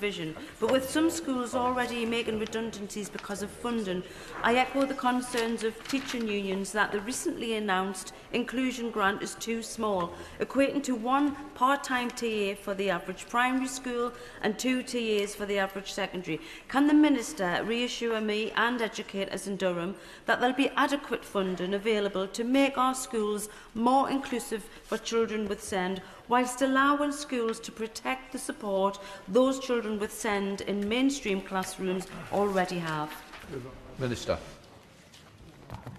provision. But with some schools already making redundancies because of funding, I echo the concerns of teaching unions that the recently announced inclusion grant is too small, equating to 1 part-time TA for the average primary school and 2 TAs for the average secondary. Can the Minister reassure me and educators in Durham that there will be adequate funding available to make our schools more inclusive for children with SEND, whilst allowing schools to protect the support those children with SEND in mainstream classrooms already have? Minister.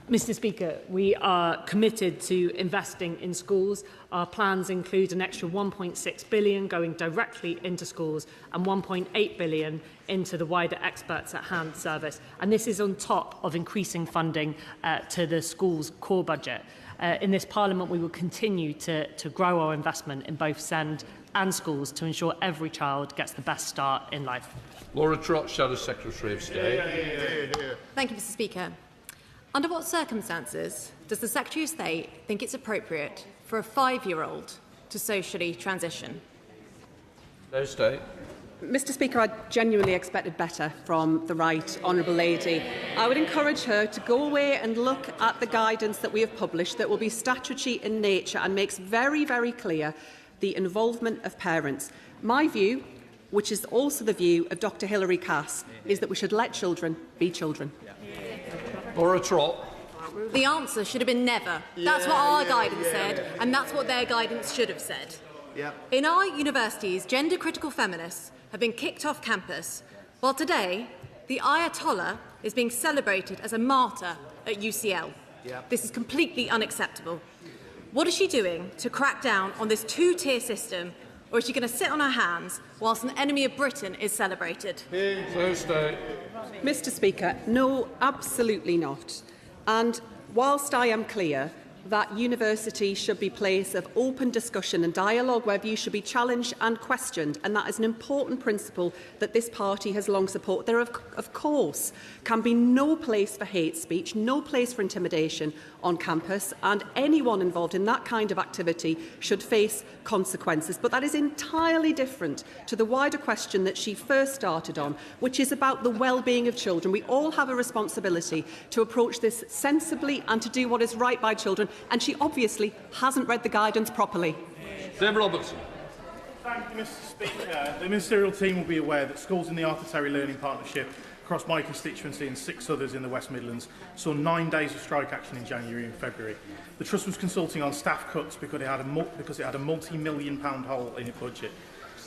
Mr Speaker, we are committed to investing in schools. Our plans include an extra £1.6 billion going directly into schools and £1.8 billion into the wider Experts at Hand service. And this is on top of increasing funding to the school's core budget. In this Parliament, we will continue to grow our investment in both SEND and schools to ensure every child gets the best start in life. Laura Trott, Shadow Secretary of State. Thank you, Mr Speaker. Under what circumstances does the Secretary of State think it's appropriate for a 5-year-old to socially transition? No State. Mr Speaker, I genuinely expected better from the Right Honourable Lady. I would encourage her to go away and look at the guidance that we have published that will be statutory in nature and makes very, very clear the involvement of parents. My view, which is also the view of Dr Hilary Cass, is that we should let children be children. Laura Trott. The answer should have been never. That's what our guidance said, and that's what their guidance should have said. In our universities, gender-critical feminists have been kicked off campus, while today the Ayatollah is being celebrated as a martyr at UCL. This is completely unacceptable. What is she doing to crack down on this 2-tier system, or is she going to sit on her hands whilst an enemy of Britain is celebrated? Thursday. Mr Speaker, no, absolutely not. And whilst I am clear that universities should be a place of open discussion and dialogue where views should be challenged and questioned, and that is an important principle that this party has long supported. There, of course, can be no place for hate speech, no place for intimidation on campus, and anyone involved in that kind of activity should face consequences. But that is entirely different to the wider question that she first started on, which is about the well-being of children. We all have a responsibility to approach this sensibly and to do what is right by children, and she obviously hasn't read the guidance properly. Tim Robertson. Thank you, Mr Speaker. The ministerial team will be aware that schools in the Arthur Learning Partnership across my constituency and 6 others in the West Midlands saw 9 days of strike action in January and February. The Trust was consulting on staff cuts because it had a multi-million-pound hole in its budget,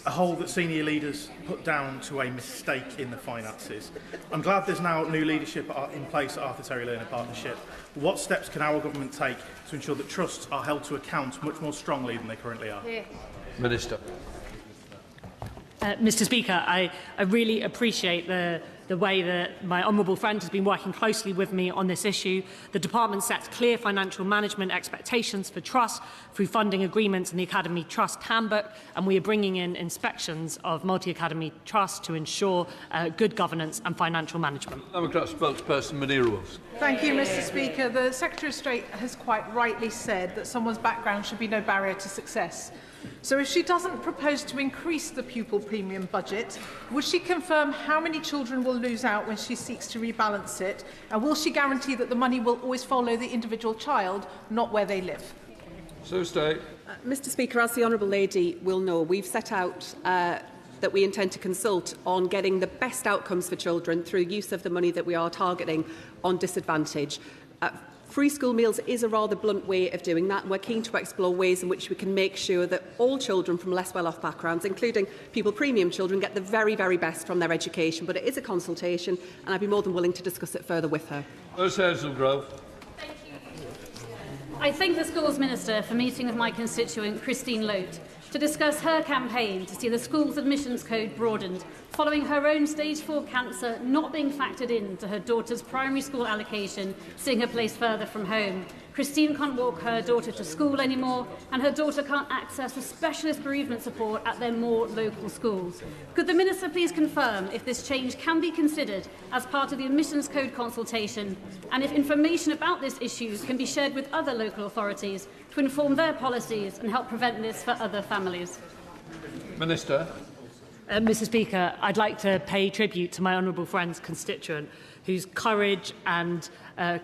a hole that senior leaders put down to a mistake in the finances. I'm glad there's now new leadership in place at Arthur Learning Partnership. What steps can our government take to ensure that trusts are held to account much more strongly than they currently are? Minister. Mr Speaker, I really appreciate the way that my honourable friend has been working closely with me on this issue. The Department sets clear financial management expectations for trust through funding agreements in the Academy Trust Handbook, and we are bringing in inspections of multi-academy trusts to ensure good governance and financial management. Democrat spokesperson Munira Wilson. Thank you, Mr Speaker. The Secretary of State has quite rightly said that someone's background should be no barrier to success. So if she doesn't propose to increase the pupil premium budget, would she confirm how many children will lose out when she seeks to rebalance it? And will she guarantee that the money will always follow the individual child, not where they live? Mr Speaker, as the Honourable Lady will know, we've set out that we intend to consult on getting the best outcomes for children through use of the money that we are targeting on disadvantage. Free school meals is a rather blunt way of doing that, and we're keen to explore ways in which we can make sure that all children from less well-off backgrounds, including pupil premium children, get the very, very best from their education. But it is a consultation, and I'd be more than willing to discuss it further with her. Hazelgrove. I thank the Schools Minister for meeting with my constituent Christine Lote to discuss her campaign to see the school's admissions code broadened, following her own stage 4 cancer not being factored into her daughter's primary school allocation, seeing her placed further from home. Christine can't walk her daughter to school anymore, and her daughter can't access the specialist bereavement support at their more local schools. Could the Minister please confirm if this change can be considered as part of the admissions code consultation, and if information about this issue can be shared with other local authorities to inform their policies and help prevent this for other families? Minister. Mr. Speaker, I'd like to pay tribute to my honourable friend's constituent, whose courage and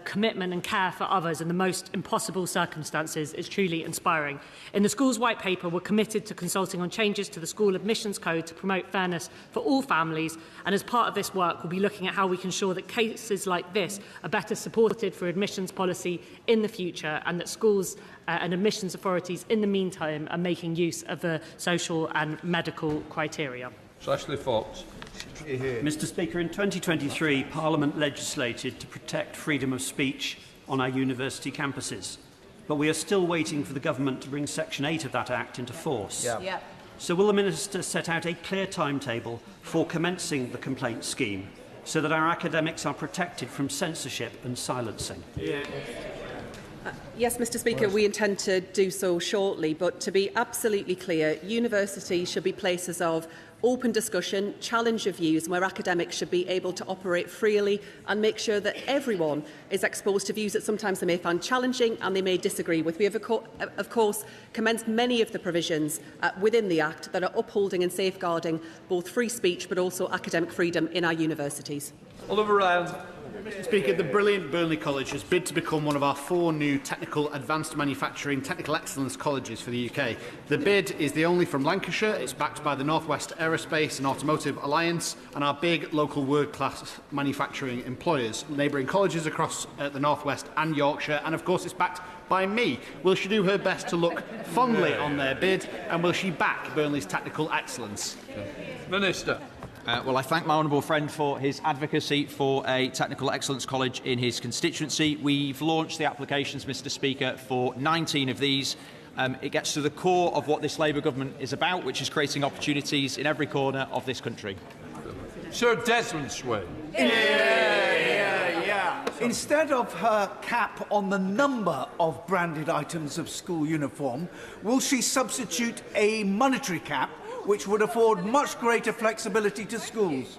commitment and care for others in the most impossible circumstances is truly inspiring. In the school's white paper, we're committed to consulting on changes to the school admissions code to promote fairness for all families, and as part of this work, we'll be looking at how we can ensure that cases like this are better supported for admissions policy in the future, and that schools and admissions authorities in the meantime are making use of the social and medical criteria. Ashley Fox. Mr. Speaker, in 2023, Parliament legislated to protect freedom of speech on our university campuses. But we are still waiting for the government to bring Section 8 of that Act into force. So will the Minister set out a clear timetable for commencing the complaint scheme so that our academics are protected from censorship and silencing? Yes, Mr. Speaker, we intend to do so shortly, but to be absolutely clear, universities should be places of open discussion, challenge of views, where academics should be able to operate freely and make sure that everyone is exposed to views that sometimes they may find challenging and they may disagree with. We have, of course, commenced many of the provisions within the Act that are upholding and safeguarding both free speech but also academic freedom in our universities. Oliver Ryan. Mr. Speaker, the brilliant Burnley College has bid to become one of our 4 new technical advanced manufacturing technical excellence colleges for the UK. The bid is the only from Lancashire. It's backed by the North West Aerospace and Automotive Alliance and our big local world-class manufacturing employers, neighbouring colleges across the North West and Yorkshire, and of course it's backed by me. Will she do her best to look fondly on their bid, and will she back Burnley's technical excellence? Minister. Well, I thank my honourable friend for his advocacy for a technical excellence college in his constituency. We've launched the applications, Mr. Speaker, for 19 of these. It gets to the core of what this Labour government is about, which is creating opportunities in every corner of this country. Sir Desmond Sway. Instead of her cap on the number of branded items of school uniform, will she substitute a monetary cap which would afford much greater flexibility to schools?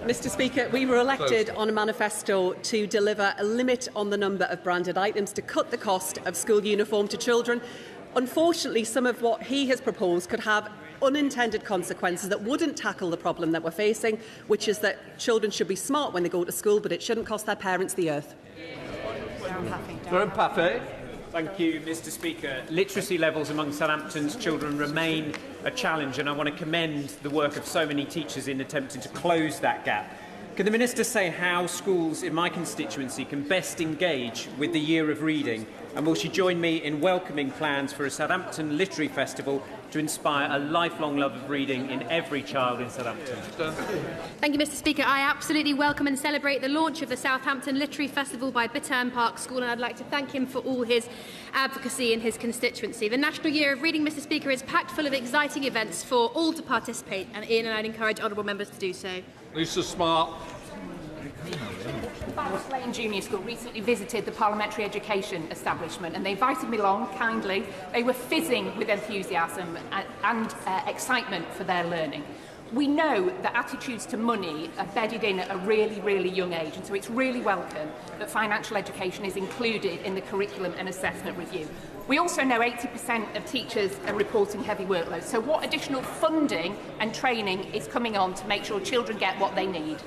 Mr. Speaker, we were elected on a manifesto to deliver a limit on the number of branded items to cut the cost of school uniform to children. Unfortunately, some of what he has proposed could have unintended consequences that wouldn't tackle the problem that we're facing, which is that children should be smart when they go to school, but it shouldn't cost their parents the earth. Thank you, Mr. Speaker. Literacy levels among Southampton's children remain a challenge, and I want to commend the work of so many teachers in attempting to close that gap. Can the Minister say how schools in my constituency can best engage with the Year of Reading? And will she join me in welcoming plans for a Southampton Literary Festival to inspire a lifelong love of reading in every child in Southampton? Thank you, Mr. Speaker. I absolutely welcome and celebrate the launch of the Southampton Literary Festival by Bittern Park School, and I'd like to thank him for all his advocacy in his constituency. The National Year of Reading, Mr. Speaker, is packed full of exciting events for all to participate in, and I'd encourage honourable members to do so. Lisa Smart. Bahrain Junior School recently visited the parliamentary education establishment, and they invited me along kindly. They were fizzing with enthusiasm and excitement for their learning. We know that attitudes to money are bedded in at a really, really young age, and so it's really welcome that financial education is included in the curriculum and assessment review. We also know 80% of teachers are reporting heavy workloads. So what additional funding and training is coming on to make sure children get what they need?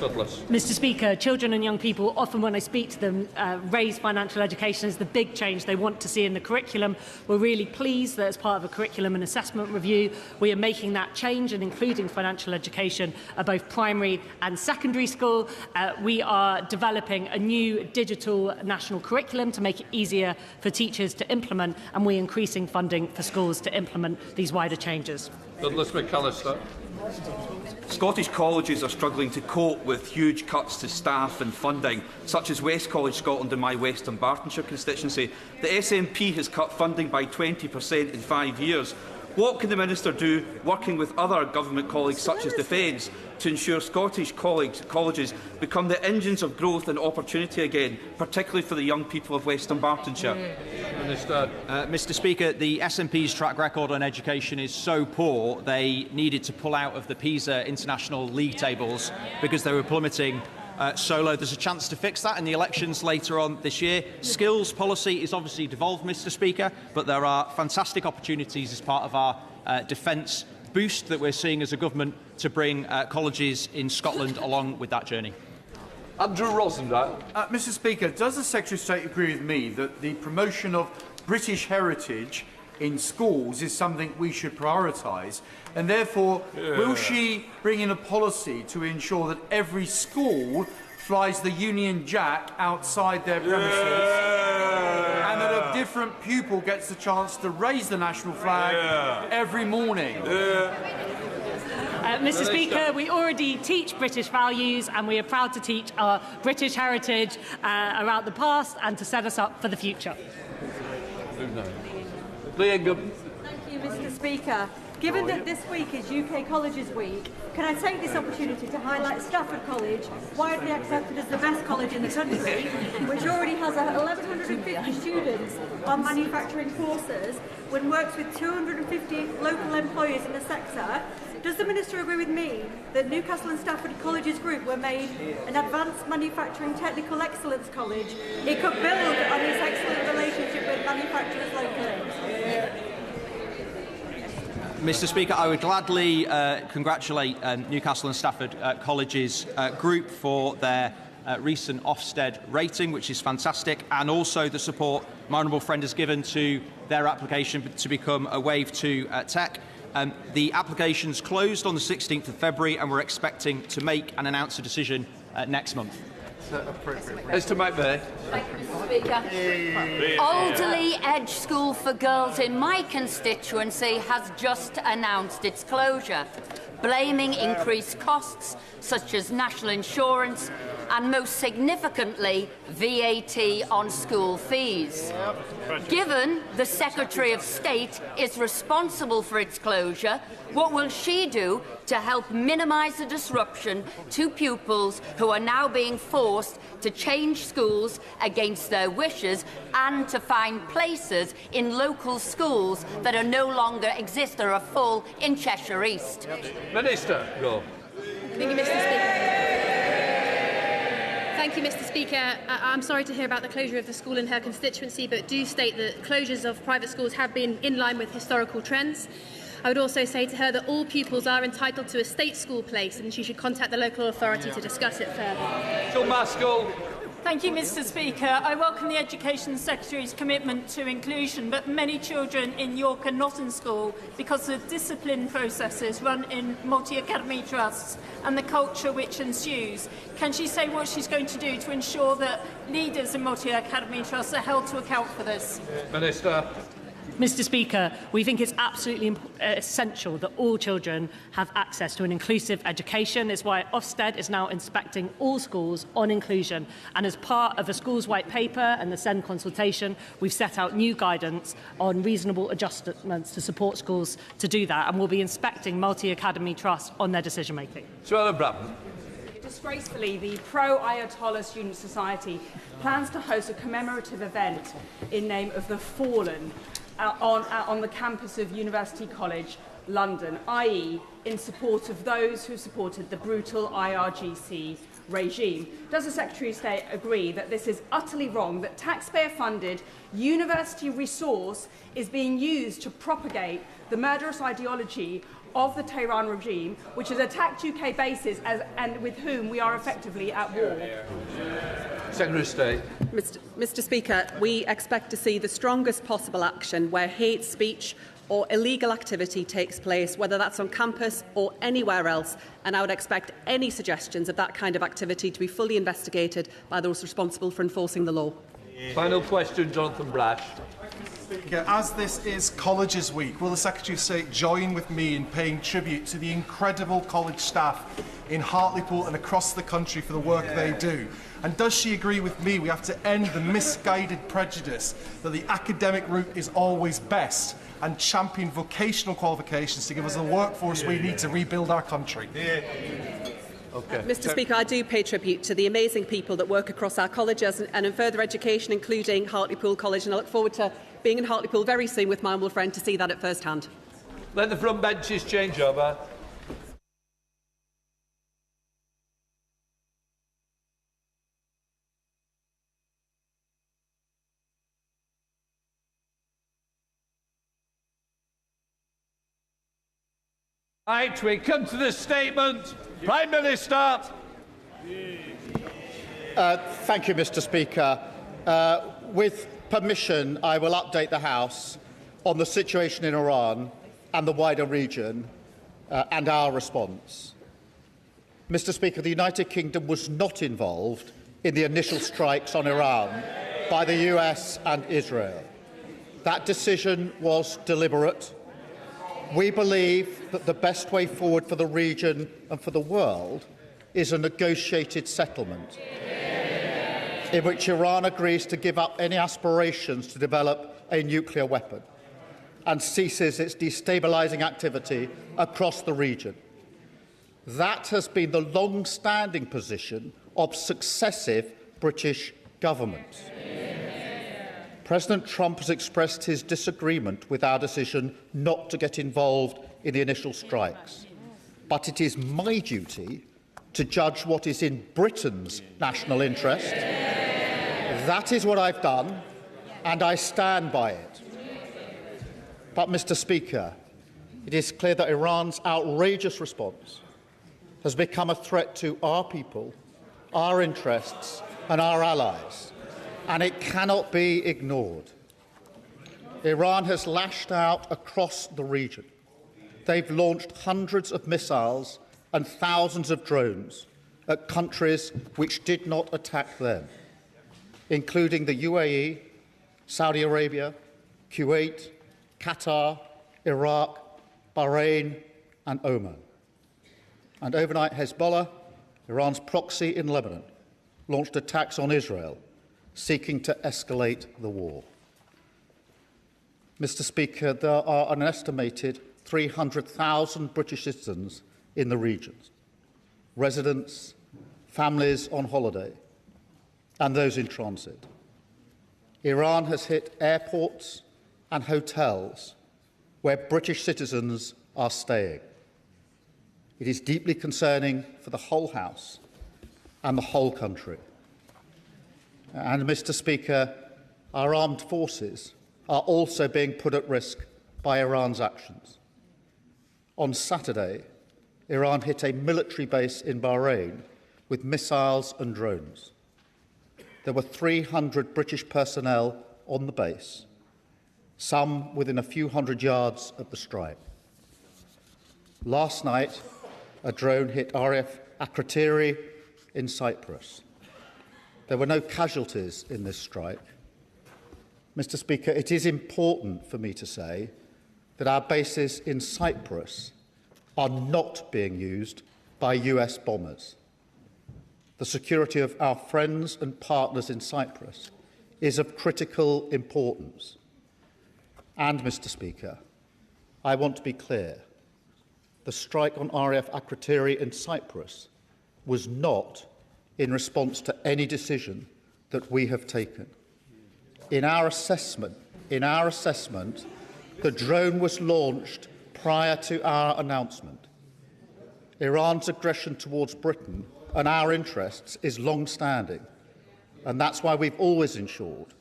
Mr. Speaker, children and young people, often when I speak to them, raise financial education as the big change they want to see in the curriculum. We're really pleased that as part of a curriculum and assessment review, we are making that change and including financial education at both primary and secondary school. We are developing a new digital national curriculum to make it easier for teachers to implement, and we're increasing funding for schools to implement these wider changes. Douglas McAllister. Scottish colleges are struggling to cope with huge cuts to staff and funding, such as West College Scotland in my West Dunbartonshire constituency. The SNP has cut funding by 20% in 5 years. What can the Minister do, working with other government colleagues such as Defence, to ensure Scottish colleges become the engines of growth and opportunity again, particularly for the young people of West Dunbartonshire? Mr. Speaker, the SNP's track record on education is so poor they needed to pull out of the PISA international league tables because they were plummeting so low. There's a chance to fix that in the elections later on this year. Skills policy is obviously devolved, Mr. Speaker, but there are fantastic opportunities as part of our defence boost that we're seeing as a government to bring colleges in Scotland along with that journey. Andrew Rosendale. Mr. Speaker, does the Secretary of State agree with me that the promotion of British heritage in schools is something we should prioritise, and therefore will she bring in a policy to ensure that every school flies the Union Jack outside their premises and that a different pupil gets the chance to raise the national flag every morning? Mr. Speaker, we already teach British values and we are proud to teach our British heritage around the past and to set us up for the future. Thank you, Mr. Speaker. Given that this week is UK Colleges Week, can I take this opportunity to highlight Stafford College, widely accepted as the best college in the country, which already has 1,150 students on manufacturing courses and works with 250 local employers in the sector. Does the Minister agree with me that Newcastle and Stafford Colleges Group were made an advanced manufacturing technical excellence college? It could build on its excellent relationship with manufacturers locally. Mr. Speaker, I would gladly congratulate Newcastle and Stafford Colleges Group for their recent Ofsted rating, which is fantastic, and also the support my honourable friend has given to their application to become a Wave 2 Tech. The application's closed on the 16th of February, and we're expecting to make and announce a decision next month. Mr. McVeigh. Thank you, Mr. Speaker. Alderley Edge School for Girls in my constituency has just announced its closure, blaming increased costs such as national insurance and, most significantly, VAT on school fees. Given the Secretary of State is responsible for its closure, what will she do to help minimise the disruption to pupils who are now being forced to change schools against their wishes and to find places in local schools that are no longer exist or are full in Cheshire East? Minister, go. Thank you, Mr. Speaker. Thank you, Mr. Speaker. I'm sorry to hear about the closure of the school in her constituency, but do state that closures of private schools have been in line with historical trends. I would also say to her that all pupils are entitled to a state school place and she should contact the local authority to discuss it further. Phil Maskell. Thank you, Mr. Speaker. I welcome the Education Secretary's commitment to inclusion, but many children in York are not in school because of discipline processes run in multi-academy trusts and the culture which ensues. Can she say what she's going to do to ensure that leaders in multi-academy trusts are held to account for this? Minister. Mr. Speaker, we think it's absolutely essential that all children have access to an inclusive education. It's why Ofsted is now inspecting all schools on inclusion. And as part of a school's white paper and the SEND consultation, we've set out new guidance on reasonable adjustments to support schools to do that. And we'll be inspecting multi-academy trusts on their decision-making. Suella Bratton. Disgracefully, the pro-Ayatollah Student Society plans to host a commemorative event in name of the fallen on the campus of University College London, i.e. in support of those who supported the brutal IRGC regime. Does the Secretary of State agree that this is utterly wrong, that taxpayer-funded university resource is being used to propagate the murderous ideology of the Tehran regime, which has attacked UK bases and with whom we are effectively at war? Secretary of State. Mr. Speaker, we expect to see the strongest possible action where hate speech or illegal activity takes place, whether that's on campus or anywhere else, and I would expect any suggestions of that kind of activity to be fully investigated by those responsible for enforcing the law. Final question, Jonathan Brash. Speaker, as this is Colleges Week, will the Secretary of State join with me in paying tribute to the incredible college staff in Hartlepool and across the country for the work they do? And does she agree with me we have to end the misguided prejudice that the academic route is always best and champion vocational qualifications to give us the workforce we need to rebuild our country? Okay. Mr. Speaker, I do pay tribute to the amazing people that work across our colleges and in further education, including Hartlepool College, and I look forward to being in Hartlepool very soon with my humble friend to see that at first hand. Let the front benches change over. Right, we come to the statement. Prime Minister. Thank you, Mr. Speaker. With permission, I will update the House on the situation in Iran and the wider region and our response. Mr. Speaker, the United Kingdom was not involved in the initial strikes on Iran by the US and Israel. That decision was deliberate. We believe that the best way forward for the region and for the world is a negotiated settlement in which Iran agrees to give up any aspirations to develop a nuclear weapon and ceases its destabilising activity across the region. That has been the long-standing position of successive British governments. President Trump has expressed his disagreement with our decision not to get involved in the initial strikes. But it is my duty to judge what is in Britain's national interest. That is what I've done, and I stand by it. But, Mr. Speaker, it is clear that Iran's outrageous response has become a threat to our people, our interests and our allies, and it cannot be ignored. Iran has lashed out across the region. They've launched hundreds of missiles and thousands of drones at countries which did not attack them, including the UAE, Saudi Arabia, Kuwait, Qatar, Iraq, Bahrain and Oman. And overnight, Hezbollah, Iran's proxy in Lebanon, launched attacks on Israel, seeking to escalate the war. Mr. Speaker, there are an estimated 300,000 British citizens in the regions, residents, families on holiday, and those in transit. Iran has hit airports and hotels where British citizens are staying. It is deeply concerning for the whole House and the whole country. And, Mr. Speaker, our armed forces are also being put at risk by Iran's actions. On Saturday, Iran hit a military base in Bahrain with missiles and drones. There were 300 British personnel on the base, some within a few hundred yards of the strike. Last night, a drone hit RAF Akrotiri in Cyprus. There were no casualties in this strike. Mr. Speaker, it is important for me to say that our bases in Cyprus are not being used by US bombers. The security of our friends and partners in Cyprus is of critical importance. And, Mr. Speaker, I want to be clear. The strike on RAF Akrotiri in Cyprus was not in response to any decision that we have taken. In our assessment, the drone was launched prior to our announcement. Iran's aggression towards Britain and our interests is long-standing, and that's why we've always ensured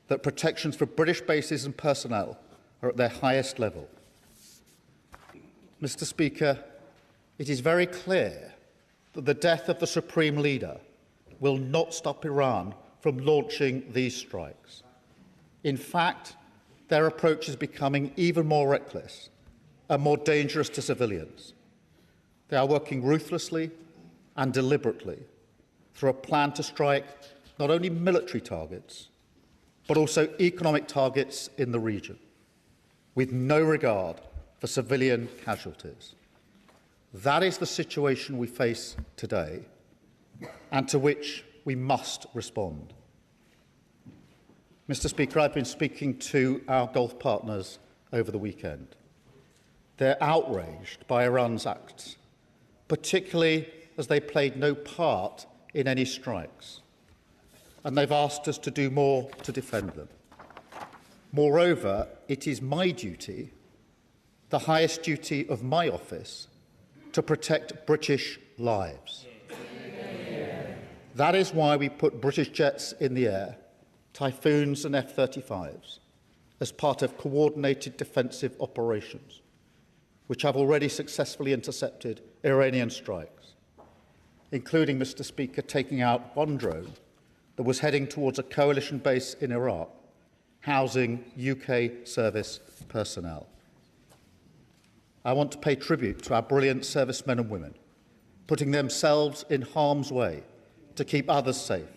that protections for British bases and personnel are at their highest level. Mr. Speaker, it is very clear that the death of the Supreme Leader will not stop Iran from launching these strikes. In fact, their approach is becoming even more reckless and more dangerous to civilians. They are working ruthlessly and deliberately through a plan to strike not only military targets, but also economic targets in the region, with no regard for civilian casualties. That is the situation we face today, and to which we must respond. Mr. Speaker, I've been speaking to our Gulf partners over the weekend. They're outraged by Iran's acts, particularly as they played no part in any strikes, and they've asked us to do more to defend them. Moreover, it is my duty, the highest duty of my office, to protect British lives. That is why we put British jets in the air, Typhoons and F-35s, as part of coordinated defensive operations. which have already successfully intercepted Iranian strikes, including, Mr. Speaker, taking out one drone that was heading towards a coalition base in Iraq, housing UK service personnel. I want to pay tribute to our brilliant servicemen and women, putting themselves in harm's way to keep others safe.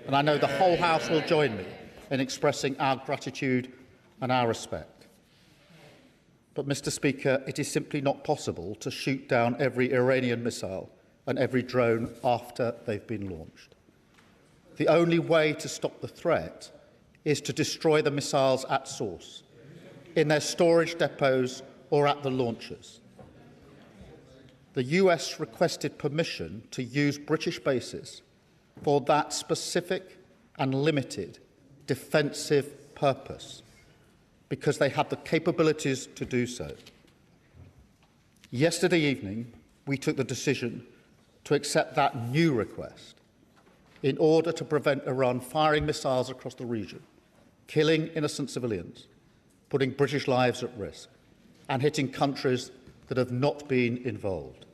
And I know the whole House will join me in expressing our gratitude and our respect. But, Mr. Speaker, it is simply not possible to shoot down every Iranian missile and every drone after they've been launched. The only way to stop the threat is to destroy the missiles at source, in their storage depots or at the launchers. The US requested permission to use British bases for that specific and limited defensive purpose because they had the capabilities to do so. Yesterday evening, we took the decision to accept that new request in order to prevent Iran firing missiles across the region, killing innocent civilians, putting British lives at risk, and hitting countries that have not been involved.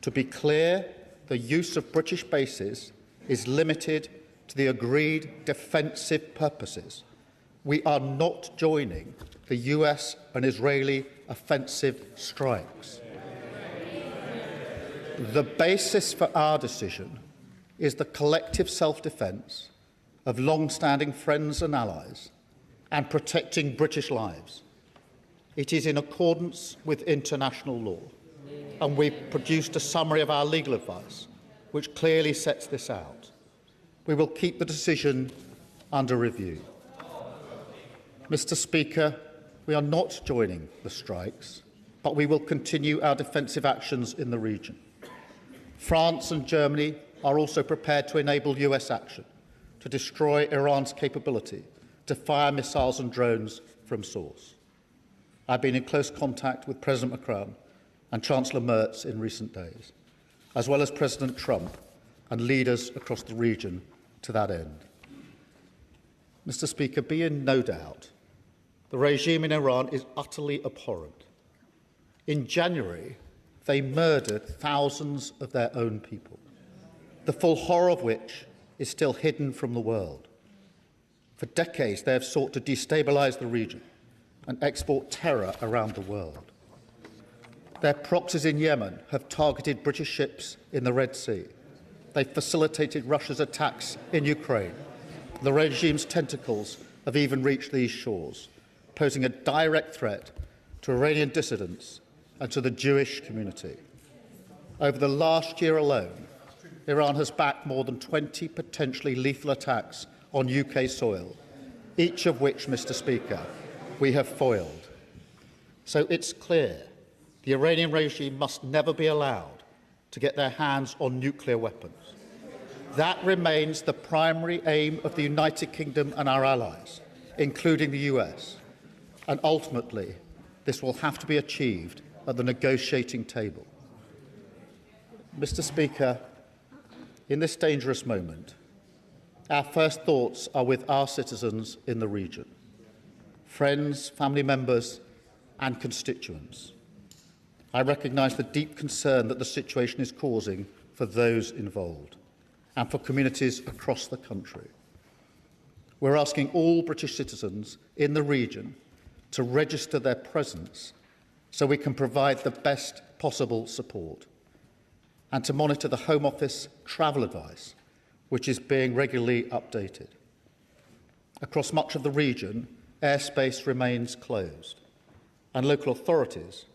To be clear, the use of British bases is limited to the agreed defensive purposes. We are not joining the US and Israeli offensive strikes. The basis for our decision is the collective self-defence of long-standing friends and allies and protecting British lives. It is in accordance with international law, and we've produced a summary of our legal advice, which clearly sets this out. We will keep the decision under review. Mr. Speaker, we are not joining the strikes, but we will continue our defensive actions in the region. France and Germany are also prepared to enable US action to destroy Iran's capability to fire missiles and drones from source. I've been in close contact with President Macron and Chancellor Merz in recent days, as well as President Trump and leaders across the region to that end. Mr. Speaker, be in no doubt, the regime in Iran is utterly abhorrent. In January, they murdered thousands of their own people, the full horror of which is still hidden from the world. For decades, they have sought to destabilise the region and export terror around the world. Their proxies in Yemen have targeted British ships in the Red Sea. They facilitated Russia's attacks in Ukraine. The regime's tentacles have even reached these shores, posing a direct threat to Iranian dissidents and to the Jewish community. Over the last year alone, Iran has backed more than 20 potentially lethal attacks on UK soil, each of which, Mr. Speaker, we have foiled. So it's clear the Iranian regime must never be allowed to get their hands on nuclear weapons. That remains the primary aim of the United Kingdom and our allies, including the US. And ultimately, this will have to be achieved at the negotiating table. Mr. Speaker, in this dangerous moment, our first thoughts are with our citizens in the region, friends, family members and constituents. I recognise the deep concern that the situation is causing for those involved and for communities across the country. We're asking all British citizens in the region to register their presence so we can provide the best possible support, and to monitor the Home Office travel advice, which is being regularly updated. Across much of the region, airspace remains closed, and local authorities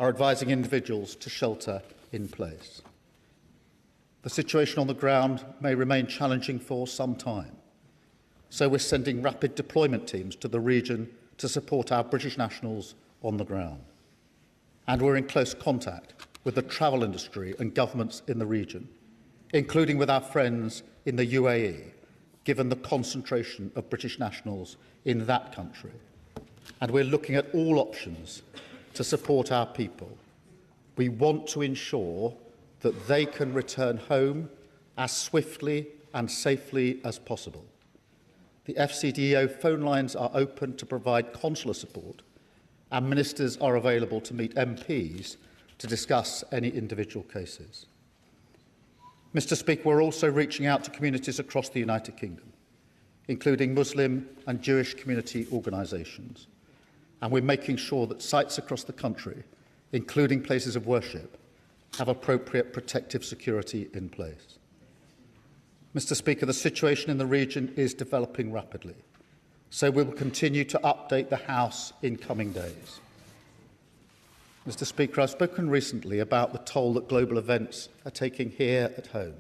are advising individuals to shelter in place. The situation on the ground may remain challenging for some time, so we're sending rapid deployment teams to the region to support our British nationals on the ground. And we're in close contact with the travel industry and governments in the region, including with our friends in the UAE, given the concentration of British nationals in that country. And we're looking at all options to support our people. We want to ensure that they can return home as swiftly and safely as possible. The FCDO phone lines are open to provide consular support, and ministers are available to meet MPs to discuss any individual cases. Mr. Speaker, we're also reaching out to communities across the United Kingdom, including Muslim and Jewish community organisations, and we're making sure that sites across the country, including places of worship, have appropriate protective security in place. Mr. Speaker, the situation in the region is developing rapidly, so we will continue to update the House in coming days. Mr. Speaker, I've spoken recently about the toll that global events are taking here at home.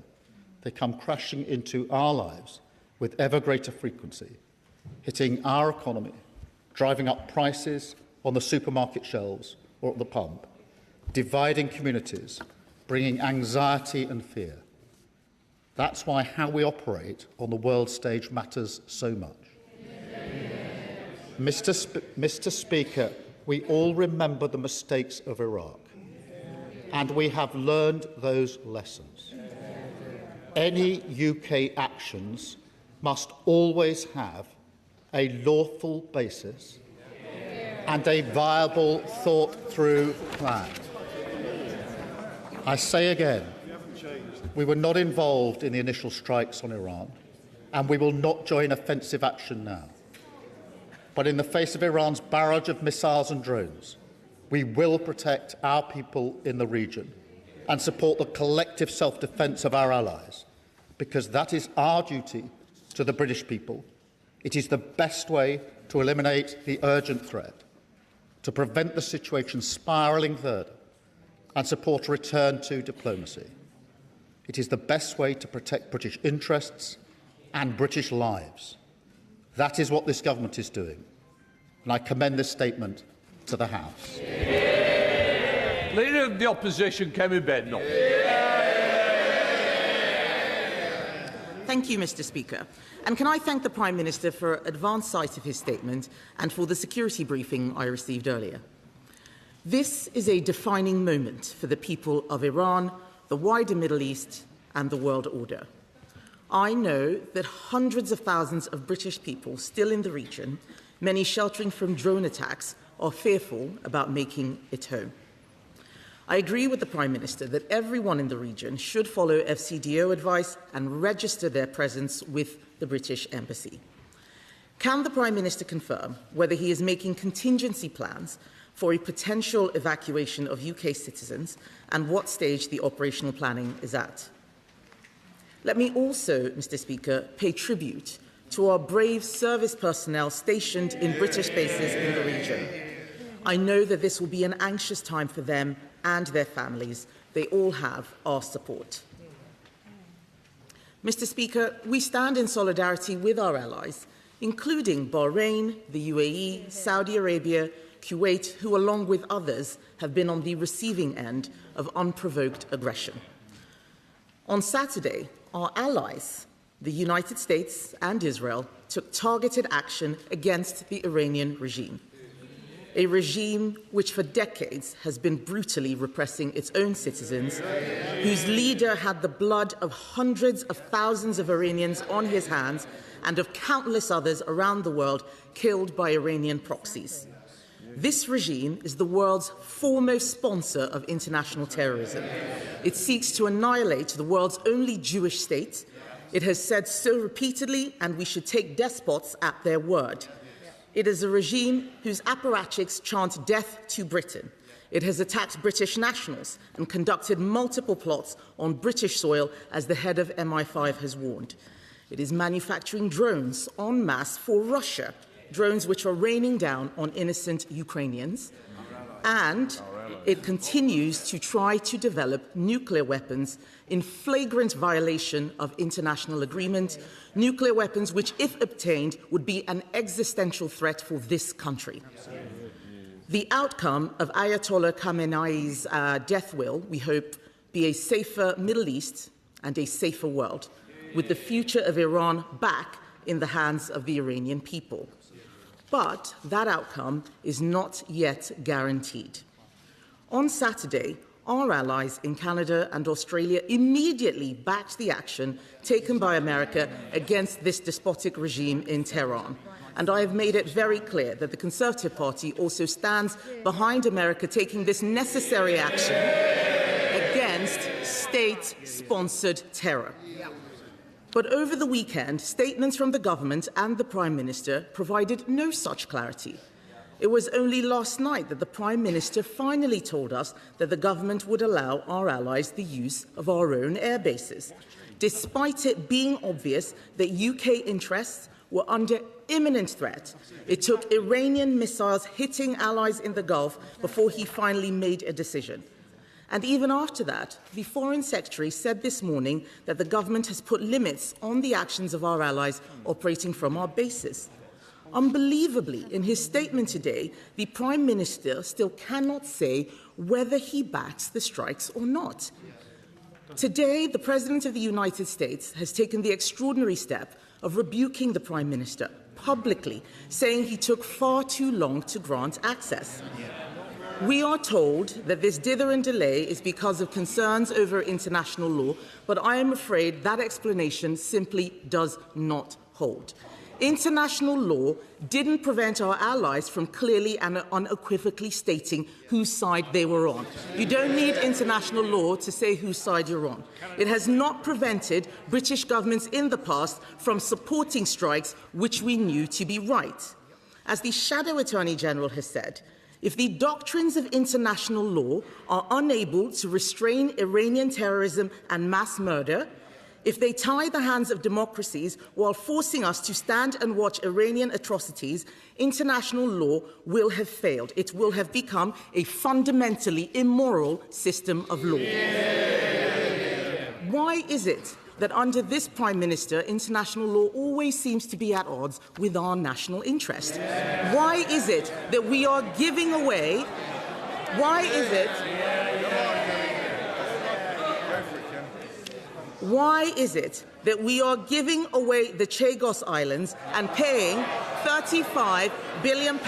They come crashing into our lives with ever greater frequency, hitting our economy, driving up prices on the supermarket shelves or at the pump, dividing communities, bringing anxiety and fear. That's why how we operate on the world stage matters so much. Mr. Speaker, we all remember the mistakes of Iraq, and we have learned those lessons. Any UK actions must always have a lawful basis and a viable, thought-through plan. I say again, we were not involved in the initial strikes on Iran, and we will not join offensive action now. But in the face of Iran's barrage of missiles and drones, we will protect our people in the region and support the collective self-defence of our allies, because that is our duty to the British people. It is the best way to eliminate the urgent threat, to prevent the situation spiralling further, and support a return to diplomacy. It is the best way to protect British interests and British lives. That is what this government is doing, and I commend this statement to the House. Leader of the Opposition, Kemi Bednall. Thank you, Mr. Speaker. And can I thank the Prime Minister for advance sight of his statement and for the security briefing I received earlier. This is a defining moment for the people of Iran, the wider Middle East and the world order. I know that hundreds of thousands of British people still in the region, many sheltering from drone attacks, are fearful about making it home. I agree with the Prime Minister that everyone in the region should follow FCDO advice and register their presence with the British Embassy. Can the Prime Minister confirm whether he is making contingency plans for a potential evacuation of UK citizens and what stage the operational planning is at? Let me also, Mr. Speaker, pay tribute to our brave service personnel stationed in British bases in the region. I know that this will be an anxious time for them and their families. They all have our support. Mr. Speaker, we stand in solidarity with our allies, including Bahrain, the UAE, Saudi Arabia, Kuwait, who, along with others, have been on the receiving end of unprovoked aggression. On Saturday, our allies, the United States and Israel, took targeted action against the Iranian regime, a regime which for decades has been brutally repressing its own citizens, whose leader had the blood of hundreds of thousands of Iranians on his hands and of countless others around the world killed by Iranian proxies. This regime is the world's foremost sponsor of international terrorism. It seeks to annihilate the world's only Jewish state. It has said so repeatedly, and we should take despots at their word. It is a regime whose apparatchiks chant death to Britain. It has attacked British nationals and conducted multiple plots on British soil, as the head of MI5 has warned. It is manufacturing drones en masse for Russia, drones which are raining down on innocent Ukrainians, and it continues to try to develop nuclear weapons in flagrant violation of international agreement, nuclear weapons which, if obtained, would be an existential threat for this country. The outcome of Ayatollah Khamenei's death will, we hope, be a safer Middle East and a safer world, with the future of Iran back in the hands of the Iranian people. But that outcome is not yet guaranteed. On Saturday, our allies in Canada and Australia immediately backed the action taken by America against this despotic regime in Tehran. And I have made it very clear that the Conservative Party also stands behind America taking this necessary action against state-sponsored terror. But over the weekend, statements from the government and the Prime Minister provided no such clarity. It was only last night that the Prime Minister finally told us that the government would allow our allies the use of our own air bases, despite it being obvious that UK interests were under imminent threat. It took Iranian missiles hitting allies in the Gulf before he finally made a decision. And even after that, the Foreign Secretary said this morning that the government has put limits on the actions of our allies operating from our bases. Unbelievably, in his statement today, the Prime Minister still cannot say whether he backs the strikes or not. Today, the President of the United States has taken the extraordinary step of rebuking the Prime Minister publicly, saying he took far too long to grant access. We are told that this dither and delay is because of concerns over international law, but I am afraid that explanation simply does not hold. International law didn't prevent our allies from clearly and unequivocally stating whose side they were on. You don't need international law to say whose side you're on. It has not prevented British governments in the past from supporting strikes which we knew to be right. As the Shadow Attorney General has said, if the doctrines of international law are unable to restrain Iranian terrorism and mass murder, if they tie the hands of democracies while forcing us to stand and watch Iranian atrocities, international law will have failed. It will have become a fundamentally immoral system of law. Why is it that under this Prime Minister, international law always seems to be at odds with our national interest? Why is it that we are giving away? Why is it that we are giving away the Chagos Islands and paying £35 billion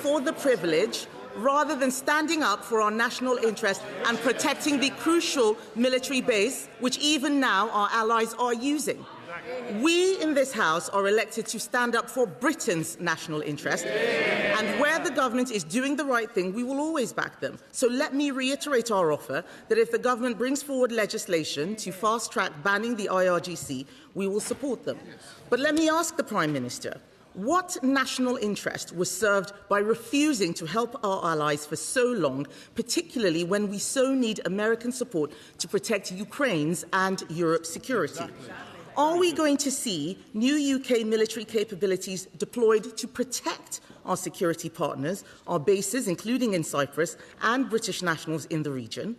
for the privilege rather than standing up for our national interest and protecting the crucial military base, which even now our allies are using? We in this House are elected to stand up for Britain's national interest, and where the government is doing the right thing, we will always back them. So let me reiterate our offer that if the government brings forward legislation to fast-track banning the IRGC, we will support them. But let me ask the Prime Minister, what national interest was served by refusing to help our allies for so long, particularly when we so need American support to protect Ukraine's and Europe's security? Are we going to see new UK military capabilities deployed to protect our security partners, our bases, including in Cyprus, and British nationals in the region?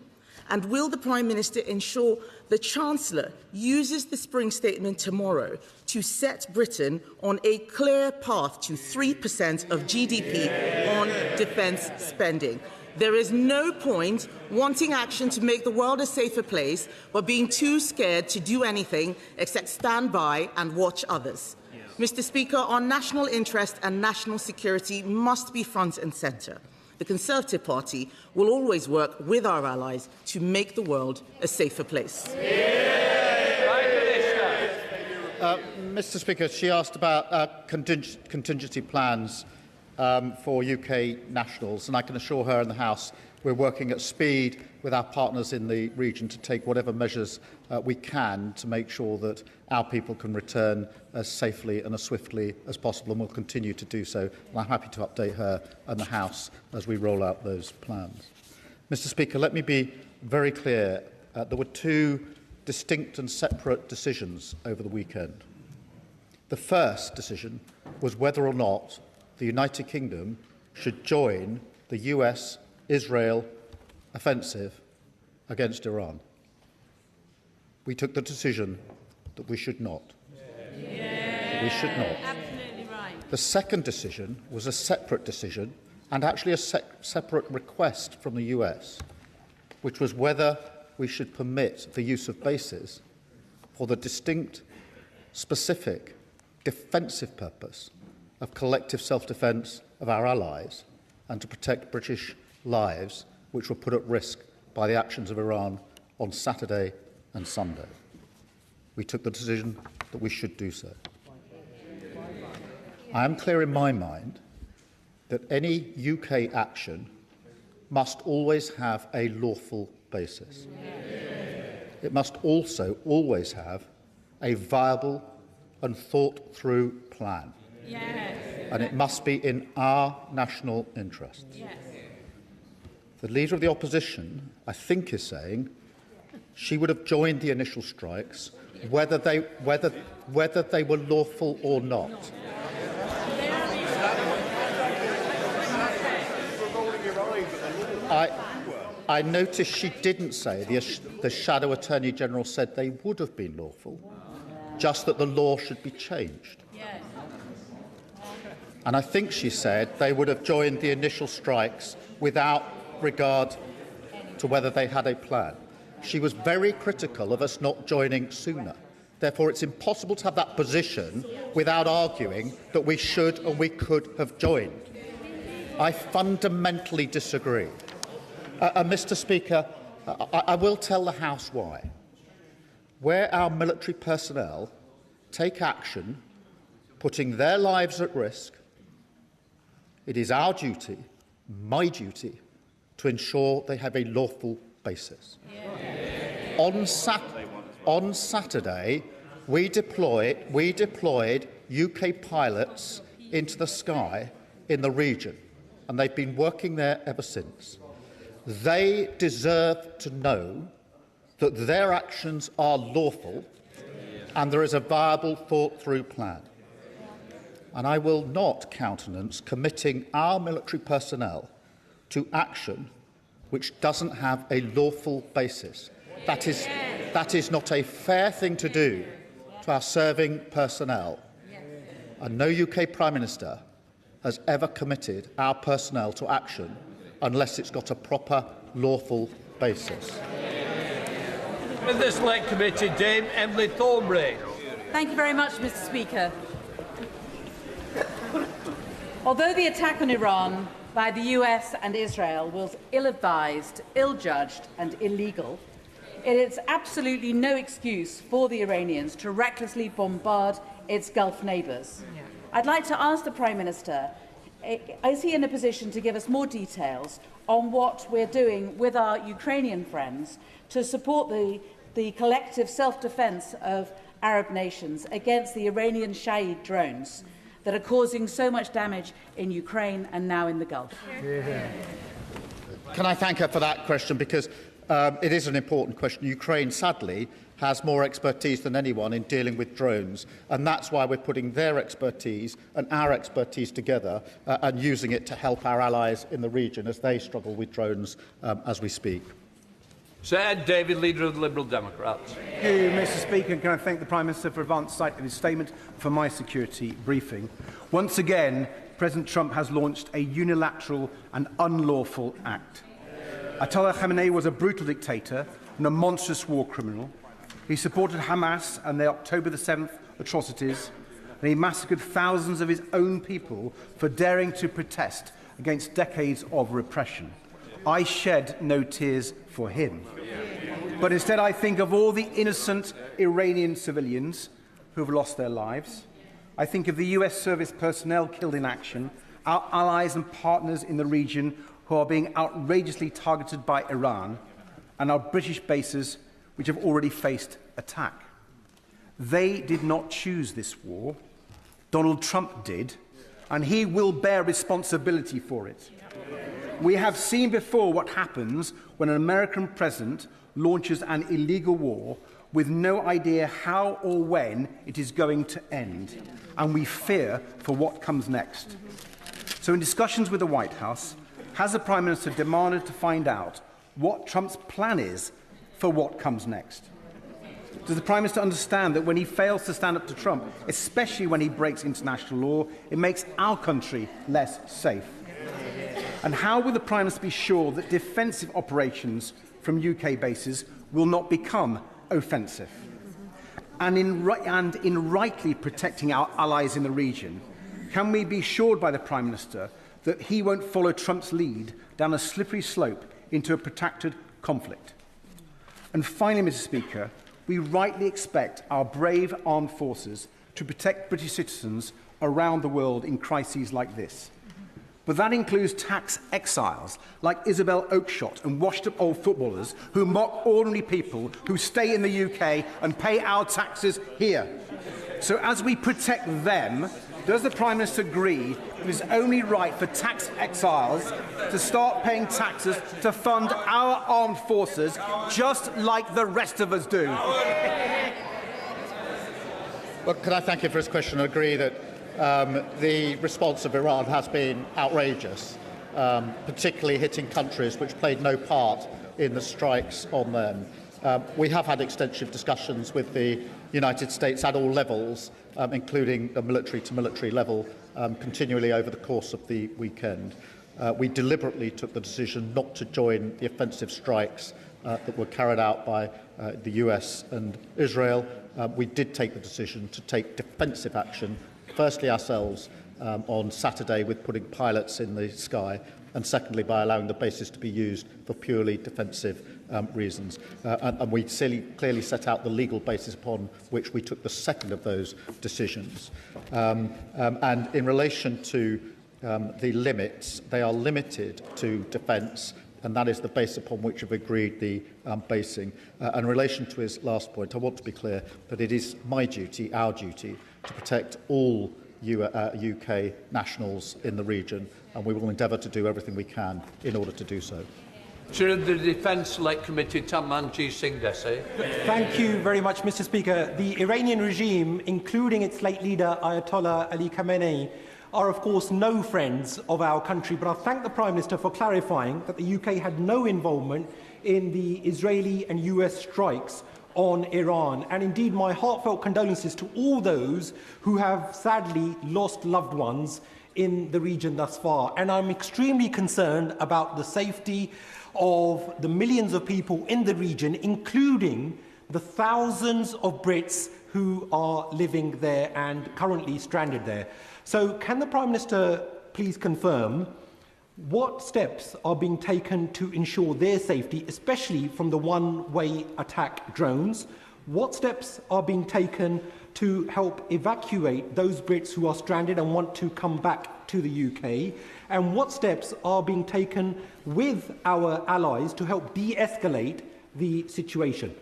And will the Prime Minister ensure the Chancellor uses the Spring Statement tomorrow to set Britain on a clear path to 3% of GDP on defence spending? There is no point wanting action to make the world a safer place, but being too scared to do anything except stand by and watch others. Mr. Speaker, our national interest and national security must be front and centre. The Conservative Party will always work with our allies to make the world a safer place. Mr. Speaker, she asked about contingency plans for UK nationals, and I can assure her and the House we're working at speed with our partners in the region to take whatever measures we can to make sure that our people can return as safely and as swiftly as possible, and will continue to do so. And I'm happy to update her and the House as we roll out those plans. Mr. Speaker, let me be very clear. There were two distinct and separate decisions over the weekend. The first decision was whether or not the United Kingdom should join the US-Israel offensive against Iran. We took the decision that we should not. We should not. Absolutely right. The second decision was a separate decision, and actually a separate request from the US, which was whether we should permit the use of bases for the distinct, specific, defensive purpose of collective self-defence of our allies and to protect British lives, which were put at risk by the actions of Iran on Saturday and Sunday. We took the decision that we should do so. I am clear in my mind that any UK action must always have a lawful basis. It must also always have a viable and thought-through plan. And it must be in our national interests. The Leader of the Opposition, I think, is saying she would have joined the initial strikes whether they were lawful or not. I noticed she didn't say the Shadow Attorney General said they would have been lawful, just that the law should be changed. And I think she said they would have joined the initial strikes without regard to whether they had a plan. She was very critical of us not joining sooner. Therefore, it's impossible to have that position without arguing that we should and we could have joined. I fundamentally disagree. Mr. Speaker, I will tell the House why. Where our military personnel take action, putting their lives at risk, it is our duty, my duty, to ensure they have a lawful basis. On Saturday, we deployed UK pilots into the sky in the region, and they've been working there ever since. They deserve to know that their actions are lawful and there is a viable, thought-through plan. And I will not countenance committing our military personnel to action which doesn't have a lawful basis. That is not a fair thing to do to our serving personnel. And no UK Prime Minister has ever committed our personnel to action unless it's got a proper lawful basis. In this select committee, Dame Emily Thornbury. Thank you very much, Mr. Speaker. Although the attack on Iran by the US and Israel was ill-advised, ill-judged and illegal, it is absolutely no excuse for the Iranians to recklessly bombard its Gulf neighbours. I'd like to ask the Prime Minister, is he in a position to give us more details on what we're doing with our Ukrainian friends to support the collective self-defence of Arab nations against the Iranian Shahid drones that are causing so much damage in Ukraine and now in the Gulf? Can I thank her for that question, because it is an important question. Ukraine, sadly, has more expertise than anyone in dealing with drones, and that's why we're putting their expertise and our expertise together and using it to help our allies in the region as they struggle with drones as we speak. Sir Ed David, Leader of the Liberal Democrats. Thank you, Mr. Speaker. Can I thank the Prime Minister for advance sight of his statement for my security briefing. Once again, President Trump has launched a unilateral and unlawful act. Ayatollah Khamenei was a brutal dictator and a monstrous war criminal. He supported Hamas and their October the 7th atrocities, and he massacred thousands of his own people for daring to protest against decades of repression. I shed no tears for him. But instead I think of all the innocent Iranian civilians who have lost their lives. I think of the US service personnel killed in action, our allies and partners in the region who are being outrageously targeted by Iran, and our British bases which have already faced attack. They did not choose this war. Donald Trump did, and he will bear responsibility for it. We have seen before what happens when an American president launches an illegal war with no idea how or when it is going to end, and we fear for what comes next. So in discussions with the White House, has the Prime Minister demanded to find out what Trump's plan is for what comes next? Does the Prime Minister understand that when he fails to stand up to Trump, especially when he breaks international law, it makes our country less safe? And how will the Prime Minister be sure that defensive operations from UK bases will not become offensive? And in rightly protecting our allies in the region, can we be assured by the Prime Minister that he won't follow Trump's lead down a slippery slope into a protracted conflict? And finally, Mr. Speaker, we rightly expect our brave armed forces to protect British citizens around the world in crises like this. But that includes tax exiles like Isabel Oakeshott and washed-up old footballers who mock ordinary people who stay in the UK and pay our taxes here. So as we protect them, does the Prime Minister agree it is only right for tax exiles to start paying taxes to fund our armed forces, just like the rest of us do? Well, can I thank you for his question and agree that the response of Iran has been outrageous, particularly hitting countries which played no part in the strikes on them. We have had extensive discussions with the United States at all levels, including the military-to-military level, continually over the course of the weekend. We deliberately took the decision not to join the offensive strikes that were carried out by the US and Israel. We did take the decision to take defensive action, firstly ourselves on Saturday with putting pilots in the sky, and secondly by allowing the bases to be used for purely defensive reasons. And we clearly set out the legal basis upon which we took the second of those decisions. And in relation to the limits, they are limited to defence, and that is the base upon which we've agreed the basing. In relation to his last point, I want to be clear that it is my duty, our duty, to protect all UK nationals in the region, and we will endeavour to do everything we can in order to do so. Chair of the Defence Select Committee, Tamanji Singh Desai. Thank you very much, Mr. Speaker. The Iranian regime, including its late leader Ayatollah Ali Khamenei, are of course no friends of our country, but I thank the Prime Minister for clarifying that the UK had no involvement in the Israeli and US strikes on Iran. And indeed, my heartfelt condolences to all those who have sadly lost loved ones in the region thus far. And I'm extremely concerned about the safety of the millions of people in the region, including the thousands of Brits who are living there and currently stranded there. So can the Prime Minister please confirm what steps are being taken to ensure their safety, especially from the one-way attack drones? What steps are being taken to help evacuate those Brits who are stranded and want to come back to the UK? And what steps are being taken with our allies to help de-escalate the situation?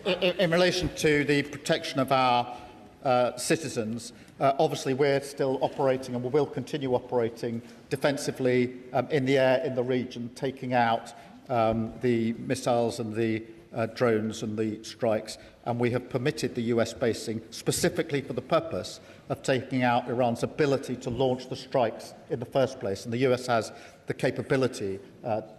In relation to the protection of our citizens, obviously we're still operating and we will continue operating defensively in the air in the region, taking out the missiles and the drones and the strikes, and we have permitted the US basing specifically for the purpose of taking out Iran's ability to launch the strikes in the first place, and the US has the capability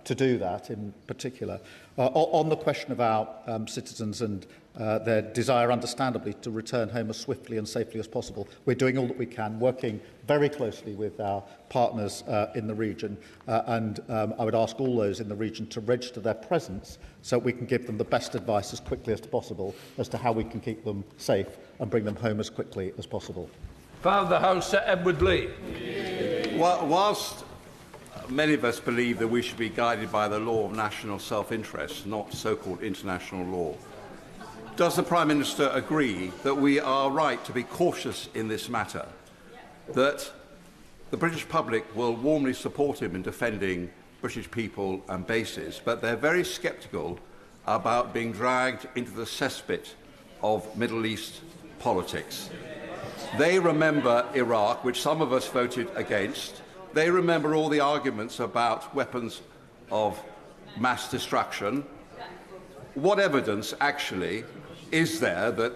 to do that in particular. On the question of our citizens and their desire, understandably, to return home as swiftly and safely as possible, we're doing all that we can, working very closely with our partners in the region, and I would ask all those in the region to register their presence so we can give them the best advice as quickly as possible as to how we can keep them safe and bring them home as quickly as possible. Father of the House, Edward Lee. Whilst many of us believe that we should be guided by the law of national self-interest, not so-called international law, does the Prime Minister agree that we are right to be cautious in this matter, that the British public will warmly support him in defending British people and bases, but they're very sceptical about being dragged into the cesspit of Middle East politics? They remember Iraq, which some of us voted against. They remember all the arguments about weapons of mass destruction. What evidence, actually, is there that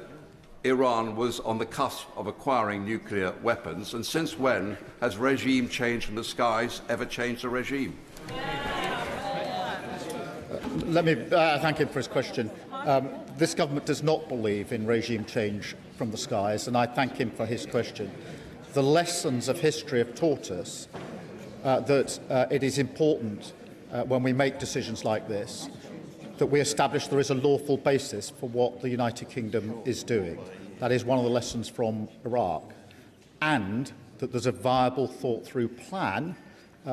Iran was on the cusp of acquiring nuclear weapons? And since when has regime change from the skies ever changed the regime? Let me thank him for his question. This government does not believe in regime change from the skies, and I thank him for his question. The lessons of history have taught us that it is important when we make decisions like this that we establish there is a lawful basis for what the United Kingdom is doing. That is one of the lessons from Iraq. And that there's a viable, thought-through plan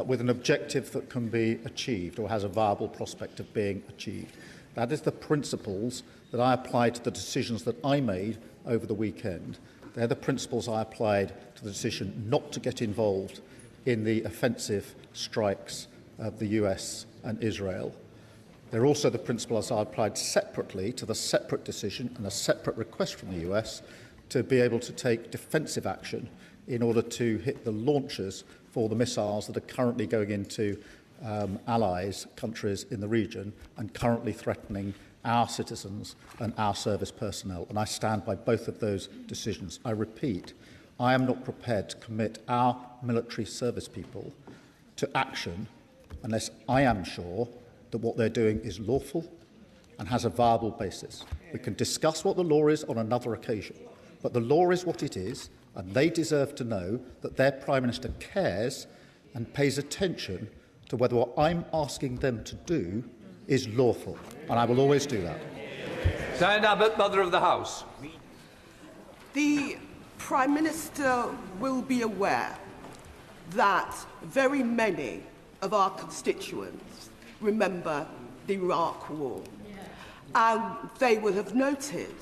with an objective that can be achieved or has a viable prospect of being achieved. That is the principles that I applied to the decisions that I made over the weekend. They're the principles I applied to the decision not to get involved in the offensive strikes of the US and Israel. They're also the principles I applied separately to the separate decision and a separate request from the US to be able to take defensive action in order to hit the launchers for the missiles that are currently going into allies, countries in the region, and currently threatening our citizens and our service personnel. And I stand by both of those decisions. I repeat, I am not prepared to commit our military service people to action unless I am sure that what they're doing is lawful and has a viable basis. We can discuss what the law is on another occasion, but the law is what it is, and they deserve to know that their Prime Minister cares and pays attention to whether what I'm asking them to do is lawful, and I will always do that. Diane Abbott, Mother of the House. The Prime Minister will be aware that very many of our constituents remember the Iraq War, and they will have noted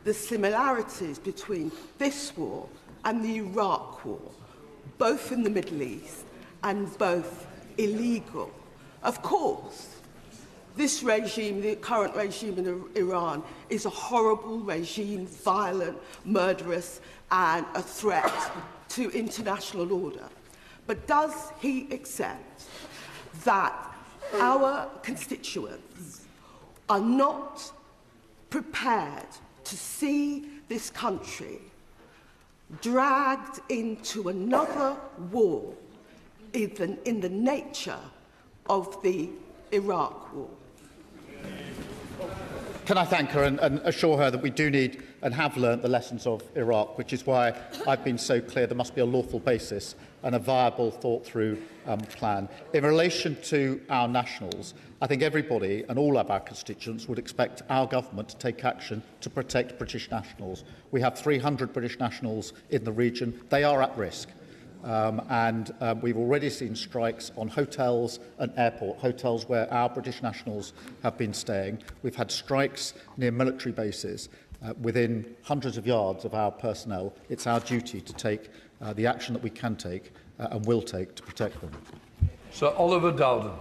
the similarities between this war and the Iraq War, both in the Middle East and both illegal. Of course, this regime, the current regime in Iran, is a horrible regime, violent, murderous, and a threat to international order. But does he accept that our constituents are not prepared to see this country dragged into another war in the nature of the Iraq War? Can I thank her and assure her that we do need and have learnt the lessons of Iraq, which is why I've been so clear there must be a lawful basis and a viable, thought-through plan. In relation to our nationals, I think everybody and all of our constituents would expect our government to take action to protect British nationals. We have 300 British nationals in the region. They are at risk. We've already seen strikes on hotels and airport hotels where our British nationals have been staying. We've had strikes near military bases within hundreds of yards of our personnel. It's our duty to take the action that we can take and will take to protect them. Sir Oliver Dowden.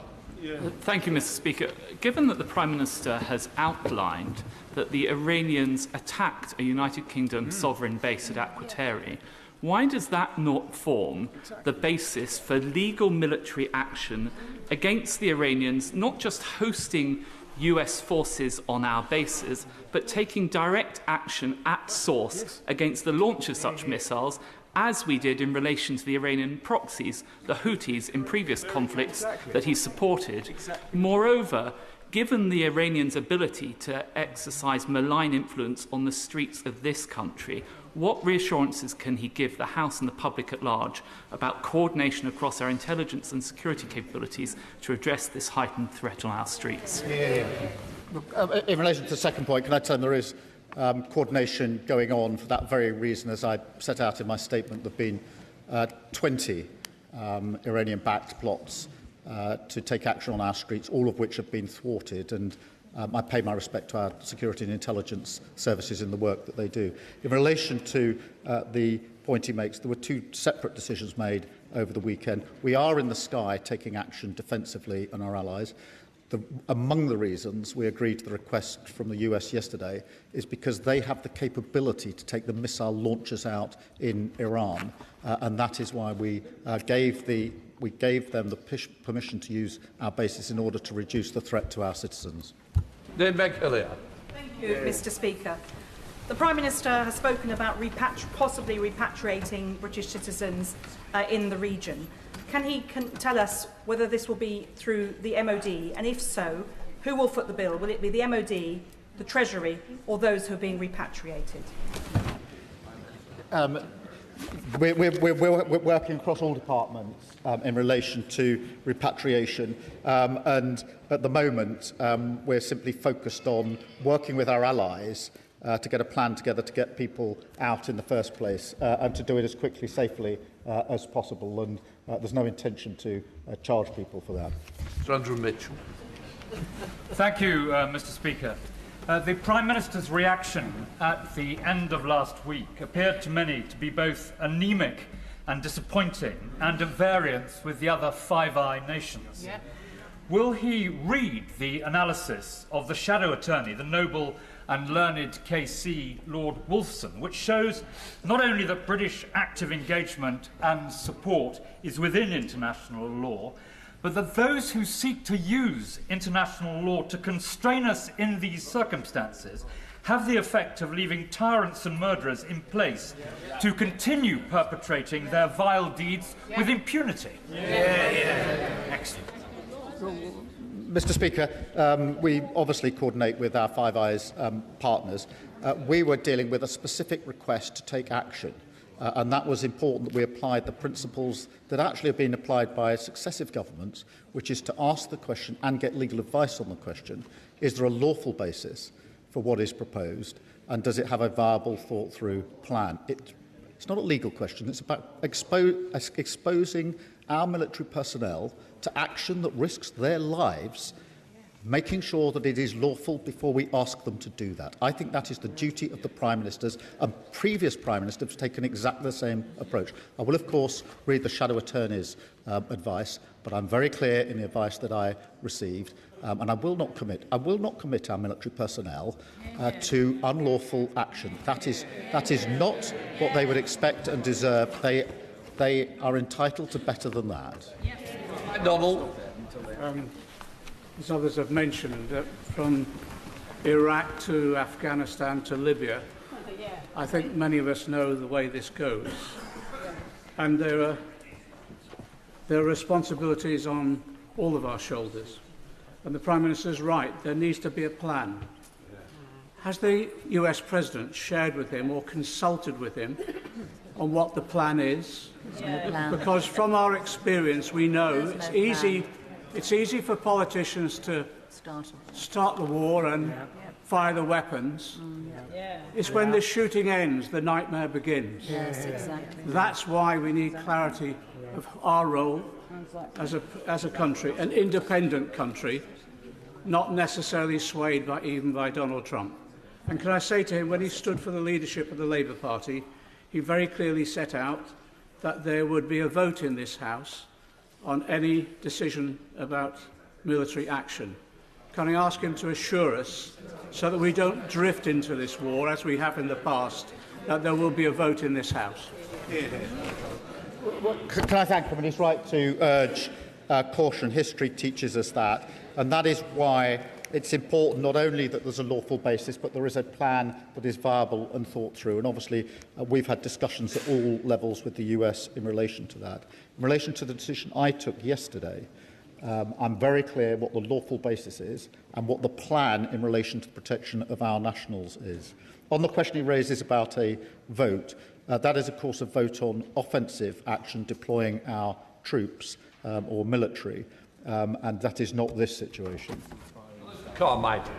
Thank you, Mr. Speaker. Given that the Prime Minister has outlined that the Iranians attacked a United Kingdom sovereign base at Aquateri, why does that not form the basis for legal military action against the Iranians, not just hosting US forces on our bases, but taking direct action at source against the launch of such missiles, as we did in relation to the Iranian proxies, the Houthis, in previous conflicts that he supported? Moreover, given the Iranians' ability to exercise malign influence on the streets of this country, what reassurances can he give the House and the public at large about coordination across our intelligence and security capabilities to address this heightened threat on our streets? In relation to the second point, can I tell him there is coordination going on for that very reason? As I set out in my statement, there have been 20 Iranian-backed plots to take action on our streets, all of which have been thwarted, and I pay my respect to our security and intelligence services in the work that they do. In relation to the point he makes, there were two separate decisions made over the weekend. We are in the sky taking action defensively on our allies. Among the reasons we agreed to the request from the US yesterday is because they have the capability to take the missile launchers out in Iran, and that is why we gave them the permission to use our bases in order to reduce the threat to our citizens. Thank you, Mr. Speaker. The Prime Minister has spoken about possibly repatriating British citizens in the region. Can he tell us whether this will be through the MOD, and if so, who will foot the bill? Will it be the MOD, the Treasury, or those who are being repatriated? We're working across all departments in relation to repatriation, and at the moment we're simply focused on working with our allies to get a plan together to get people out in the first place and to do it as quickly, safely as possible, and there's no intention to charge people for that. Sir Andrew Mitchell. Thank you, Mr. Speaker. The Prime Minister's reaction at the end of last week appeared to many to be both anemic and disappointing and at variance with the other Five Eye nations. Yeah. Will he read the analysis of the shadow attorney, the noble and learned KC Lord Wolfson, which shows not only that British active engagement and support is within international law, but that those who seek to use international law to constrain us in these circumstances have the effect of leaving tyrants and murderers in place to continue perpetrating their vile deeds with impunity? Excellent. Mr. Speaker, we obviously coordinate with our Five Eyes partners. We were dealing with a specific request to take action. And that was important that we applied the principles that actually have been applied by successive governments, which is to ask the question and get legal advice on the question, is there a lawful basis for what is proposed, and does it have a viable, thought-through plan? It's not a legal question, it's about exposing our military personnel to action that risks their lives, making sure that it is lawful before we ask them to do that. I think that is the duty of the Prime Ministers, and previous Prime Ministers have taken exactly the same approach. I will, of course, read the Shadow Attorney's advice, but I'm very clear in the advice that I received, and I will not commit our military personnel to unlawful action. That is not what they would expect and deserve. They are entitled to better than that. Donald. As others have mentioned, from Iraq to Afghanistan to Libya, I think many of us know the way this goes. And there are responsibilities on all of our shoulders. And the Prime Minister is right, there needs to be a plan. Has the US President shared with him or consulted with him on what the plan is? Because from our experience we know it's easy for politicians to start the war and fire the weapons. It's when the shooting ends, the nightmare begins. Yes, exactly. That's why we need clarity of our role as a country, an independent country, not necessarily swayed even by Donald Trump. And can I say to him, when he stood for the leadership of the Labour Party, he very clearly set out that there would be a vote in this House on any decision about military action. Can I ask him to assure us, so that we don't drift into this war as we have in the past, that there will be a vote in this House? Well, can I thank him? And he's right to urge caution. History teaches us that. And that is why it's important not only that there's a lawful basis, but there is a plan that is viable and thought through. And obviously, we've had discussions at all levels with the US in relation to that. In relation to the decision I took yesterday, I'm very clear what the lawful basis is and what the plan in relation to the protection of our nationals is. On the question he raises about a vote, that is, of course, a vote on offensive action, deploying our troops or military, and that is not this situation. Carmichael.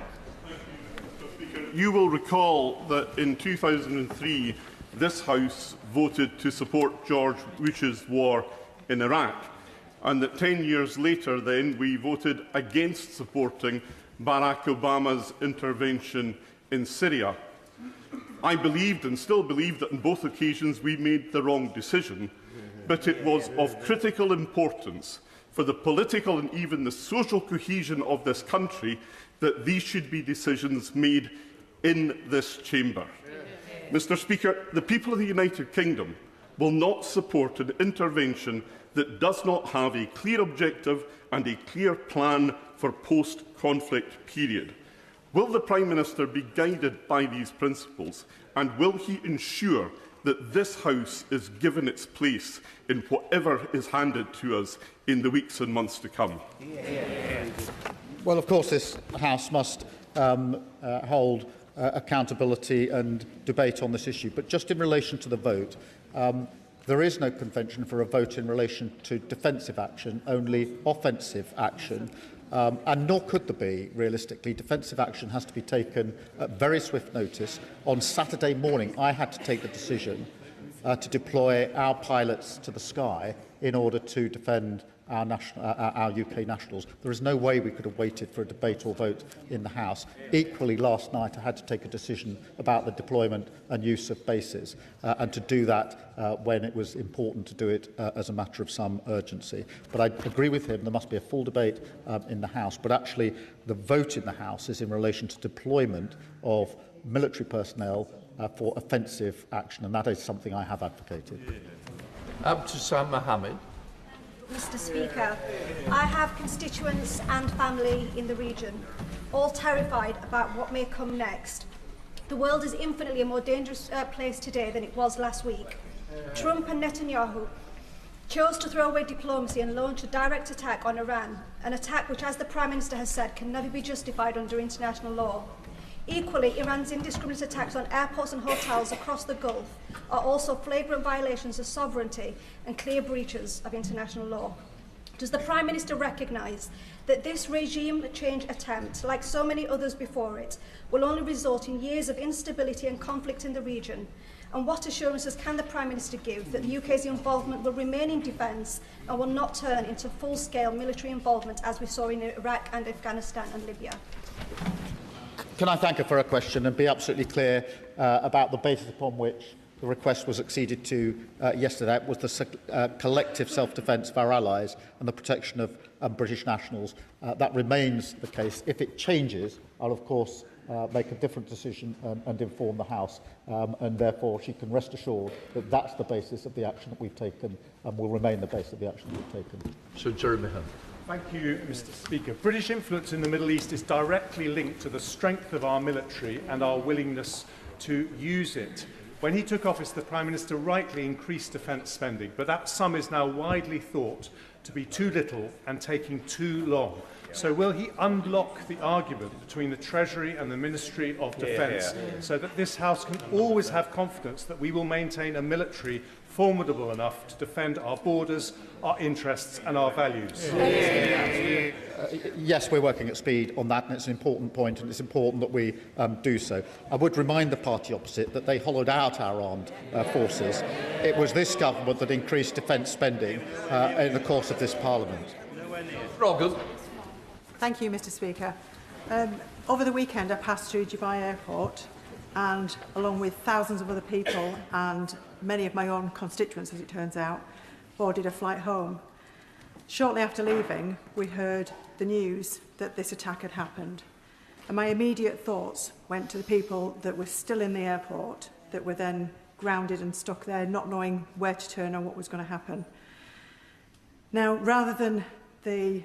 You will recall that in 2003, this House voted to support George Bush's war in Iraq, and that 10 years later then we voted against supporting Barack Obama's intervention in Syria. I believed and still believe that on both occasions we made the wrong decision, but it was of critical importance for the political and even the social cohesion of this country that these should be decisions made in this chamber. Mr. Speaker, the people of the United Kingdom will not support an intervention that does not have a clear objective and a clear plan for post-conflict period. Will the Prime Minister be guided by these principles, and will he ensure that this House is given its place in whatever is handed to us in the weeks and months to come? Well, of course, this House must hold accountability and debate on this issue. But just in relation to the vote, there is no convention for a vote in relation to defensive action, only offensive action. And nor could there be, realistically. Defensive action has to be taken at very swift notice. On Saturday morning, I had to take the decision to deploy our pilots to the sky in order to defend our UK nationals. There is no way we could have waited for a debate or vote in the House. Equally, last night I had to take a decision about the deployment and use of bases, and to do that when it was important to do it as a matter of some urgency. But I agree with him, there must be a full debate in the House, but actually the vote in the House is in relation to deployment of military personnel for offensive action, and that is something I have advocated. Abtisam Mohammed. Mr. Speaker, I have constituents and family in the region, all terrified about what may come next. The world is infinitely a more dangerous place today than it was last week. Trump and Netanyahu chose to throw away diplomacy and launch a direct attack on Iran, an attack which, as the Prime Minister has said, can never be justified under international law. Equally, Iran's indiscriminate attacks on airports and hotels across the Gulf are also flagrant violations of sovereignty and clear breaches of international law. Does the Prime Minister recognise that this regime change attempt, like so many others before it, will only result in years of instability and conflict in the region? And what assurances can the Prime Minister give that the UK's involvement will remain in defence and will not turn into full-scale military involvement as we saw in Iraq and Afghanistan and Libya? Can I thank her for her question and be absolutely clear about the basis upon which the request was acceded to yesterday? It was the collective self-defence of our allies and the protection of British nationals. That remains the case. If it changes, I'll of course make a different decision and inform the House, and therefore she can rest assured that that's the basis of the action that we've taken and will remain the basis of the action that we've taken. Sir Jeremy Hunt. Thank you, Mr. Speaker. British influence in the Middle East is directly linked to the strength of our military and our willingness to use it. When he took office, the Prime Minister rightly increased defence spending, but that sum is now widely thought to be too little and taking too long. So will he unblock the argument between the Treasury and the Ministry of Defence so that this House can always have confidence that we will maintain a military formidable enough to defend our borders, our interests and our values? Yes, we're working at speed on that, and it's an important point, and it's important that we do so. I would remind the party opposite that they hollowed out our armed forces. It was this government that increased defence spending in the course of this Parliament. Rogan. Thank you, Mr. Speaker. Over the weekend, I passed through Dubai Airport, and along with thousands of other people and many of my own constituents, as it turns out, boarded a flight home. Shortly after leaving, we heard the news that this attack had happened. And my immediate thoughts went to the people that were still in the airport, that were then grounded and stuck there, not knowing where to turn or what was going to happen. Now, rather than the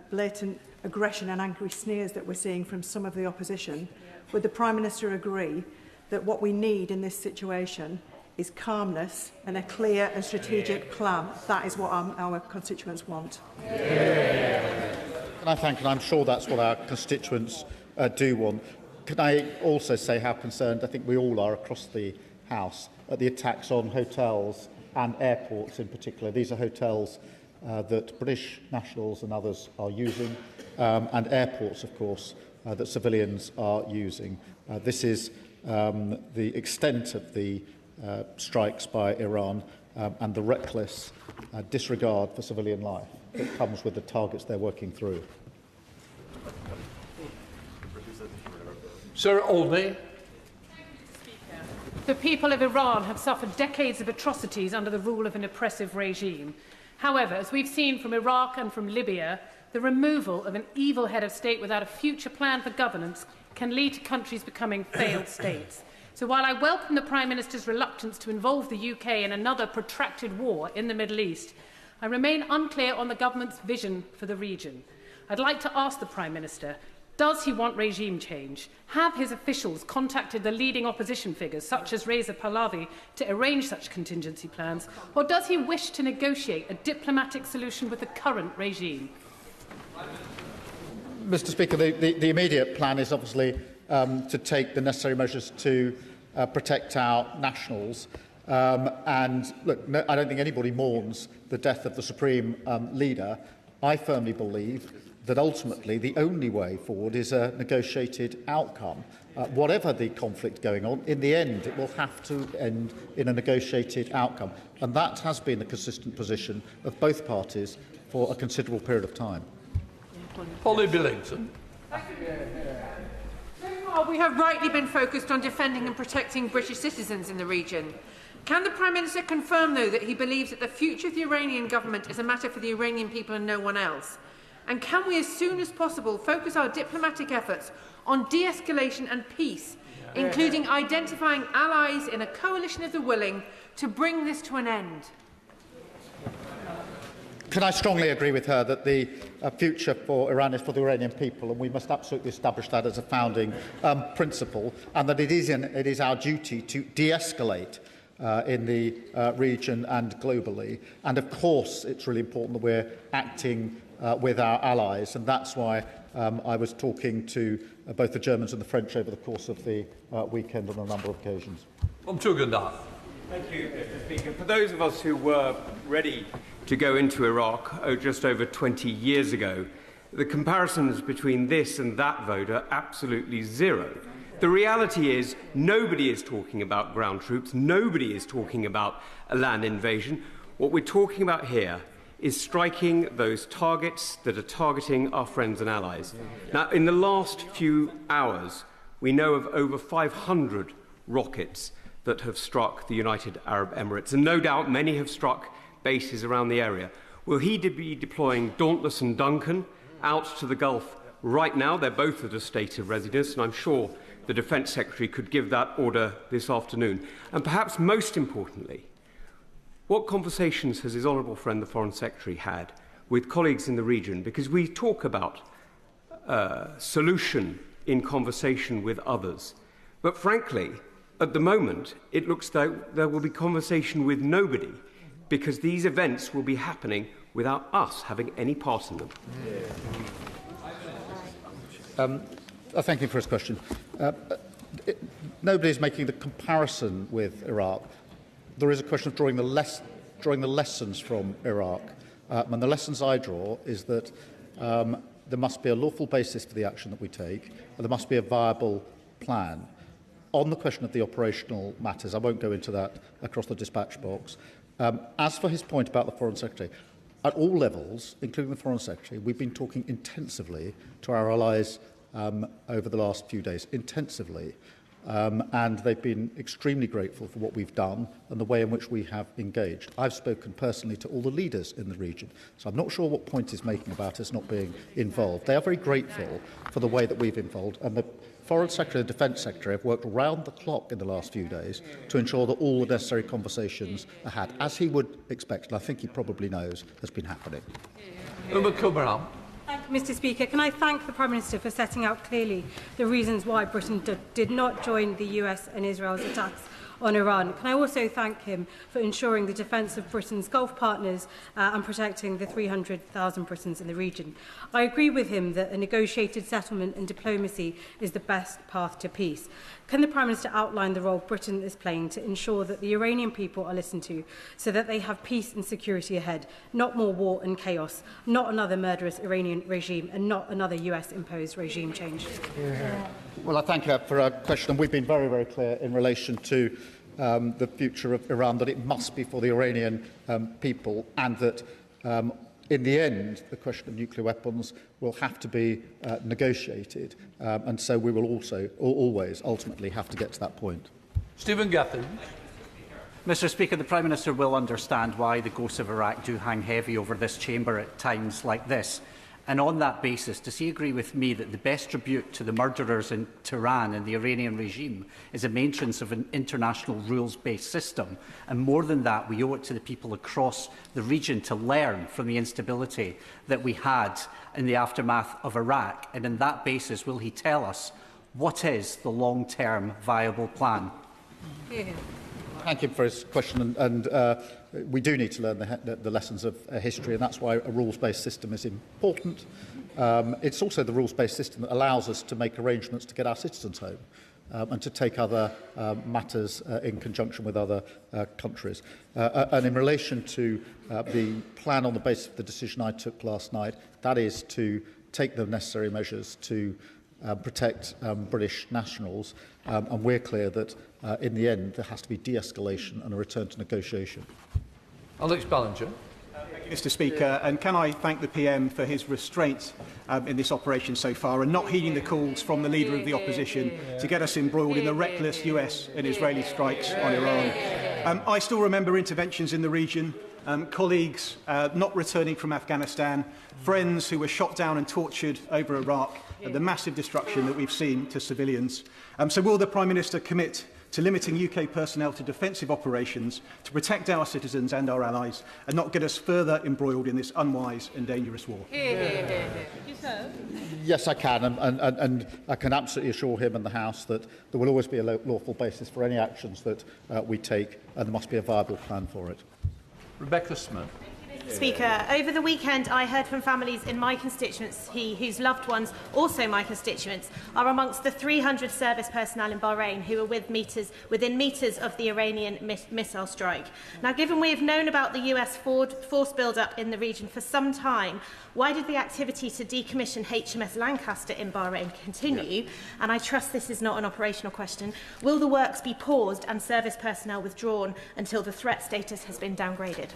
blatant aggression and angry sneers that we're seeing from some of the opposition, would the Prime Minister agree that what we need in this situation is calmness and a clear and strategic plan? That is what our constituents want. Can I thank, and I'm sure that's what our constituents do want. Can I also say how concerned I think we all are across the House at the attacks on hotels and airports in particular. These are hotels that British nationals and others are using, and airports, of course, that civilians are using. This is the extent of the strikes by Iran and the reckless disregard for civilian life that comes with the targets they're working through. Sir Olney. The people of Iran have suffered decades of atrocities under the rule of an oppressive regime. However, as we've seen from Iraq and from Libya, the removal of an evil head of state without a future plan for governance can lead to countries becoming failed states. So while I welcome the Prime Minister's reluctance to involve the UK in another protracted war in the Middle East, I remain unclear on the government's vision for the region. I'd like to ask the Prime Minister, does he want regime change? Have his officials contacted the leading opposition figures, such as Reza Pahlavi, to arrange such contingency plans? Or does he wish to negotiate a diplomatic solution with the current regime? Mr. Speaker, the immediate plan is obviously to take the necessary measures to protect our nationals. And look, no, I don't think anybody mourns the death of the Supreme Leader. I firmly believe that ultimately the only way forward is a negotiated outcome. Whatever the conflict going on, in the end it will have to end in a negotiated outcome. And that has been the consistent position of both parties for a considerable period of time. Polly Billington. So far, we have rightly been focused on defending and protecting British citizens in the region. Can the Prime Minister confirm, though, that he believes that the future of the Iranian government is a matter for the Iranian people and no one else? And can we, as soon as possible, focus our diplomatic efforts on de-escalation and peace, including identifying allies in a coalition of the willing to bring this to an end? Can I strongly agree with her that the future for Iran is for the Iranian people, and we must absolutely establish that as a founding principle, and that it is our duty to de-escalate in the region and globally. And of course, it's really important that we're acting with our allies, and that's why I was talking to both the Germans and the French over the course of the weekend on a number of occasions. Thank you, Mr. Speaker. For those of us who were ready to go into Iraq just over 20 years ago, the comparisons between this and that vote are absolutely zero. The reality is nobody is talking about ground troops, nobody is talking about a land invasion. What we're talking about here is striking those targets that are targeting our friends and allies. Now, in the last few hours, we know of over 500 rockets that have struck the United Arab Emirates, and no doubt many have struck bases around the area. Will he be deploying Dauntless and Duncan out to the Gulf right now? They're both at a state of readiness, and I'm sure the Defence Secretary could give that order this afternoon. And perhaps most importantly, what conversations has his honourable friend, the Foreign Secretary, had with colleagues in the region? Because we talk about solution in conversation with others. But frankly, at the moment, it looks like there will be conversation with nobody, because these events will be happening without us having any part in them. Thank you for his question. Nobody is making the comparison with Iraq. There is a question of drawing the lessons from Iraq. And the lessons I draw is that there must be a lawful basis for the action that we take, and there must be a viable plan. On the question of the operational matters, I won't go into that across the dispatch box. As for his point about the Foreign Secretary, at all levels, including the Foreign Secretary, we've been talking intensively to our allies over the last few days, intensively. And they've been extremely grateful for what we've done and the way in which we have engaged. I've spoken personally to all the leaders in the region, so I'm not sure what point he's making about us not being involved. They are very grateful for the way that we've involved, and the Foreign Secretary and the Defence Secretary have worked round the clock in the last few days to ensure that all the necessary conversations are had, as he would expect, and I think he probably knows has been happening. Thank you, Mr. Speaker. Can I thank the Prime Minister for setting out clearly the reasons why Britain did not join the US and Israel's attacks on Iran? Can I also thank him for ensuring the defence of Britain's Gulf partners and protecting the 300,000 Britons in the region? I agree with him that a negotiated settlement and diplomacy is the best path to peace. Can the Prime Minister outline the role Britain is playing to ensure that the Iranian people are listened to so that they have peace and security ahead, not more war and chaos, not another murderous Iranian regime, and not another US-imposed regime change? Well, I thank her for her question, and we've been very, very clear in relation to the future of Iran, that it must be for the Iranian people, and that in the end, the question of nuclear weapons will have to be negotiated, and so we will also always ultimately have to get to that point. Stephen Gaffin. Mr. Speaker, the Prime Minister will understand why the ghosts of Iraq do hang heavy over this chamber at times like this. And on that basis, does he agree with me that the best tribute to the murderers in Tehran and the Iranian regime is a maintenance of an international rules-based system? And more than that, we owe it to the people across the region to learn from the instability that we had in the aftermath of Iraq. And on that basis, will he tell us what is the long-term viable plan? Thank you for his question, and we do need to learn the lessons of history, and that's why a rules-based system is important. It's also the rules-based system that allows us to make arrangements to get our citizens home and to take other matters in conjunction with other countries. And in relation to the plan on the basis of the decision I took last night, that is to take the necessary measures to protect British nationals, and we're clear that in the end there has to be de-escalation and a return to negotiation. Alex Ballinger. Thank Mr. Speaker, and can I thank the PM for his restraint in this operation so far and not heeding the calls from the Leader of the Opposition to get us embroiled in the reckless US and Israeli strikes on Iran. I still remember interventions in the region, colleagues not returning from Afghanistan, friends who were shot down and tortured over Iraq, and the massive destruction that we've seen to civilians. So will the Prime Minister commit to limiting UK personnel to defensive operations to protect our citizens and our allies and not get us further embroiled in this unwise and dangerous war? Yes, I can, and I can absolutely assure him and the House that there will always be a lawful basis for any actions that we take, and there must be a viable plan for it. Rebecca Smith. Speaker, over the weekend I heard from families in my constituency whose loved ones, also my constituents, are amongst the 300 service personnel in Bahrain who are within metres of the Iranian missile strike. Now, given we have known about the US force build-up in the region for some time, why did the activity to decommission HMS Lancaster in Bahrain continue? And I trust this is not an operational question. Will the works be paused and service personnel withdrawn until the threat status has been downgraded?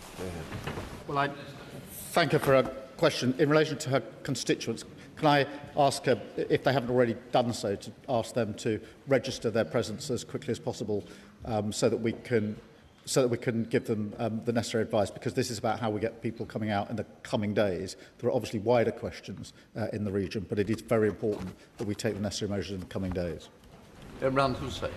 Well, I thank her for a question. In relation to her constituents, can I ask her, if they haven't already done so, to ask them to register their presence as quickly as possible so that we can give them the necessary advice, because this is about how we get people coming out in the coming days. There are obviously wider questions in the region, but it is very important that we take the necessary measures in the coming days. Imran Hussain.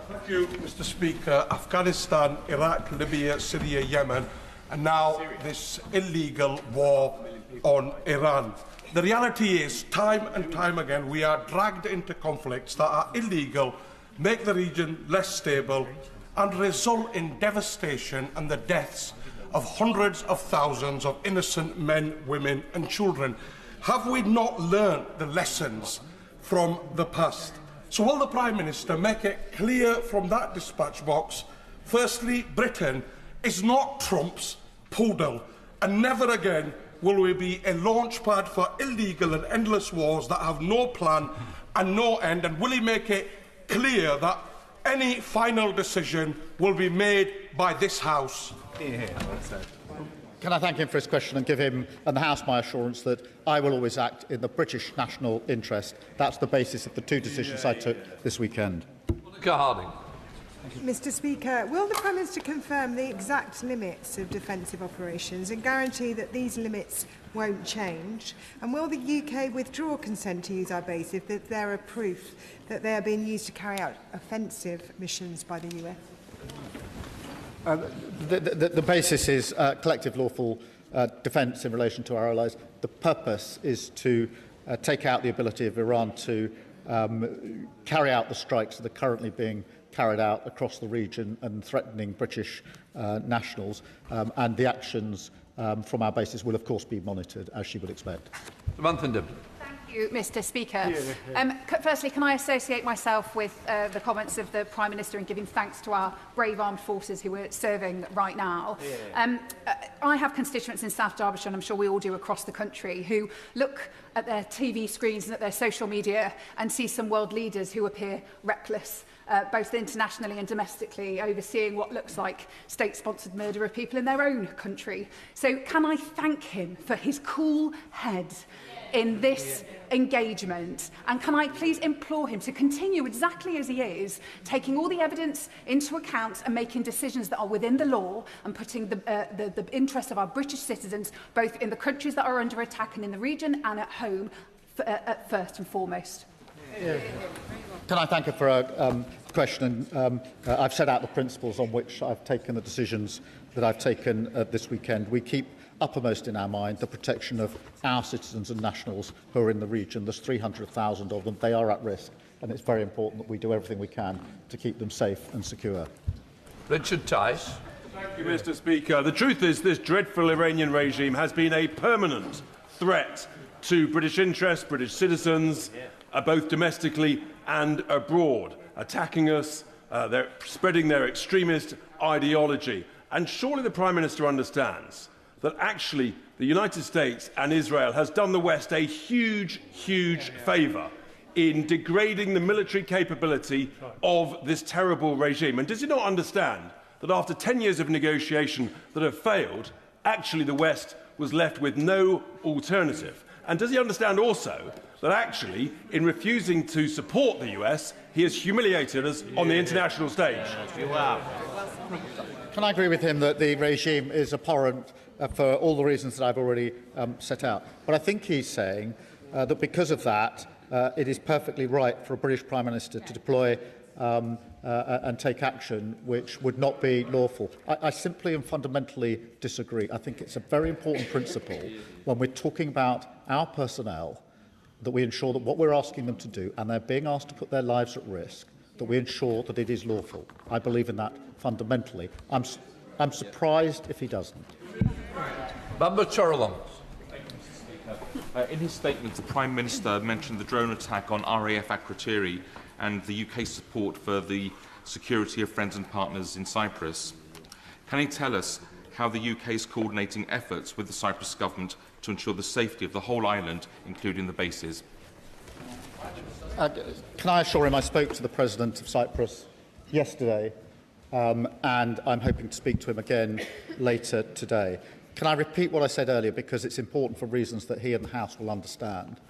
Thank you, Mr. Speaker. Afghanistan, Iraq, Libya, Syria, Yemen, and now this illegal war on Iran. The reality is, time and time again, we are dragged into conflicts that are illegal, make the region less stable, and result in devastation and the deaths of hundreds of thousands of innocent men, women and children. Have we not learned the lessons from the past? So will the Prime Minister make it clear from that dispatch box, firstly, Britain is not Trump's poodle, and never again will we be a launchpad for illegal and endless wars that have no plan and no end, and will he make it clear that any final decision will be made by this House? Can I thank him for his question and give him and the House my assurance that I will always act in the British national interest? That's the basis of the two decisions I took this weekend. Monica Harding. Mr. Speaker, will the Prime Minister confirm the exact limits of defensive operations and guarantee that these limits won't change? And will the UK withdraw consent to use our base if there are proof that they are being used to carry out offensive missions by the US? The basis is collective lawful defence in relation to our allies. The purpose is to take out the ability of Iran to carry out the strikes that are currently being carried out across the region and threatening British nationals, and the actions from our bases will of course be monitored, as you would expect. Thank you, Mr. Speaker. Firstly, can I associate myself with the comments of the Prime Minister in giving thanks to our brave armed forces who are serving right now. I have constituents in South Derbyshire, and I'm sure we all do across the country, who look at their TV screens and at their social media and see some world leaders who appear reckless, both internationally and domestically, overseeing what looks like state-sponsored murder of people in their own country. So can I thank him for his cool head in this engagement, and can I please implore him to continue exactly as he is, taking all the evidence into account and making decisions that are within the law and putting the interests of our British citizens, both in the countries that are under attack and in the region and at home, at first and foremost. Can I thank her for a question? I've set out the principles on which I've taken the decisions that I've taken this weekend. We keep uppermost in our mind the protection of our citizens and nationals who are in the region. There's 300,000 of them. They are at risk, and it's very important that we do everything we can to keep them safe and secure. Richard Tice. Thank you, Mr. Speaker. The truth is this dreadful Iranian regime has been a permanent threat to British interests, British citizens, both domestically and abroad, attacking us, they're spreading their extremist ideology. And surely the Prime Minister understands that actually the United States and Israel has done the West a huge, huge favour in degrading the military capability of this terrible regime. And does he not understand that after 10 years of negotiation that have failed, actually the West was left with no alternative? And does he understand also that actually, in refusing to support the US, he has humiliated us on the international stage? Can I agree with him that the regime is abhorrent for all the reasons that I've already set out? But I think he's saying that because of that, it is perfectly right for a British Prime Minister to deploy and take action which would not be lawful. I simply and fundamentally disagree. I think it's a very important principle when we're talking about our personnel that we ensure that what we're asking them to do, and they're being asked to put their lives at risk, that we ensure that it is lawful. I believe in that fundamentally. I'm surprised if he doesn't. Member Chorlong. In his statement, the Prime Minister mentioned the drone attack on RAF Akrotiri and the UK's support for the security of friends and partners in Cyprus. Can he tell us how the UK is coordinating efforts with the Cyprus government to ensure the safety of the whole island, including the bases? Can I assure him I spoke to the President of Cyprus yesterday, and I'm hoping to speak to him again later today. Can I repeat what I said earlier, because it's important for reasons that he and the House will understand?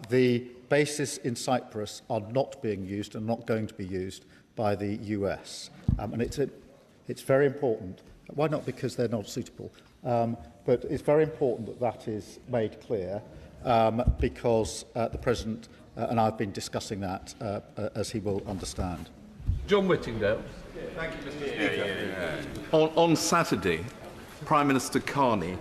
The bases in Cyprus are not being used and not going to be used by the US. And it's very important. Why not? Because they're not suitable. But it's very important that that is made clear, because the President and I have been discussing that, as he will understand. John Whittingdale. Thank you, Mr. Speaker. On Saturday, Prime Minister Carney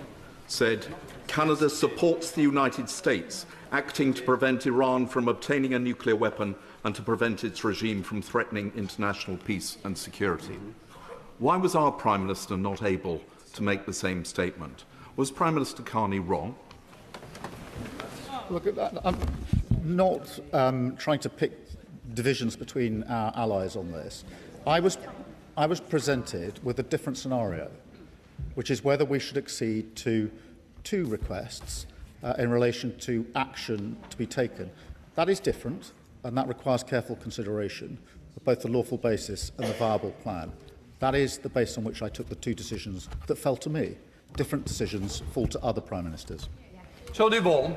said, Canada supports the United States acting to prevent Iran from obtaining a nuclear weapon and to prevent its regime from threatening international peace and security. Why was our Prime Minister not able to make the same statement? Was Prime Minister Carney wrong? Look, I'm not trying to pick divisions between our allies on this. I was presented with a different scenario, which is whether we should accede to two requests in relation to action to be taken. That is different, and that requires careful consideration of both the lawful basis and the viable plan. That is the basis on which I took the two decisions that fell to me. Different decisions fall to other Prime Ministers. Tony Vaughan.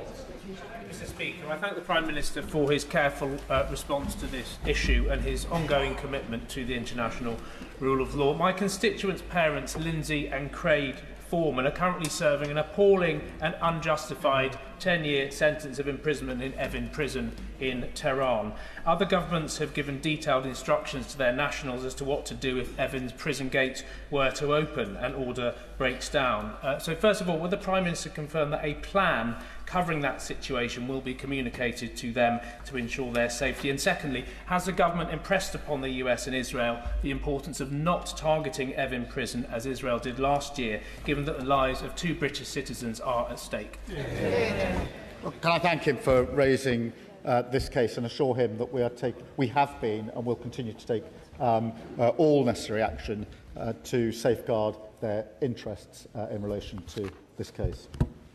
Mr. Speaker, I thank the Prime Minister for his careful response to this issue and his ongoing commitment to the international rule of law. My constituents' parents, Lindsay and Craig Foreman, are currently serving an appalling and unjustified 10-year sentence of imprisonment in Evin prison in Tehran. Other governments have given detailed instructions to their nationals as to what to do if Evin's prison gates were to open and order breaks down. So first of all, will the Prime Minister confirm that a plan covering that situation will be communicated to them to ensure their safety? And secondly, has the government impressed upon the US and Israel the importance of not targeting Evin prison as Israel did last year, given that the lives of 2 British citizens are at stake? Well, can I thank him for raising this case and assure him that we have been and will continue to take all necessary action to safeguard their interests in relation to this case.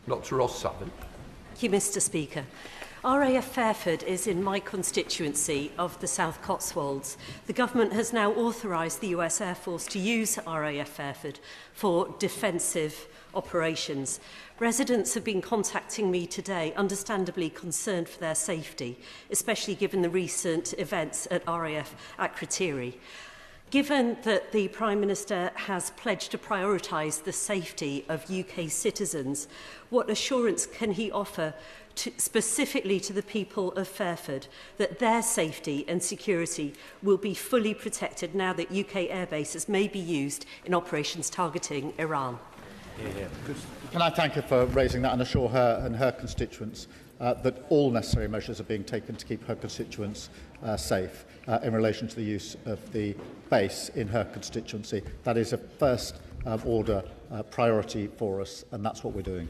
Dr. Ross Savin. Thank you, Mr. Speaker. RAF Fairford is in my constituency of the South Cotswolds. The government has now authorised the US Air Force to use RAF Fairford for defensive operations. Residents have been contacting me today, understandably concerned for their safety, especially given the recent events at RAF Akrotiri. Given that the Prime Minister has pledged to prioritise the safety of UK citizens, what assurance can he offer specifically to the people of Fairford that their safety and security will be fully protected now that UK airbases may be used in operations targeting Iran? Can I thank her for raising that and assure her and her constituents that all necessary measures are being taken to keep her constituents safe in relation to the use of the base in her constituency. That is a first order priority for us, and that's what we're doing.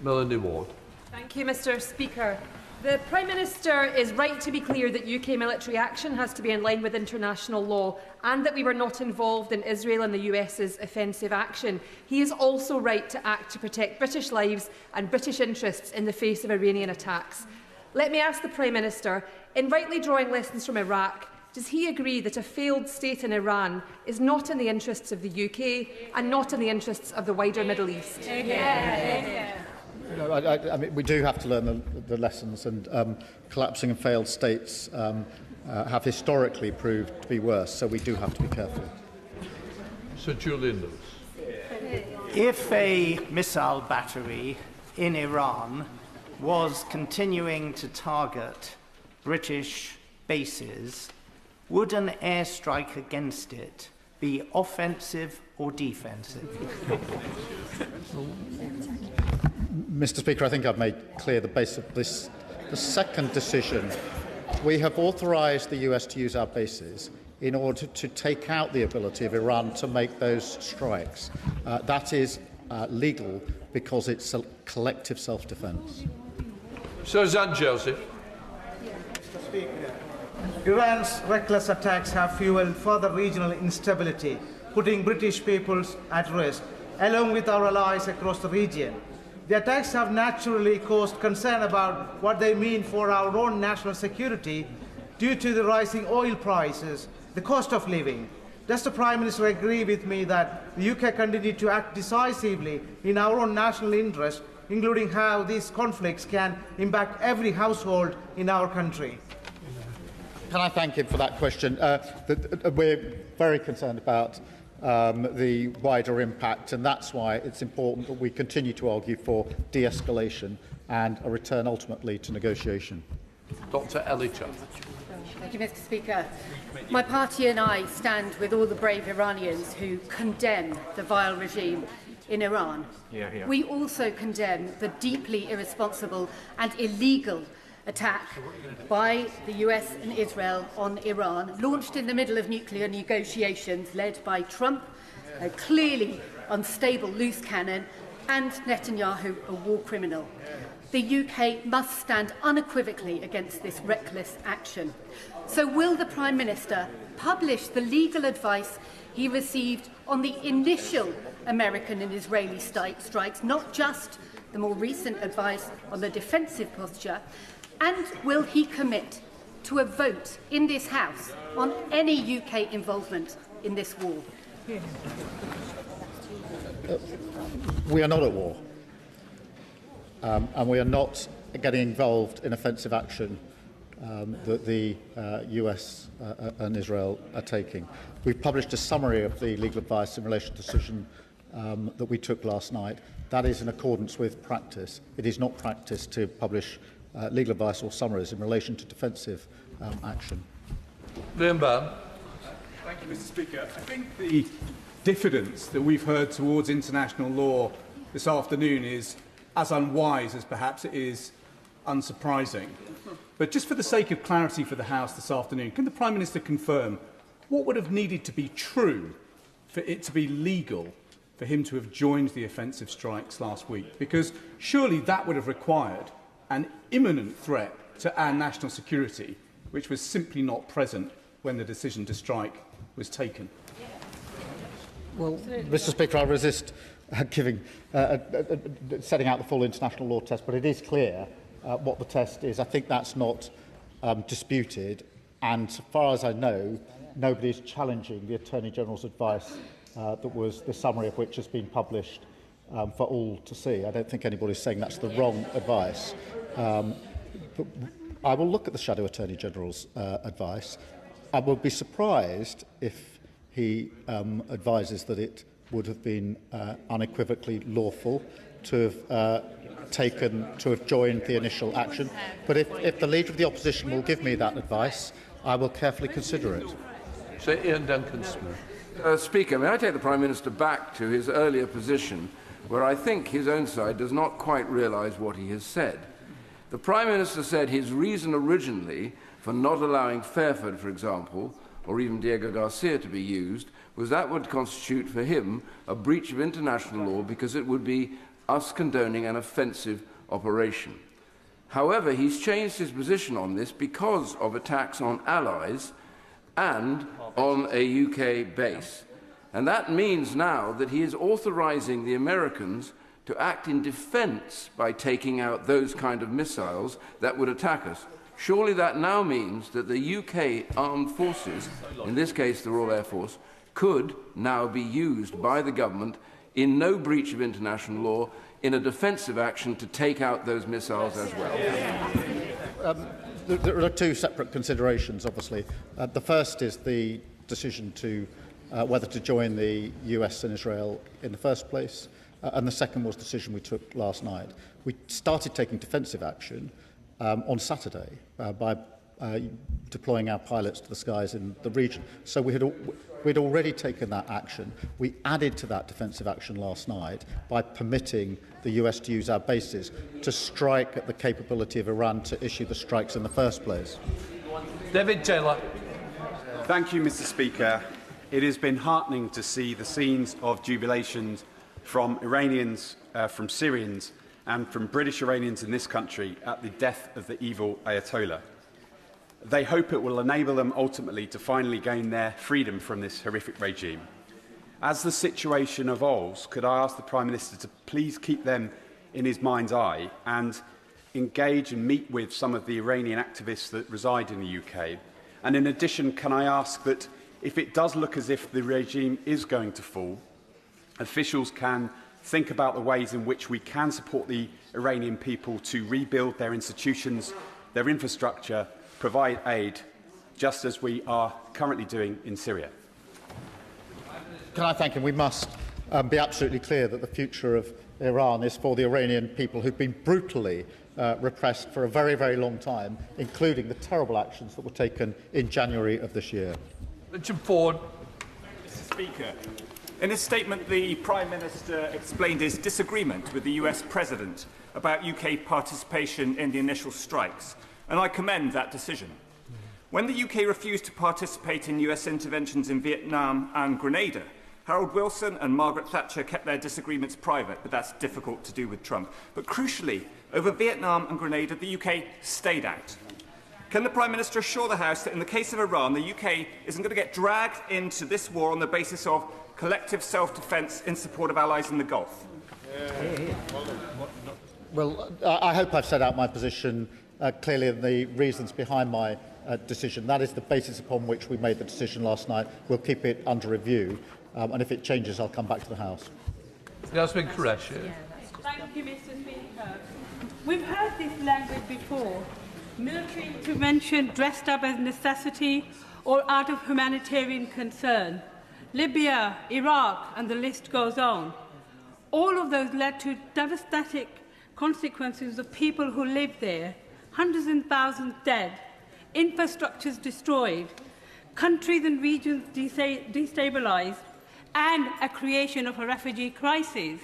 Melanie Ward. Thank you, Mr. Speaker. The Prime Minister is right to be clear that UK military action has to be in line with international law and that we were not involved in Israel and the US's offensive action. He is also right to act to protect British lives and British interests in the face of Iranian attacks. Let me ask the Prime Minister, in rightly drawing lessons from Iraq, does he agree that a failed state in Iran is not in the interests of the UK and not in the interests of the wider Middle East? I mean, we do have to learn the lessons, and collapsing and failed states have historically proved to be worse, so we do have to be careful. Sir Julian Lewis. If a missile battery in Iran was continuing to target British bases, would an airstrike against it be offensive or defensive? Mr. Speaker, I think I've made clear the base of this. The second decision, we have authorised the US to use our bases in order to take out the ability of Iran to make those strikes. That is legal because it's a collective self-defence. Sir Zan Joseph. Mr. Speaker, Iran's reckless attacks have fuelled further regional instability, putting British peoples at risk, along with our allies across the region. The attacks have naturally caused concern about what they mean for our own national security due to the rising oil prices, the cost of living. Does the Prime Minister agree with me that the UK continue to act decisively in our own national interest, including how these conflicts can impact every household in our country? Can I thank him for that question? We're very concerned about the wider impact, and that's why it's important that we continue to argue for de-escalation and a return ultimately to negotiation. Dr. Elijah. Thank you, Mr. Speaker. My party and I stand with all the brave Iranians who condemn the vile regime in Iran. We also condemn the deeply irresponsible and illegal attack by the US and Israel on Iran, launched in the middle of nuclear negotiations led by Trump, a clearly unstable loose cannon, and Netanyahu, a war criminal. The UK must stand unequivocally against this reckless action. So will the Prime Minister publish the legal advice he received on the initial American and Israeli strikes, not just the more recent advice on the defensive posture? And will he commit to a vote in this House on any UK involvement in this war? We are not at war, and we are not getting involved in offensive action that the US and Israel are taking. We've published a summary of the legal advice in relation to the decision that we took last night. That is in accordance with practice. It is not practice to publish legal advice or summaries in relation to defensive action. Liam Bann. Thank you, Mr. Speaker. I think the diffidence that we've heard towards international law this afternoon is as unwise as perhaps it is unsurprising. But just for the sake of clarity for the House this afternoon, can the Prime Minister confirm what would have needed to be true for it to be legal for him to have joined the offensive strikes last week? Because surely that would have required an imminent threat to our national security, which was simply not present when the decision to strike was taken. Well, Mr. Speaker, I resist setting out the full international law test, but it is clear what the test is. I think that's not disputed, and as far as I know, nobody is challenging the Attorney General's advice that was the summary of which has been published for all to see. I don't think anybody's saying that's the wrong advice. But I will look at the Shadow Attorney General's advice. I will be surprised if he advises that it would have been unequivocally lawful to have joined the initial action. But if the Leader of the Opposition will give me that advice, I will carefully consider it. Sir Ian Duncan-Smith. Speaker, may I take the Prime Minister back to his earlier position, where I think his own side does not quite realise what he has said. The Prime Minister said his reason originally for not allowing Fairford, for example, or even Diego Garcia to be used, was that would constitute for him a breach of international law because it would be us condoning an offensive operation. However, he's changed his position on this because of attacks on allies and on a UK base. And that means now that he is authorising the Americans to act in defence by taking out those kind of missiles that would attack us. Surely that now means that the UK armed forces, in this case the Royal Air Force, could now be used by the government in no breach of international law in a defensive action to take out those missiles as well. There are two separate considerations, obviously. The first is the decision to whether to join the US and Israel in the first place, and the second was the decision we took last night. We started taking defensive action on Saturday by deploying our pilots to the skies in the region. So we'd already taken that action. We added to that defensive action last night by permitting the US to use our bases to strike at the capability of Iran to issue the strikes in the first place. David Taylor. Thank you, Mr. Speaker. It has been heartening to see the scenes of jubilations from Iranians, from Syrians, and from British Iranians in this country at the death of the evil Ayatollah. They hope it will enable them ultimately to finally gain their freedom from this horrific regime. As the situation evolves, could I ask the Prime Minister to please keep them in his mind's eye and engage and meet with some of the Iranian activists that reside in the UK? And in addition, can I ask that if it does look as if the regime is going to fall, officials can think about the ways in which we can support the Iranian people to rebuild their institutions, their infrastructure, provide aid, just as we are currently doing in Syria. Can I thank him? We must be absolutely clear that the future of Iran is for the Iranian people who've been brutally repressed for a very, very long time, including the terrible actions that were taken in January of this year. Richard Ford. Mr. Speaker, in his statement, the Prime Minister explained his disagreement with the US President about UK participation in the initial strikes, and I commend that decision. When the UK refused to participate in US interventions in Vietnam and Grenada, Harold Wilson and Margaret Thatcher kept their disagreements private, but that's difficult to do with Trump. But crucially, over Vietnam and Grenada, the UK stayed out. Can the Prime Minister assure the House that in the case of Iran, the UK isn't going to get dragged into this war on the basis of collective self-defence in support of allies in the Gulf? Well, I hope I've set out my position clearly in the reasons behind my decision. That is the basis upon which we made the decision last night. We'll keep it under review, and if it changes, I'll come back to the House. Yasmin Qureshi. Thank you, Mr. Speaker. We've heard this language before. Military intervention dressed up as necessity or out of humanitarian concern. Libya, Iraq, and the list goes on. All of those led to devastating consequences of people who lived there, hundreds and thousands dead, infrastructures destroyed, countries and regions destabilised, and a creation of a refugee crisis.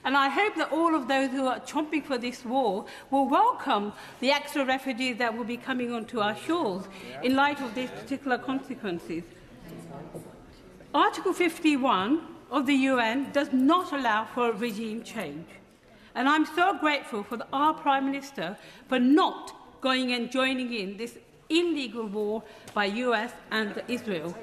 And I hope that all of those who are chomping for this war will welcome the extra refugees that will be coming onto our shores in light of these particular consequences. Article 51 of the UN does not allow for regime change. And I'm so grateful for our Prime Minister for not going and joining in this illegal war by US and Israel.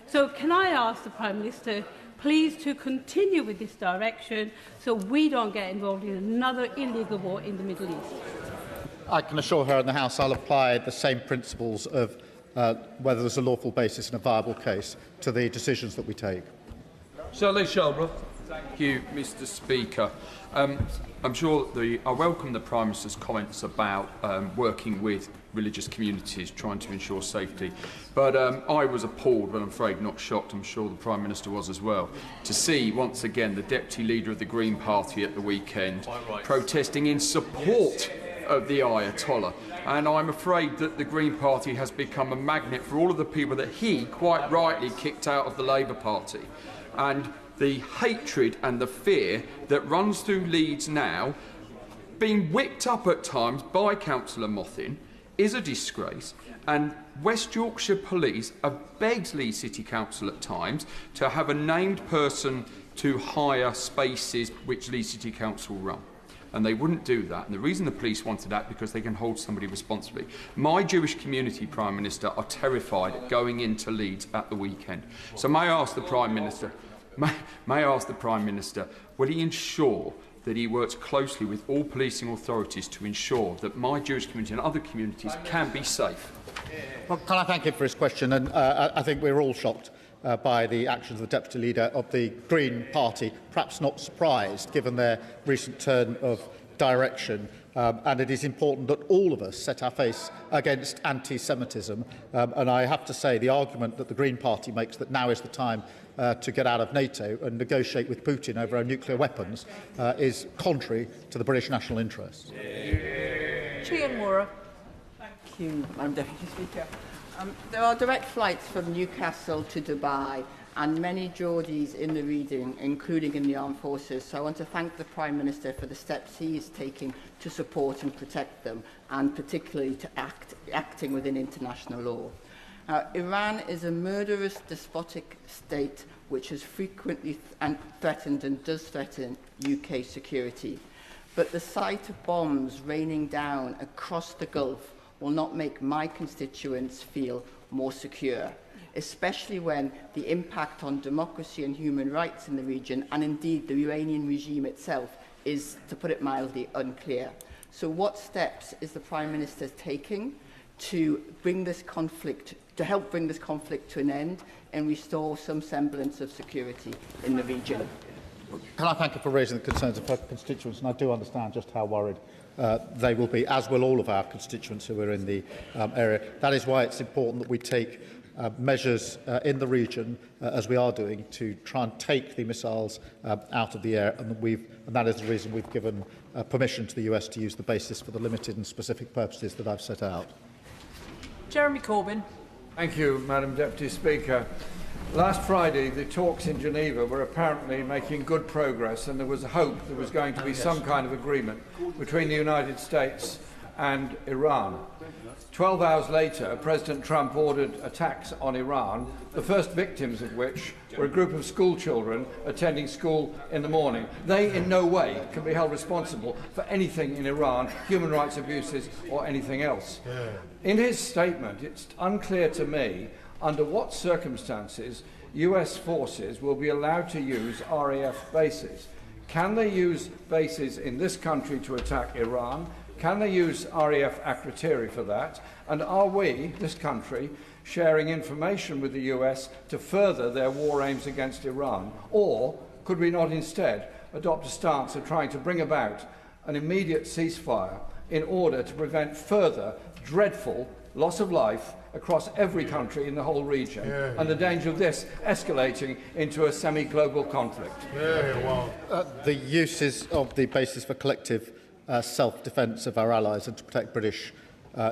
So can I ask the Prime Minister please to continue with this direction so we don't get involved in another illegal war in the Middle East? I can assure her in the House I'll apply the same principles of whether there's a lawful basis and a viable case to the decisions that we take. Shirley Shelbrough. Thank you, Mr. Speaker. I'm sure I welcome the Prime Minister's comments about working with religious communities, trying to ensure safety. But I was appalled, but I'm afraid not shocked, I'm sure the Prime Minister was as well, to see once again the Deputy Leader of the Green Party at the weekend protesting in support of the Ayatollah. And I'm afraid that the Green Party has become a magnet for all of the people that he, quite rightly, kicked out of the Labour Party. And the hatred and the fear that runs through Leeds now, being whipped up at times by Councillor Mothin, is a disgrace, and West Yorkshire Police have begged Leeds City Council at times to have a named person to hire spaces which Leeds City Council run. And they wouldn't do that. And the reason the police wanted that because they can hold somebody responsibly. My Jewish community, Prime Minister, are terrified going into Leeds at the weekend. So may I ask the Prime Minister, will he ensure that he works closely with all policing authorities to ensure that my Jewish community and other communities can be safe? Well, can I thank him for his question? And I think we're all shocked by the actions of the Deputy Leader of the Green Party, perhaps not surprised given their recent turn of direction. And it is important that all of us set our face against anti-Semitism. And I have to say the argument that the Green Party makes that now is the time to get out of NATO and negotiate with Putin over our nuclear weapons is contrary to the British national interest. Thank you, Madam Deputy Speaker. There are direct flights from Newcastle to Dubai and many Geordies in the region, including in the armed forces. So I want to thank the Prime Minister for the steps he is taking to support and protect them, and particularly to acting within international law. Iran is a murderous, despotic state which has frequently threatened and does threaten UK security. But the sight of bombs raining down across the Gulf will not make my constituents feel more secure, especially when the impact on democracy and human rights in the region, and indeed the Iranian regime itself, is, to put it mildly, unclear. So what steps is the Prime Minister taking to bring this conflict, to help bring this conflict to an end and restore some semblance of security in the region? Can I thank you for raising the concerns of her constituents? And I do understand just how worried they will be, as will all of our constituents who are in the area. That is why it's important that we take measures in the region, as we are doing, to try and take the missiles out of the air, and that is the reason we've given permission to the US to use the basis for the limited and specific purposes that I've set out. Jeremy Corbyn. Thank you, Madam Deputy Speaker. Last Friday, the talks in Geneva were apparently making good progress, and there was a hope there was going to be some kind of agreement between the United States and Iran. 12 hours later, President Trump ordered attacks on Iran, the first victims of which were a group of school children attending school in the morning. They in no way can be held responsible for anything in Iran, human rights abuses or anything else. In his statement, it's unclear to me under what circumstances US forces will be allowed to use RAF bases. Can they use bases in this country to attack Iran? Can they use RAF Akrotiri for that? And are we, this country, sharing information with the US to further their war aims against Iran? Or could we not instead adopt a stance of trying to bring about an immediate ceasefire in order to prevent further dreadful loss of life across every country in the whole region, and the danger of this escalating into a semi-global conflict? The uses of the basis for collective self-defence of our allies and to protect British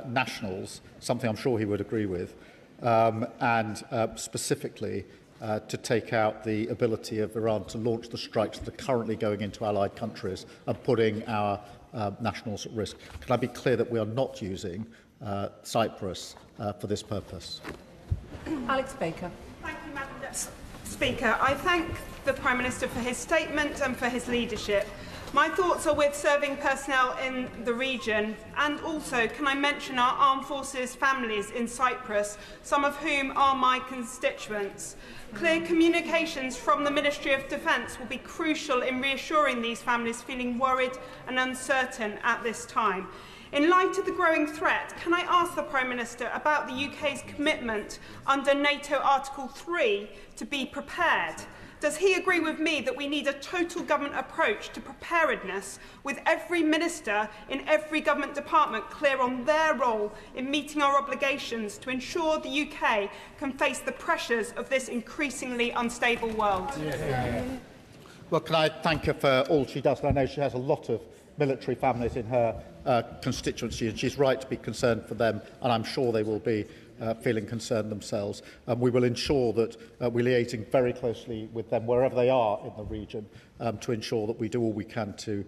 nationals, something I'm sure he would agree with, and specifically to take out the ability of Iran to launch the strikes that are currently going into allied countries and putting our nationals at risk. Can I be clear that we are not using Cyprus for this purpose? Alex Baker. Thank you, Madam Speaker. I thank the Prime Minister for his statement and for his leadership. My thoughts are with serving personnel in the region, and also can I mention our armed forces families in Cyprus, some of whom are my constituents. Clear communications from the Ministry of Defence will be crucial in reassuring these families feeling worried and uncertain at this time. In light of the growing threat, can I ask the Prime Minister about the UK's commitment under NATO Article 3 to be prepared? Does he agree with me that we need a total government approach to preparedness, with every minister in every government department clear on their role in meeting our obligations to ensure the UK can face the pressures of this increasingly unstable world? Well, can I thank her for all she does? And I know she has a lot of military families in her constituency, and she's right to be concerned for them, and I'm sure they will be feeling concerned themselves. We will ensure that we're liaising very closely with them wherever they are in the region to ensure that we do all we can to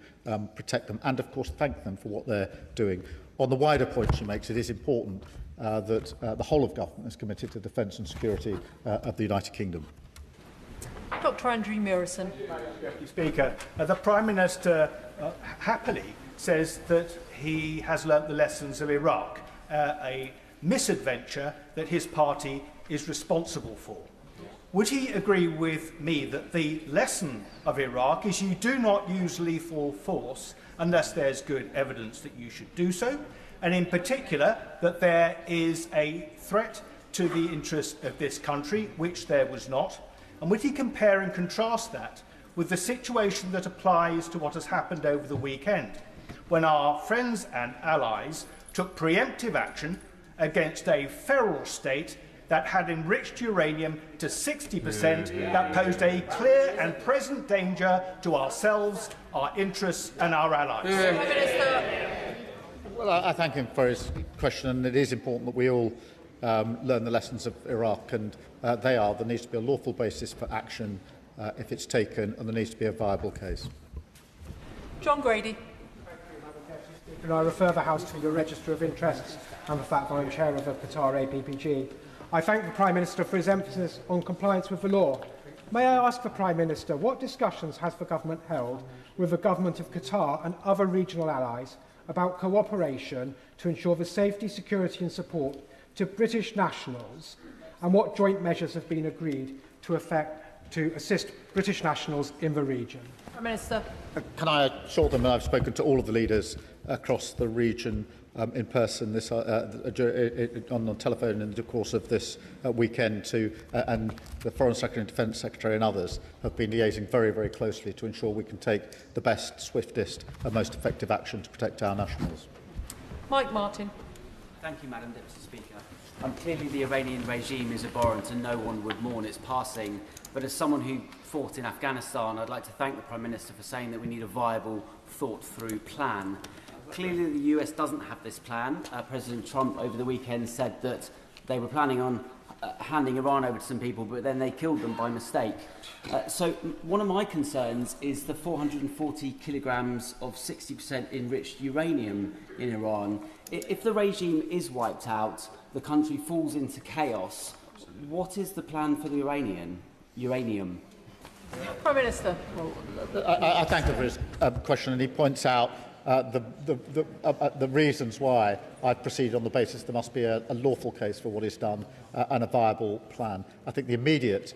protect them and, of course, thank them for what they're doing. On the wider point she makes, it is important that the whole of government is committed to defence and security of the United Kingdom. Dr Andrew Murison. Deputy Speaker, the Prime Minister happily says that he has learnt the lessons of Iraq, a misadventure that his party is responsible for. would he agree with me that the lesson of Iraq is you do not use lethal force unless there's good evidence that you should do so, and in particular that there is a threat to the interests of this country, which there was not? And would he compare and contrast that with the situation that applies to what has happened over the weekend, when our friends and allies took preemptive action against a feral state that had enriched uranium to 60%, that posed a clear and present danger to ourselves, our interests and our allies? Well, I thank him for his question, and it is important that we all learn the lessons of Iraq, and there needs to be a lawful basis for action if it's taken, and there needs to be a viable case. John Grady. And I refer the House to the Register of Interests and the fact that I'm chair of the Qatar APPG. I thank the Prime Minister for his emphasis on compliance with the law. May I ask the Prime Minister, what discussions has the government held with the government of Qatar and other regional allies about cooperation to ensure the safety, security and support to British nationals, and what joint measures have been agreed to assist British nationals in the region? Prime Minister. Can I assure them that I've spoken to all of the leaders across the region in person on the telephone in the course of this weekend, and the Foreign Secretary and Defence Secretary and others have been liaising very, very closely to ensure we can take the best, swiftest and most effective action to protect our nationals. Mike Martin. Thank you, Madam Deputy Speaker. Clearly the Iranian regime is abhorrent and no one would mourn its passing, but as someone who fought in Afghanistan, I'd like to thank the Prime Minister for saying that we need a viable, thought-through plan. Clearly the US doesn't have this plan. President Trump over the weekend said that they were planning on handing Iran over to some people, but then they killed them by mistake. So one of my concerns is the 440 kilograms of 60% enriched uranium in Iran. If the regime is wiped out, the country falls into chaos, what is the plan for the uranium? Prime Minister. I thank him for his question, and he points out the reasons why I've proceeded on the basis there must be a lawful case for what is done and a viable plan. I think the immediate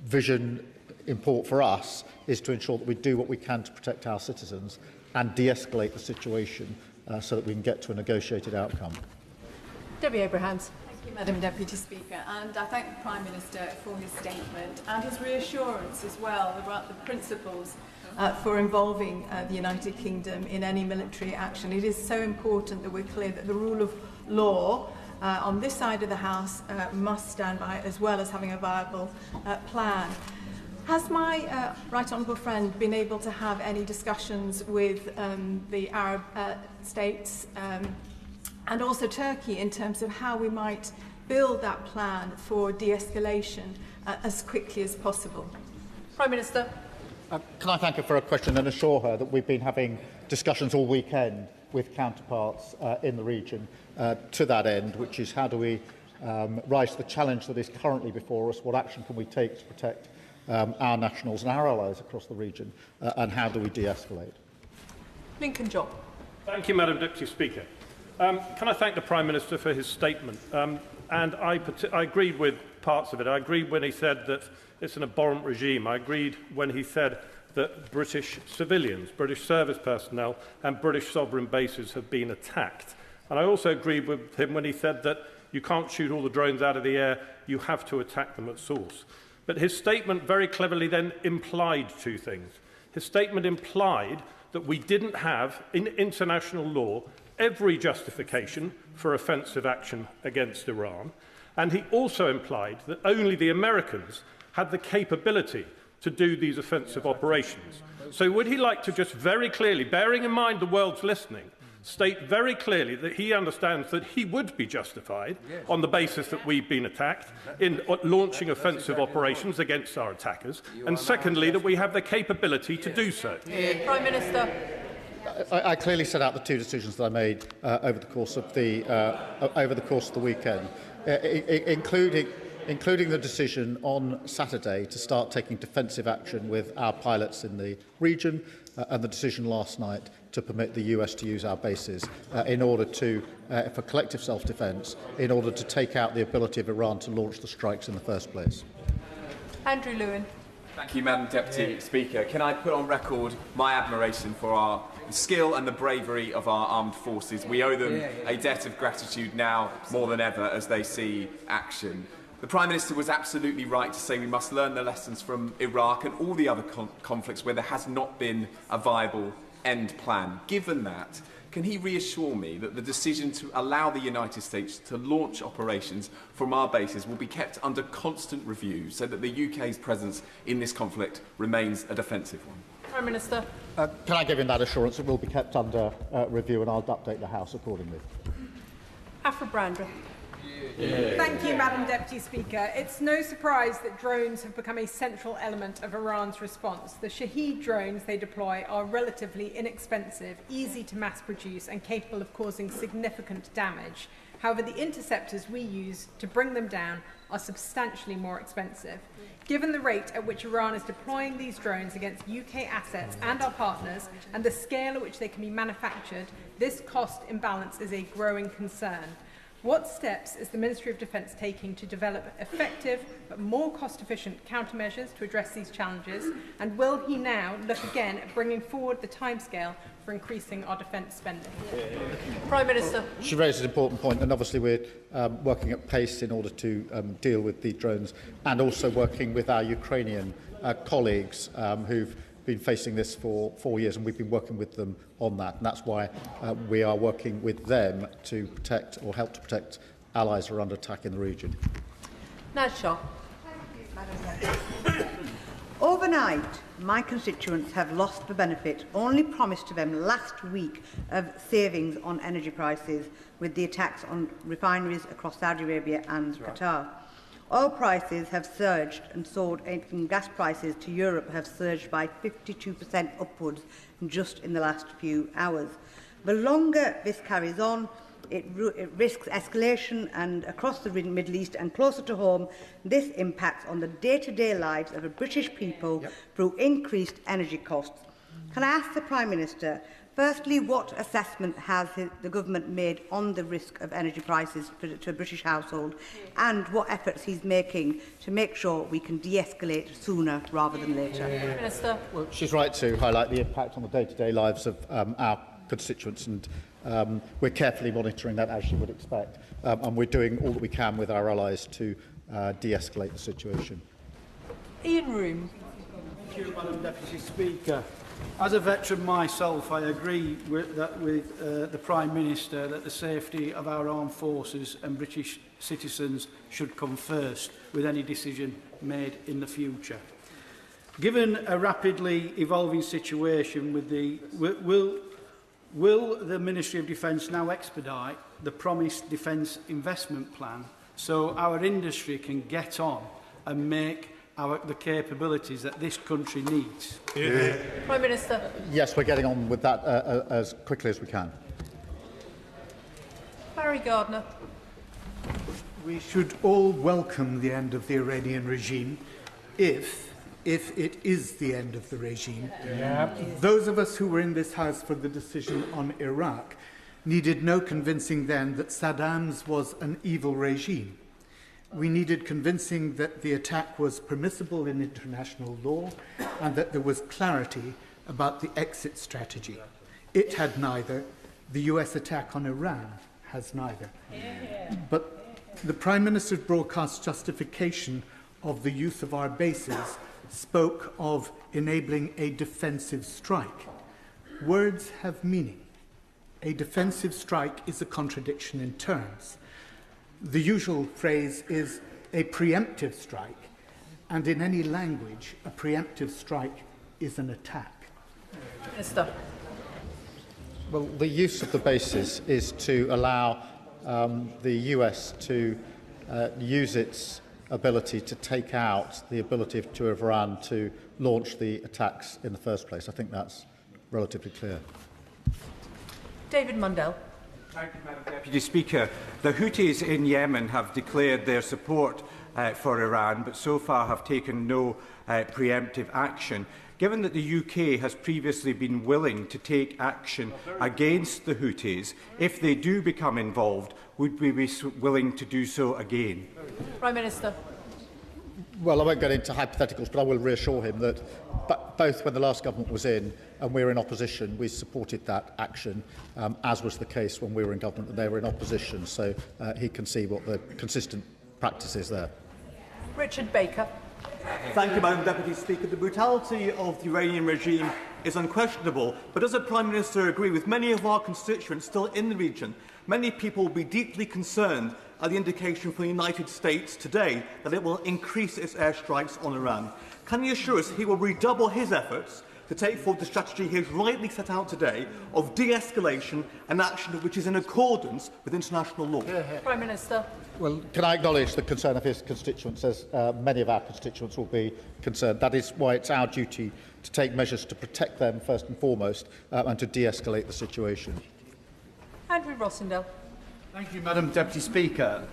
vision import for us is to ensure that we do what we can to protect our citizens and de-escalate the situation so that we can get to a negotiated outcome. Debbie Abrahams. Thank you, Madam Deputy Speaker, and I thank the Prime Minister for his statement and his reassurance as well about the principles for involving the United Kingdom in any military action. It is so important that we're clear that the rule of law on this side of the House must stand by, as well as having a viable plan. Has my right honourable friend been able to have any discussions with the Arab states and also Turkey in terms of how we might build that plan for de-escalation as quickly as possible? Prime Minister. Can I thank her for a question and assure her that we've been having discussions all weekend with counterparts in the region to that end, which is how do we rise to the challenge that is currently before us, what action can we take to protect our nationals and our allies across the region, and how do we de-escalate? Lincoln Job. Thank you, Madam Deputy Speaker. Can I thank the Prime Minister for his statement? And I agreed with parts of it. I agreed when he said that it's an abhorrent regime. I agreed when he said that British civilians, British service personnel and British sovereign bases have been attacked. And I also agreed with him when he said that you can't shoot all the drones out of the air, you have to attack them at source. But his statement very cleverly then implied two things. His statement implied that we didn't have, in international law, every justification for offensive action against Iran, and he also implied that only the Americans had the capability to do these offensive operations. So would he like to just very clearly, bearing in mind the world's listening, state very clearly that he understands that he would be justified on the basis that we've been attacked in launching offensive operations against our attackers, and secondly, that we have the capability to do so? Prime Minister. I clearly set out the two decisions that I made over the course of the weekend, including the decision on Saturday to start taking defensive action with our pilots in the region, and the decision last night to permit the US to use our bases in order to, for collective self-defence, in order to take out the ability of Iran to launch the strikes in the first place. Andrew Lewin. Thank you, Madam Deputy Speaker. Can I put on record my admiration for the skill and the bravery of our armed forces? We owe them a debt of gratitude now more than ever as they see action. The Prime Minister was absolutely right to say we must learn the lessons from Iraq and all the other conflicts where there has not been a viable end plan. Given that, can he reassure me that the decision to allow the United States to launch operations from our bases will be kept under constant review so that the UK's presence in this conflict remains a defensive one? Prime Minister. Can I give him that assurance? It will be kept under review, and I'll update the House accordingly. Afra Brandreth. Thank you, Madam Deputy Speaker. It's no surprise that drones have become a central element of Iran's response. The Shahed drones they deploy are relatively inexpensive, easy to mass produce and capable of causing significant damage. However, the interceptors we use to bring them down are substantially more expensive. Given the rate at which Iran is deploying these drones against UK assets and our partners, and the scale at which they can be manufactured, this cost imbalance is a growing concern. What steps is the Ministry of Defence taking to develop effective but more cost-efficient countermeasures to address these challenges? And will he now look again at bringing forward the timescale for increasing our defence spending? Prime Minister. She raised an important point, and obviously we're working at pace in order to deal with the drones, and also working with our Ukrainian colleagues who've been facing this for 4 years, and we've been working with them on that. And that's why we are working with them to protect or help to protect allies who are under attack in the region. Naz Shah. Overnight, my constituents have lost the benefit only promised to them last week of savings on energy prices with the attacks on refineries across Saudi Arabia and Qatar. Oil prices have surged and soared, and gas prices to Europe have surged by 52% upwards just in the last few hours. The longer this carries on, it risks escalation, and across the Middle East and closer to home, this impacts on the day-to-day lives of the British people through increased energy costs. Can I ask the Prime Minister, firstly, what assessment has the government made on the risk of energy prices to a British household, and what efforts he's making to make sure we can de-escalate sooner rather than later? Minister. Well, she's right to highlight the impact on the day-to-day lives of our constituents, and we're carefully monitoring that, as you would expect, and we're doing all that we can with our allies to de-escalate the situation. Ian Room. Thank you, Madam Deputy Speaker. As a veteran myself, I agree with the Prime Minister that the safety of our armed forces and British citizens should come first with any decision made in the future. Given a rapidly evolving situation, with will the Ministry of Defence now expedite the promised defence investment plan so our industry can get on and make the capabilities that this country needs? Prime Minister. Yes, we're getting on with that as quickly as we can. Barry Gardner. We should all welcome the end of the Iranian regime if it is the end of the regime. Those of us who were in this House for the decision on Iraq needed no convincing then that Saddam's was an evil regime. We needed convincing that the attack was permissible in international law and that there was clarity about the exit strategy. It had neither. The US attack on Iran has neither. But the Prime Minister's broadcast justification of the use of our bases spoke of enabling a defensive strike. Words have meaning. A defensive strike is a contradiction in terms. The usual phrase is a preemptive strike, and in any language, a preemptive strike is an attack. Minister. Well, the use of the bases is to allow the US to use its ability to take out the ability of Iran to launch the attacks in the first place. I think that's relatively clear. David Mundell. Thank you, Madam Deputy Speaker. The Houthis in Yemen have declared their support for Iran, but so far have taken no preemptive action. Given that the UK has previously been willing to take action against the Houthis, if they do become involved, would we be willing to do so again? Prime Minister. Well, I won't get into hypotheticals, but I will reassure him that both when the last government was in and we were in opposition, we supported that action, as was the case when we were in government and they were in opposition. So he can see what the consistent practice is there. Richard Baker. Thank you, Madam Deputy Speaker. The brutality of the Iranian regime is unquestionable, but does the Prime Minister agree with many of our constituents still in the region? Many people will be deeply concerned at the indication from the United States today that it will increase its airstrikes on Iran. Can he assure us he will redouble his efforts to take forward the strategy he has rightly set out today of de-escalation, an action which is in accordance with international law? Prime Minister. Well, can I acknowledge the concern of his constituents, as many of our constituents will be concerned. That is why it's our duty to take measures to protect them first and foremost and to de-escalate the situation. Andrew Rossendale. Thank you, Madam Deputy Speaker.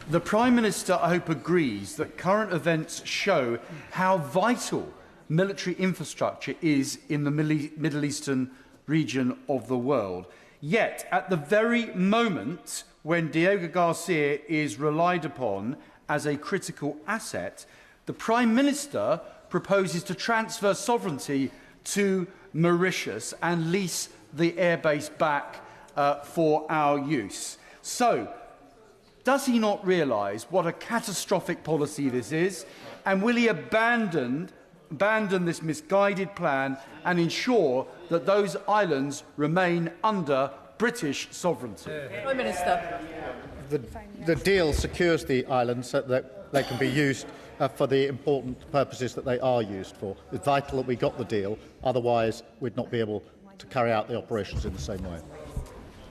The Prime Minister, I hope, agrees that current events show how vital military infrastructure is in the Middle Eastern region of the world. Yet, at the very moment when Diego Garcia is relied upon as a critical asset, the Prime Minister proposes to transfer sovereignty to Mauritius and lease the airbase back for our use. So, does he not realise what a catastrophic policy this is? And will he abandon this misguided plan and ensure that those islands remain under British sovereignty? Prime Minister. The deal secures the islands so that they can be used for the important purposes that they are used for. It's vital that we got the deal, otherwise we'd not be able to carry out the operations in the same way.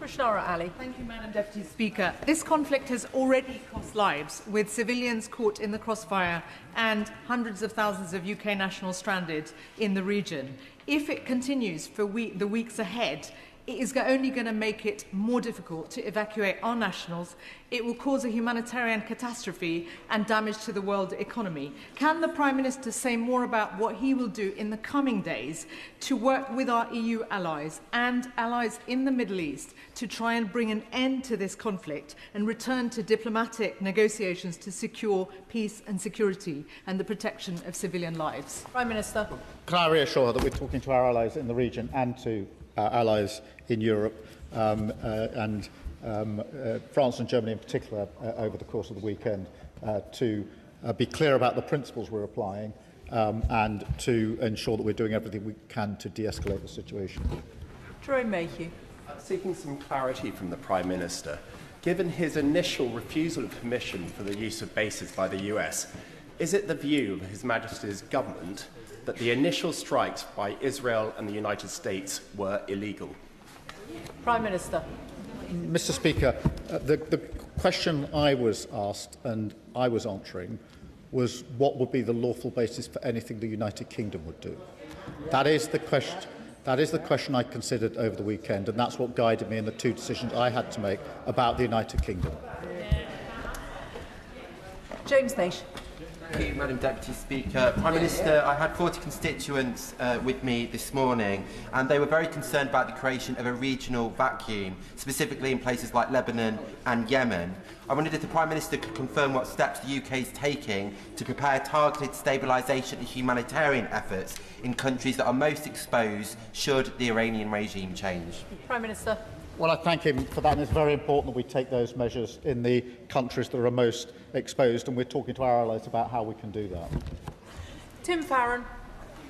Krishnara Ali. Thank you, Madam Deputy Speaker. This conflict has already cost lives, with civilians caught in the crossfire and hundreds of thousands of UK nationals stranded in the region. If it continues for the weeks ahead, it is only going to make it more difficult to evacuate our nationals. It will cause a humanitarian catastrophe and damage to the world economy. Can the Prime Minister say more about what he will do in the coming days to work with our EU allies and allies in the Middle East to try and bring an end to this conflict and return to diplomatic negotiations to secure peace and security and the protection of civilian lives? Prime Minister. Can I reassure her that we're talking to our allies in the region and to our allies in Europe and France and Germany in particular over the course of the weekend to be clear about the principles we're applying and to ensure that we're doing everything we can to de-escalate the situation. Jerome Mayhew. Seeking some clarity from the Prime Minister. Given his initial refusal of permission for the use of bases by the US, is it the view of His Majesty's government that the initial strikes by Israel and the United States were illegal? Prime Minister. Mr. Speaker, the question I was asked and I was answering was what would be the lawful basis for anything the United Kingdom would do. That is the question. That is the question I considered over the weekend, and that's what guided me in the two decisions I had to make about the United Kingdom. James Nation. Thank you, Madam Deputy Speaker. Prime Minister, I had 40 constituents with me this morning, and they were very concerned about the creation of a regional vacuum, specifically in places like Lebanon and Yemen. I wondered if the Prime Minister could confirm what steps the UK is taking to prepare targeted stabilisation and humanitarian efforts in countries that are most exposed should the Iranian regime change. Prime Minister. Well, I thank him for that, and it's very important that we take those measures in the countries that are most exposed, and we're talking to our allies about how we can do that. Tim Farron.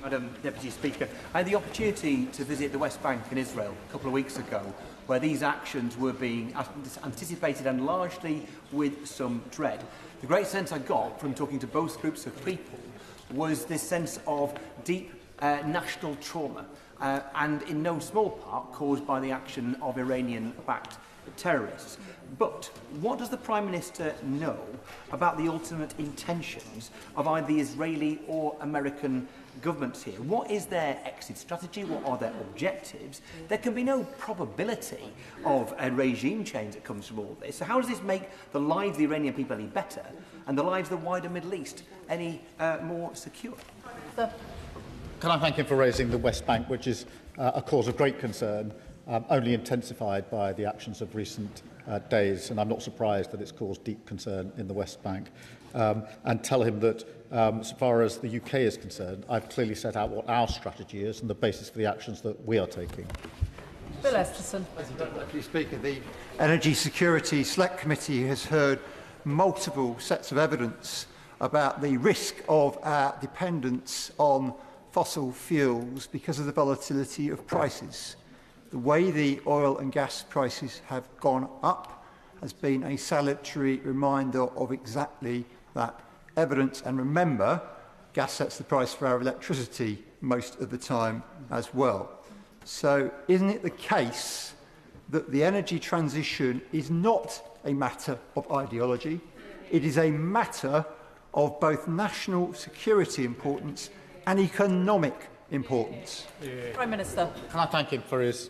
Madam Deputy Speaker, I had the opportunity to visit the West Bank in Israel a couple of weeks ago, where these actions were being anticipated and largely with some dread. The great sense I got from talking to both groups of people was this sense of deep national trauma, and in no small part caused by the action of Iranian-backed terrorists. But what does the Prime Minister know about the ultimate intentions of either the Israeli or American governments here? What is their exit strategy? What are their objectives? There can be no probability of a regime change that comes from all this. So how does this make the lives of the Iranian people any better and the lives of the wider Middle East any more secure? Can I thank him for raising the West Bank, which is a cause of great concern, only intensified by the actions of recent days, and I'm not surprised that it's caused deep concern in the West Bank, and tell him that so far as the UK is concerned, I've clearly set out what our strategy is and the basis for the actions that we are taking. Bill Esterson. Deputy Speaker, the Energy Security Select Committee has heard multiple sets of evidence about the risk of our dependence on fossil fuels because of the volatility of prices. The way the oil and gas prices have gone up has been a salutary reminder of exactly that evidence. And remember, gas sets the price for our electricity most of the time as well. So isn't it the case that the energy transition is not a matter of ideology? It is a matter of both national security importance and economic importance. Prime Minister. Can I thank him for his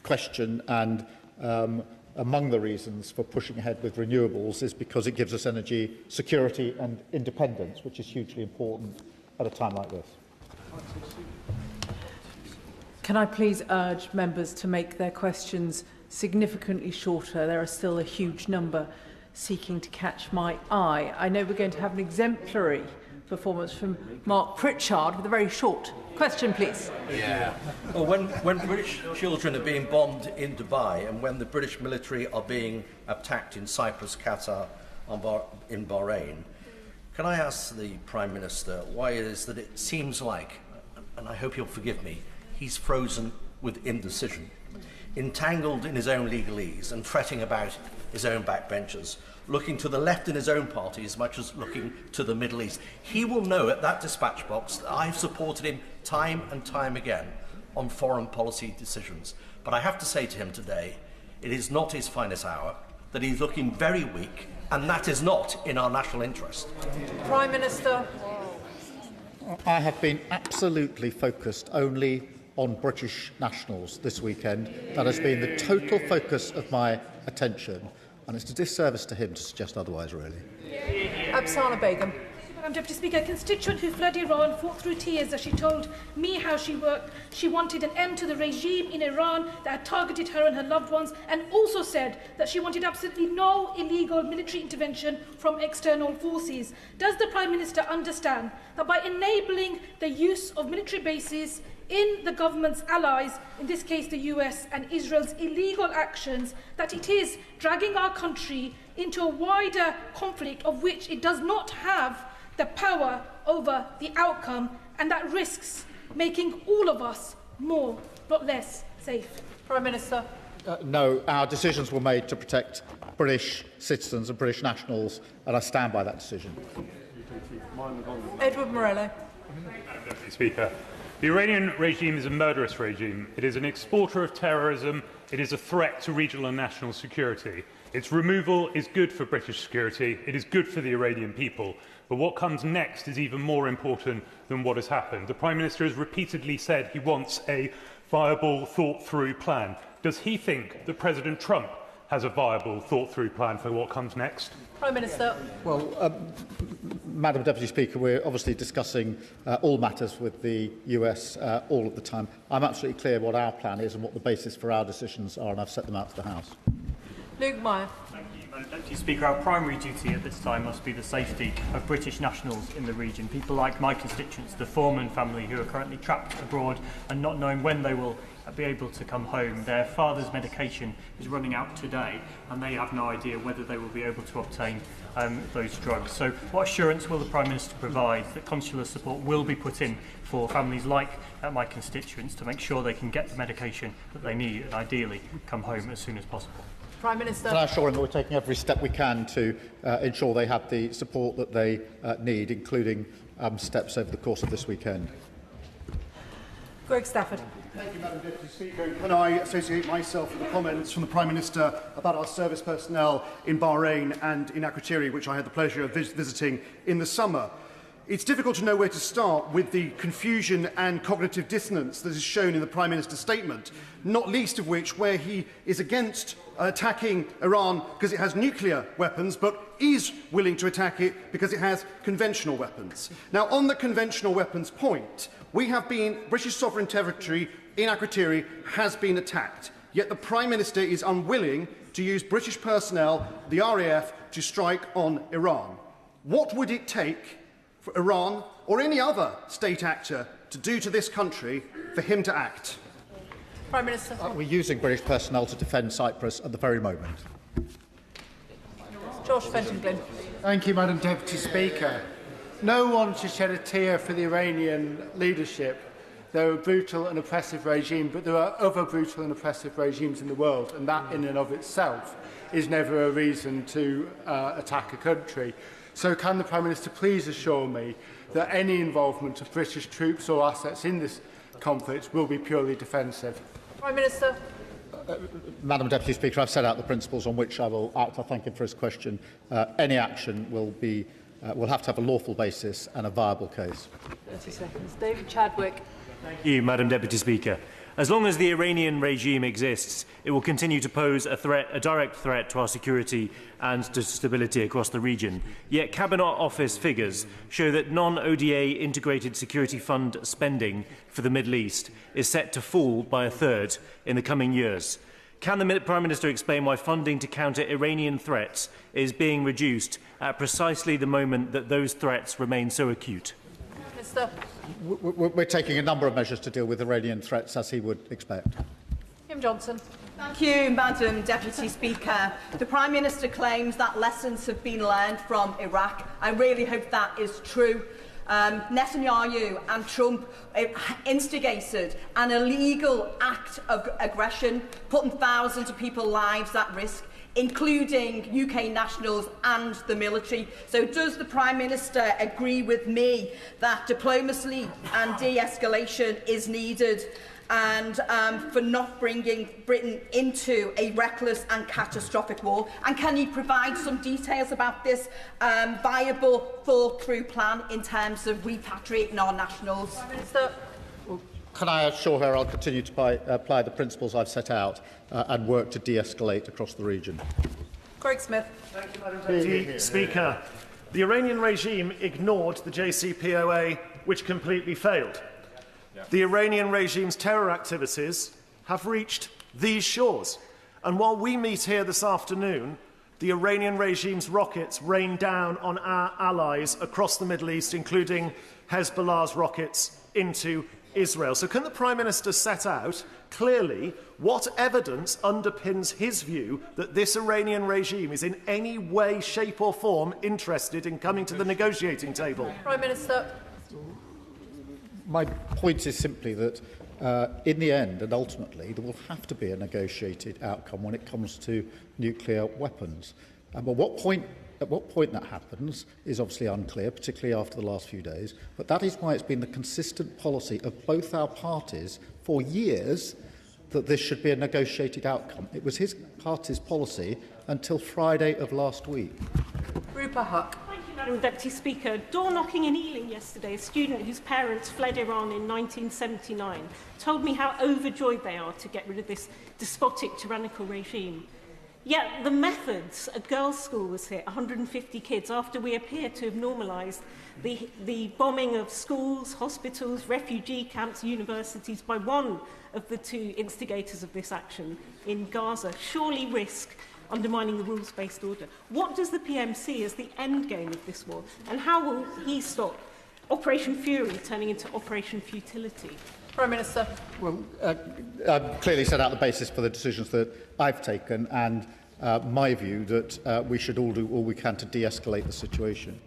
question? And among the reasons for pushing ahead with renewables is because it gives us energy security and independence, which is hugely important at a time like this. Can I please urge members to make their questions significantly shorter? There are still a huge number seeking to catch my eye. I know we're going to have an exemplary performance from Mark Pritchard with a very short question, please. Yeah. Well, when British children are being bombed in Dubai and when the British military are being attacked in Cyprus, Qatar, in Bahrain, can I ask the Prime Minister why it is that it seems like, and I hope you'll forgive me, he's frozen with indecision, entangled in his own legalese and fretting about his own backbenchers, looking to the left in his own party as much as looking to the Middle East. He will know at that dispatch box that I've supported him time and time again on foreign policy decisions. But I have to say to him today, it is not his finest hour, that he's looking very weak, and that is not in our national interest. Prime Minister. I have been absolutely focused only on British nationals this weekend. That has been the total focus of my attention, and it's a disservice to him to suggest otherwise, really. Absana Begum. Madam Deputy Speaker, a constituent who fled Iran fought through tears as she told me how she worked. She wanted an end to the regime in Iran that had targeted her and her loved ones, and also said that she wanted absolutely no illegal military intervention from external forces. Does the Prime Minister understand that by enabling the use of military bases in the government's allies, in this case the US and Israel's illegal actions, that it is dragging our country into a wider conflict of which it does not have the power over the outcome, and that risks making all of us more, not less, safe? Prime Minister. No, our decisions were made to protect British citizens and British nationals, and I stand by that decision. Edward Morello. Deputy Speaker, the Iranian regime is a murderous regime. It is an exporter of terrorism. It is a threat to regional and national security. Its removal is good for British security. It is good for the Iranian people. But what comes next is even more important than what has happened. The Prime Minister has repeatedly said he wants a viable, thought-through plan. Does he think that President Trump has a viable, thought-through plan for what comes next? Prime Minister. Well, Madam Deputy Speaker, we're obviously discussing all matters with the US all of the time. I'm absolutely clear what our plan is and what the basis for our decisions are, and I've set them out to the House. Luke Meyer. Thank you, Madam Deputy Speaker. Our primary duty at this time must be the safety of British nationals in the region. People like my constituents, the Foreman family, who are currently trapped abroad and not knowing when they will be able to come home. Their father's medication is running out today, and they have no idea whether they will be able to obtain those drugs. So what assurance will the Prime Minister provide that consular support will be put in for families like my constituents to make sure they can get the medication that they need and ideally come home as soon as possible? Prime Minister. Can I assure him that we're taking every step we can to ensure they have the support that they need, including steps over the course of this weekend? Greg Stafford. Thank you, Madam Deputy Speaker. And can I associate myself with the comments from the Prime Minister about our service personnel in Bahrain and in Evacuation, which I had the pleasure of visiting in the summer. It's difficult to know where to start with the confusion and cognitive dissonance that is shown in the Prime Minister's statement, not least of which where he is against attacking Iran because it has nuclear weapons, but is willing to attack it because it has conventional weapons. Now, on the conventional weapons point, British sovereign territory in Akrotiri has been attacked, yet the Prime Minister is unwilling to use British personnel, the RAF, to strike on Iran. What would it take for Iran or any other state actor to do to this country for him to act? Prime Minister. We're using British personnel to defend Cyprus at the very moment. Josh Fenton-Glynn. Thank you, Madam Deputy Speaker. No one should shed a tear for the Iranian leadership. They're a brutal and oppressive regime, but there are other brutal and oppressive regimes in the world, and that in and of itself is never a reason to attack a country. So can the Prime Minister please assure me that any involvement of British troops or assets in this conflict will be purely defensive? Prime Minister. Madam Deputy Speaker, I've set out the principles on which I will act. I thank him for his question. Any action will have to have a lawful basis and a viable case. 30 seconds. David Chadwick. Thank you, Madam Deputy Speaker. As long as the Iranian regime exists, it will continue to pose a direct threat to our security and to stability across the region. Yet Cabinet Office figures show that non-ODA integrated security fund spending for the Middle East is set to fall by a third in the coming years. Can the Prime Minister explain why funding to counter Iranian threats is being reduced at precisely the moment that those threats remain so acute? Minister. We're taking a number of measures to deal with Iranian threats, as he would expect. Kim Johnson. Thank you, Madam Deputy Speaker. The Prime Minister claims that lessons have been learned from Iraq. I really hope that is true. Netanyahu and Trump instigated an illegal act of aggression, putting thousands of people's lives at risk, including UK nationals and the military. So does the Prime Minister agree with me that diplomacy and de-escalation is needed and for not bringing Britain into a reckless and catastrophic war? And can you provide some details about this viable, thought-through plan in terms of repatriating our nationals? Prime Minister. Can I assure her I'll continue to apply the principles I've set out and work to de-escalate across the region? Craig Smith. Thank you, Madam Deputy Speaker. The Iranian regime ignored the JCPOA, which completely failed. The Iranian regime's terror activities have reached these shores. And while we meet here this afternoon, the Iranian regime's rockets rain down on our allies across the Middle East, including Hezbollah's rockets into Israel. So can the Prime Minister set out clearly what evidence underpins his view that this Iranian regime is in any way, shape or form interested in coming to the negotiating table? Prime Minister. My point is simply that in the end and ultimately there will have to be a negotiated outcome when it comes to nuclear weapons. But at what point that happens is obviously unclear, particularly after the last few days. But that is why it's been the consistent policy of both our parties for years that this should be a negotiated outcome. It was his party's policy until Friday of last week. Rupa Huck. Thank you, Madam Deputy Speaker. Door knocking in Ealing yesterday, a student whose parents fled Iran in 1979 told me how overjoyed they are to get rid of this despotic, tyrannical regime. Yet the methods, a girls' school was hit, 150 kids, after we appear to have normalised the bombing of schools, hospitals, refugee camps, universities by one of the two instigators of this action in Gaza, surely risk undermining the rules-based order. What does the PM see as the end game of this war, and how will he stop Operation Fury turning into Operation Futility? Prime Minister. Well, I've clearly set out the basis for the decisions that I've taken and my view that we should all do all we can to de-escalate the situation.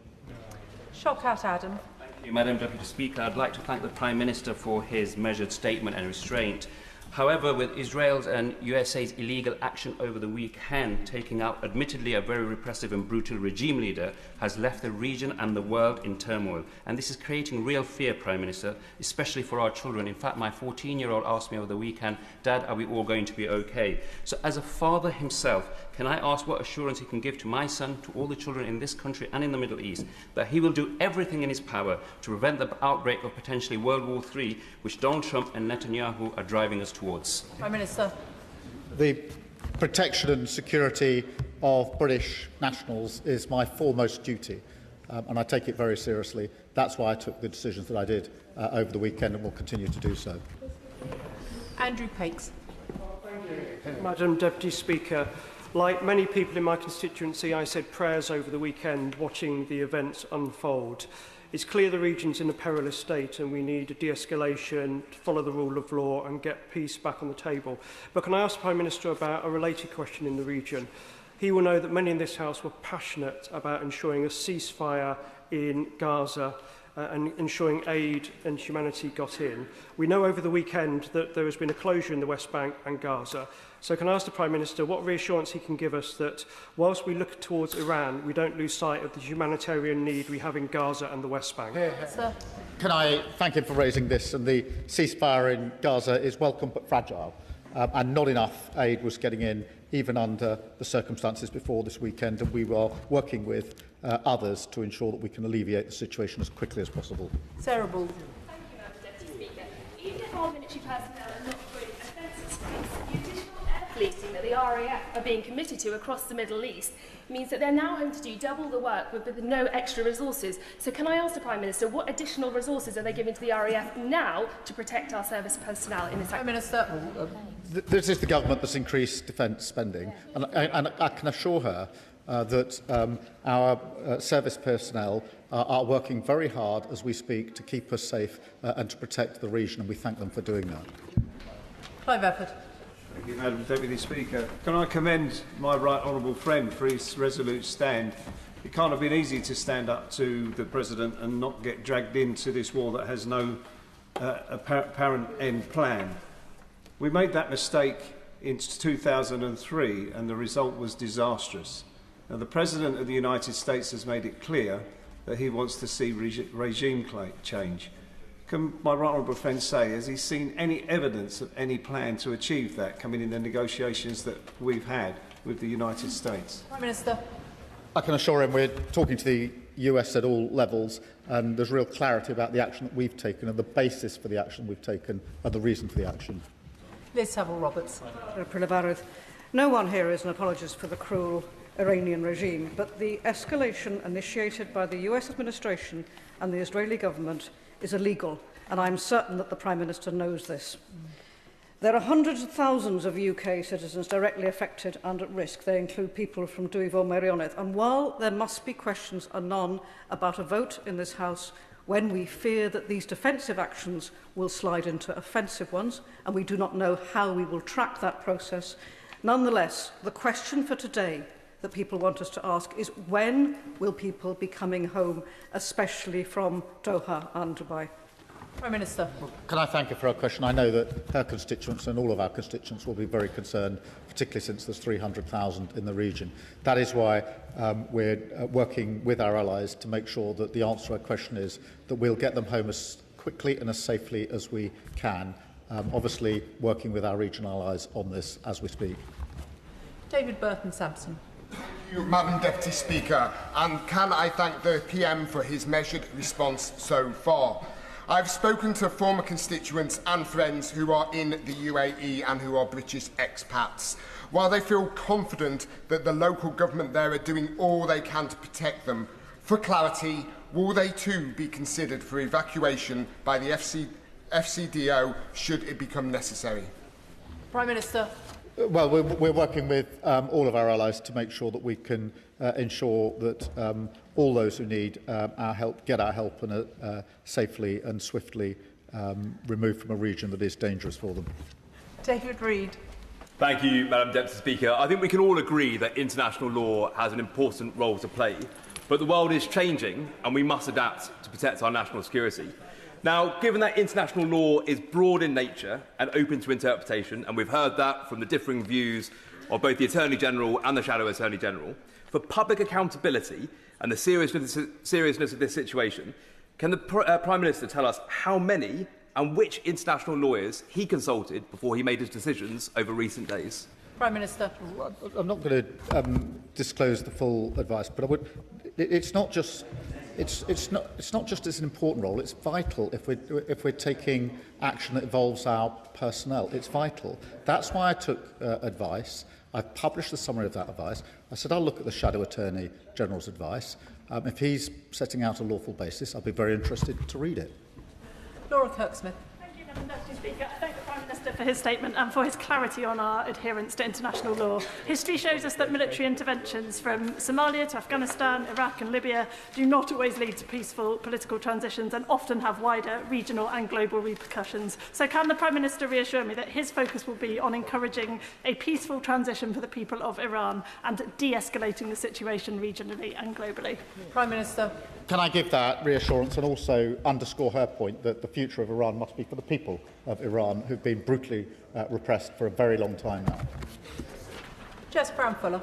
Shockout Adam. Thank you, Madam Deputy Speaker. I'd like to thank the Prime Minister for his measured statement and restraint. However, with Israel's and USA's illegal action over the weekend, taking out admittedly a very repressive and brutal regime leader, has left the region and the world in turmoil. And this is creating real fear, Prime Minister, especially for our children. In fact, my 14-year-old asked me over the weekend, Dad, are we all going to be okay? So as a father himself, can I ask what assurance he can give to my son, to all the children in this country and in the Middle East, that he will do everything in his power to prevent the outbreak of potentially World War III, which Donald Trump and Netanyahu are driving us towards? Prime Minister. The protection and security of British nationals is my foremost duty, and I take it very seriously. That's why I took the decisions that I did over the weekend and will continue to do so. Andrew Pakes. Madam Deputy Speaker, like many people in my constituency, I said prayers over the weekend watching the events unfold. It's clear the region's in a perilous state and we need a de-escalation to follow the rule of law and get peace back on the table. But can I ask the Prime Minister about a related question in the region? He will know that many in this House were passionate about ensuring a ceasefire in Gaza and ensuring aid and humanity got in. We know over the weekend that there has been a closure in the West Bank and Gaza. So can I ask the Prime Minister what reassurance he can give us that whilst we look towards Iran, we don't lose sight of the humanitarian need we have in Gaza and the West Bank? Can I thank him for raising this? And the ceasefire in Gaza is welcome but fragile, and not enough aid was getting in, even under the circumstances before this weekend, and we were working with others to ensure that we can alleviate the situation as quickly as possible. Sarah Ball. Thank you, Madam Deputy Speaker. Even if our military personnel are not good offences, the additional air policing that the RAF are being committed to across the Middle East means that they're now having to do double the work with no extra resources. So can I ask the Prime Minister, what additional resources are they giving to the RAF now to protect our service personnel in this? Prime Minister. This is the government that's increased defence spending, and I can assure her that our service personnel are working very hard as we speak to keep us safe and to protect the region, and we thank them for doing that. Clive Efford. Thank you, Madam Deputy Speaker. Can I commend my right honourable friend for his resolute stand? It can't have been easy to stand up to the President and not get dragged into this war that has no apparent end plan. We made that mistake in 2003 and the result was disastrous. Now, the President of the United States has made it clear that he wants to see regime change. Can my right honourable friend say, has he seen any evidence of any plan to achieve that coming in the negotiations that we've had with the United States? Prime Minister. I can assure him we're talking to the US at all levels, and there's real clarity about the action that we've taken and the basis for the action we've taken and the reason for the action. Liz Saville-Roberts. No one here is an apologist for the cruel Iranian regime, but the escalation initiated by the US administration and the Israeli government is illegal, and I'm certain that the Prime Minister knows this. There are hundreds of thousands of UK citizens directly affected and at risk. They include people from Dwyfor Meirionnydd. And while there must be questions anon about a vote in this House when we fear that these defensive actions will slide into offensive ones, and we do not know how we will track that process, nonetheless, the question for today that people want us to ask is when will people be coming home, especially from Doha and Dubai? Prime Minister. Can I thank her for her question? I know that her constituents and all of our constituents will be very concerned, particularly since there's 300,000 in the region. That is why we're working with our allies to make sure that the answer to her question is that we'll get them home as quickly and as safely as we can, obviously working with our regional allies on this as we speak. David Burton-Sampson. Thank you, Madam Deputy Speaker, and can I thank the PM for his measured response so far. I've spoken to former constituents and friends who are in the UAE and who are British expats. While they feel confident that the local government there are doing all they can to protect them, for clarity, will they too be considered for evacuation by the FCDO should it become necessary? Prime Minister. Well, we're working with all of our allies to make sure that we can ensure that all those who need our help get our help and safely and swiftly removed from a region that is dangerous for them. David Reid. Thank you, Madam Deputy Speaker. I think we can all agree that international law has an important role to play, but the world is changing and we must adapt to protect our national security. Now, given that international law is broad in nature and open to interpretation, and we've heard that from the differing views of both the Attorney-General and the Shadow Attorney-General, for public accountability and the seriousness of this situation, can the Prime Minister tell us how many and which international lawyers he consulted before he made his decisions over recent days? Prime Minister. I'm not going to disclose the full advice, but I would. It's not just. It's not just as an important role. It's vital if we're taking action that involves our personnel. It's vital. That's why I took advice. I've published the summary of that advice. I said I'll look at the Shadow Attorney General's advice. If he's setting out a lawful basis, I'll be very interested to read it. Laura Kirksmith. Thank you, Madam Deputy Speaker. I thank the Prime Minister for his statement and for his clarity on our adherence to international law. History shows us that military interventions from Somalia to Afghanistan, Iraq and Libya do not always lead to peaceful political transitions and often have wider regional and global repercussions. So can the Prime Minister reassure me that his focus will be on encouraging a peaceful transition for the people of Iran and de-escalating the situation regionally and globally? Prime Minister. Can I give that reassurance and also underscore her point that the future of Iran must be for the people of Iran who've been brutally repressed for a very long time now? Jess Brown-Fuller.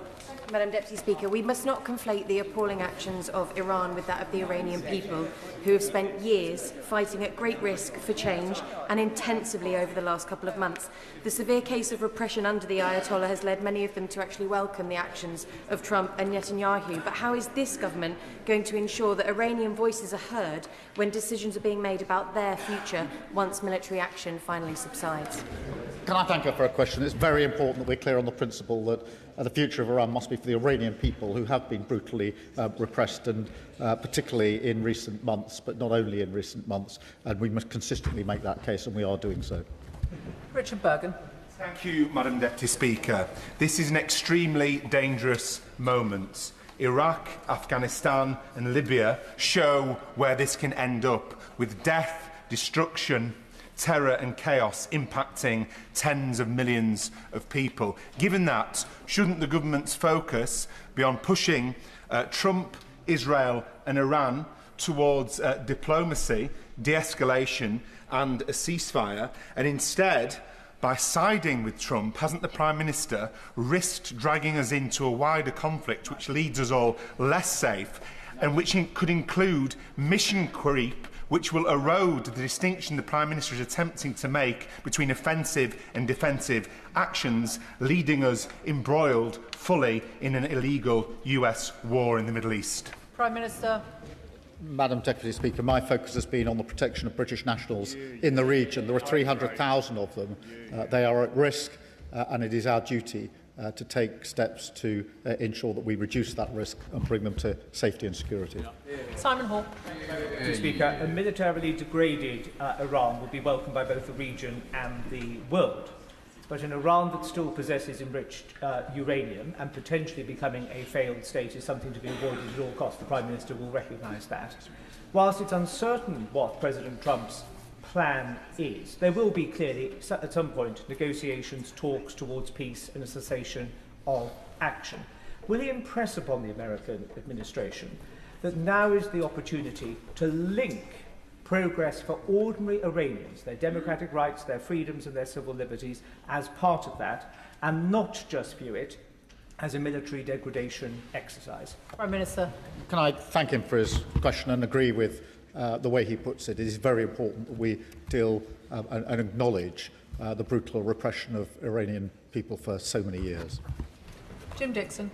Madam Deputy Speaker, we must not conflate the appalling actions of Iran with that of the Iranian people, who have spent years fighting at great risk for change and intensively over the last couple of months. The severe case of repression under the Ayatollah has led many of them to actually welcome the actions of Trump and Netanyahu. But how is this government going to ensure that Iranian voices are heard when decisions are being made about their future once military action finally subsides? Can I thank her for a question? It's very important that we're clear on the principle that the future of Iran must be for the Iranian people who have been brutally repressed, and particularly in recent months, but not only in recent months, and we must consistently make that case, and we are doing so. Richard Bergen. Thank you, Madam Deputy Speaker. This is an extremely dangerous moment. Iraq, Afghanistan and Libya show where this can end up, with death, destruction, terror and chaos impacting tens of millions of people. Given that, shouldn't the government's focus be on pushing Trump, Israel and Iran towards diplomacy, de-escalation and a ceasefire, and instead, by siding with Trump, hasn't the Prime Minister risked dragging us into a wider conflict which leaves us all less safe and which could include mission creep, which will erode the distinction the Prime Minister is attempting to make between offensive and defensive actions, leading us embroiled fully in an illegal US war in the Middle East? Prime Minister. Madam Deputy Speaker, my focus has been on the protection of British nationals in the region. There are 300,000 of them. They are at risk, and it is our duty to take steps to ensure that we reduce that risk and bring them to safety and security. Simon Hall. Mr. Speaker, a militarily degraded Iran would be welcomed by both the region and the world. But an Iran that still possesses enriched uranium and potentially becoming a failed state is something to be avoided at all costs. The Prime Minister will recognise that. Whilst it's uncertain what President Trump's plan is, there will be clearly, at some point, negotiations, talks towards peace and a cessation of action. Will he impress upon the American administration that now is the opportunity to link progress for ordinary Iranians, their democratic rights, their freedoms and their civil liberties, as part of that, and not just view it as a military degradation exercise? Prime Minister. Can I thank him for his question and agree with the way he puts it? It is very important that we deal and acknowledge the brutal repression of Iranian people for so many years. Jim Dixon.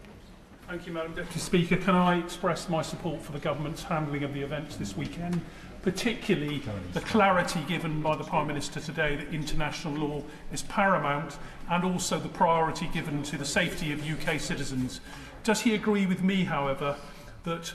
Thank you, Madam Deputy Speaker. Can I express my support for the government's handling of the events this weekend, particularly the clarity given by the Prime Minister today that international law is paramount, and also the priority given to the safety of UK citizens. Does he agree with me, however, that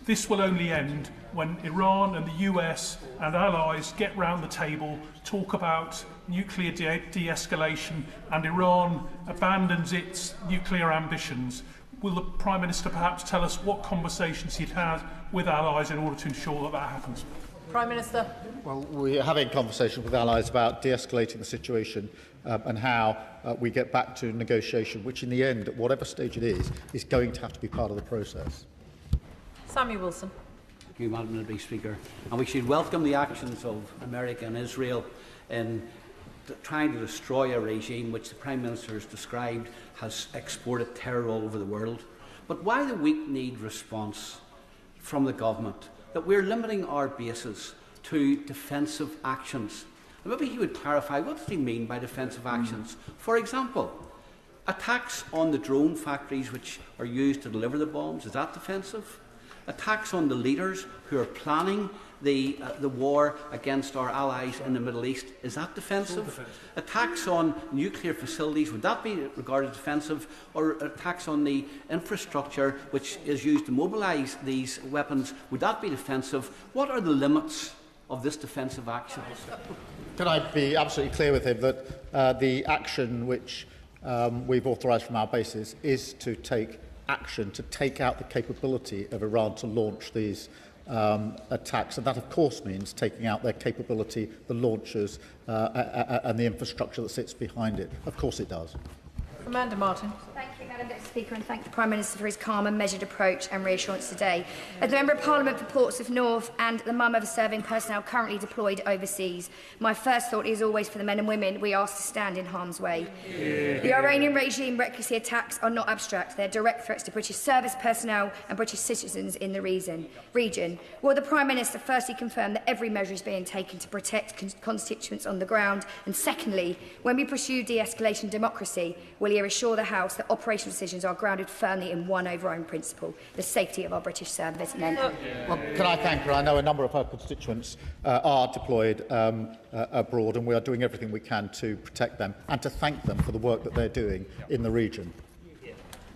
this will only end when Iran and the US and allies get round the table, talk about nuclear de-escalation, and Iran abandons its nuclear ambitions? Will the Prime Minister perhaps tell us what conversations he'd had with allies in order to ensure that that happens? Prime Minister. Well, we're having conversations with allies about de-escalating the situation and how we get back to negotiation, which in the end, at whatever stage it is going to have to be part of the process. Samuel Wilson. Thank you, Madam Deputy Speaker. And we should welcome the actions of America and Israel in trying to destroy a regime which the Prime Minister has described has exported terror all over the world. But why the weak-kneed response from the government that we're limiting our bases to defensive actions? And maybe he would clarify, what does he mean by defensive actions? For example, attacks on the drone factories which are used to deliver the bombs, is that defensive? Attacks on the leaders who are planning the war against our allies in the Middle East, is that defensive? Attacks on nuclear facilities, would that be regarded as defensive? Or attacks on the infrastructure which is used to mobilise these weapons, would that be defensive? What are the limits of this defensive action? Can I be absolutely clear with him that the action which we've authorised from our bases is to take action to take out the capability of Iran to launch these attacks, and that of course means taking out their capability, the launchers and the infrastructure that sits behind it. Of course it does. Amanda Martin. Thank you, Madam Deputy Speaker, and thank the Prime Minister for his calm and measured approach and reassurance today. As the Member of Parliament for Portsmouth North and the mum of a serving personnel currently deployed overseas, my first thought is always for the men and women we ask to stand in harm's way. The Iranian regime recklessly attacks are not abstract. They are direct threats to British service personnel and British citizens in the region. Will the Prime Minister firstly confirm that every measure is being taken to protect constituents on the ground? And secondly, when we pursue de-escalation democracy, will he assure the House that operational decisions are grounded firmly in one overriding principle, the safety of our British servicemen? Well, can I thank her? I know a number of her constituents are deployed abroad, and we are doing everything we can to protect them and to thank them for the work that they're doing in the region.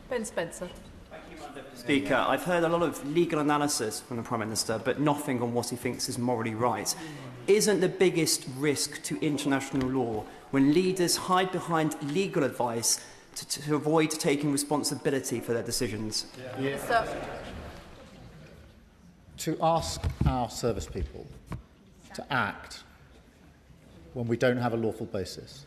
Ben Spencer. Speaker, I've heard a lot of legal analysis from the Prime Minister, but nothing on what he thinks is morally right. Isn't the biggest risk to international law when leaders hide behind legal advice to avoid taking responsibility for their decisions? To ask our service people to act when we don't have a lawful basis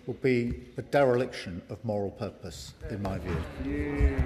will be the dereliction of moral purpose, in my view.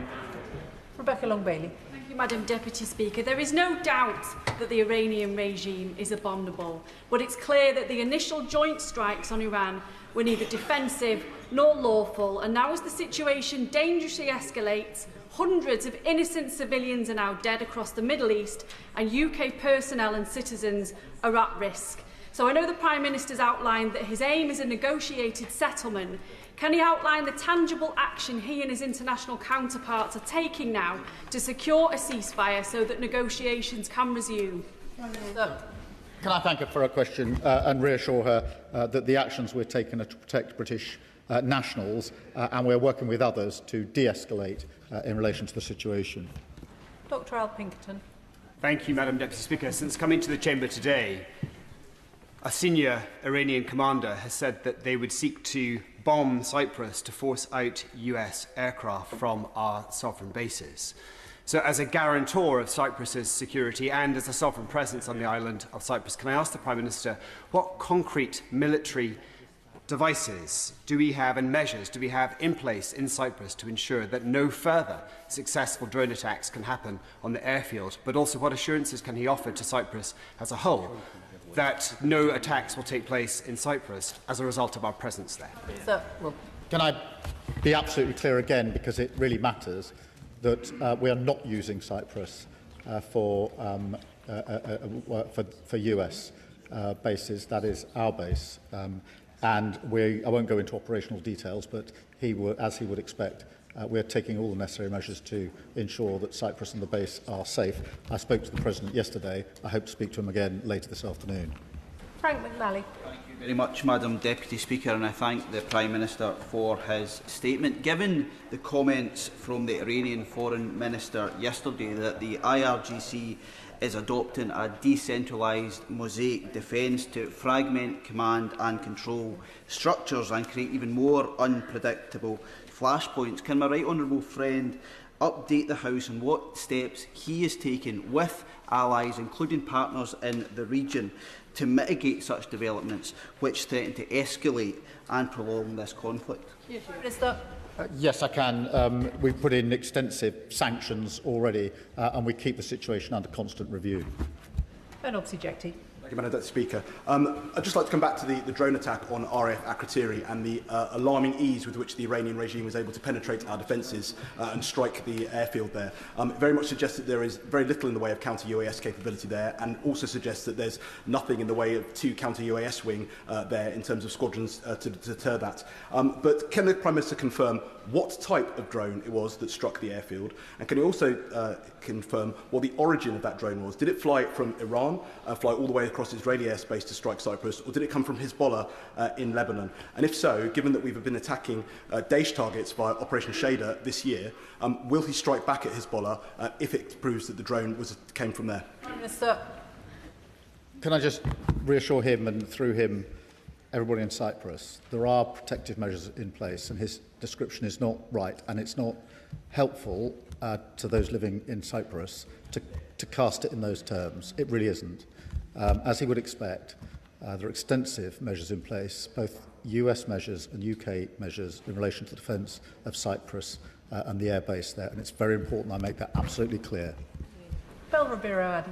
Rebecca Long-Bailey. Thank you, Madam Deputy Speaker. There is no doubt that the Iranian regime is abominable, but it's clear that the initial joint strikes on Iran were neither defensive nor lawful, and now as the situation dangerously escalates, hundreds of innocent civilians are now dead across the Middle East, and UK personnel and citizens are at risk. So I know the Prime Minister's outlined that his aim is a negotiated settlement. Can he outline the tangible action he and his international counterparts are taking now to secure a ceasefire so that negotiations can resume? Can I thank her for her question and reassure her that the actions we're taking are to protect British nationals, and we're working with others to de-escalate in relation to the situation. Dr Al Pinkerton. Thank you, Madam Deputy Speaker. Since coming to the Chamber today, a senior Iranian commander has said that they would seek to bomb Cyprus to force out US aircraft from our sovereign bases. So as a guarantor of Cyprus's security and as a sovereign presence on the island of Cyprus, can I ask the Prime Minister what concrete military devices do we have and measures do we have in place in Cyprus to ensure that no further successful drone attacks can happen on the airfield, but also what assurances can he offer to Cyprus as a whole that no attacks will take place in Cyprus as a result of our presence there? Can I be absolutely clear again, because it really matters, that we are not using Cyprus for US bases. That is our base. And I won't go into operational details, but as he would expect, we're taking all the necessary measures to ensure that Cyprus and the base are safe. I spoke to the President yesterday. I hope to speak to him again later this afternoon. Frank McNally. Thank you very much, Madam Deputy Speaker, and I thank the Prime Minister for his statement. Given the comments from the Iranian Foreign Minister yesterday that the IRGC is adopting a decentralised mosaic defence to fragment command and control structures and create even more unpredictable flashpoints, can my right honourable friend update the House on what steps he is taking with allies, including partners in the region, to mitigate such developments which threaten to escalate and prolong this conflict? Yes, I can. We've put in extensive sanctions already, and we keep the situation under constant review. And objective. Thank you, Madam Deputy Speaker. I'd just like to come back to the drone attack on RAF Akrotiri and the alarming ease with which the Iranian regime was able to penetrate our defences and strike the airfield there. It very much suggests that there is very little in the way of counter-UAS capability there, and also suggests that there's nothing in the way of two counter-UAS wing there in terms of squadrons to deter that. But can the Prime Minister confirm what type of drone it was that struck the airfield, and can he also confirm what the origin of that drone was? Did it fly from Iran, fly all the way across Israeli airspace to strike Cyprus, or did it come from Hezbollah in Lebanon? And if so, given that we've been attacking Daesh targets via Operation Shader this year, will he strike back at Hezbollah if it proves that the drone came from there? Prime Minister. Can I just reassure him and through him everybody in Cyprus, there are protective measures in place, and his description is not right, and it's not helpful to those living in Cyprus to cast it in those terms. It really isn't. As he would expect, there are extensive measures in place, both US measures and UK measures in relation to the defence of Cyprus and the airbase there, and it's very important I make that absolutely cleir. Bel Ribeiro.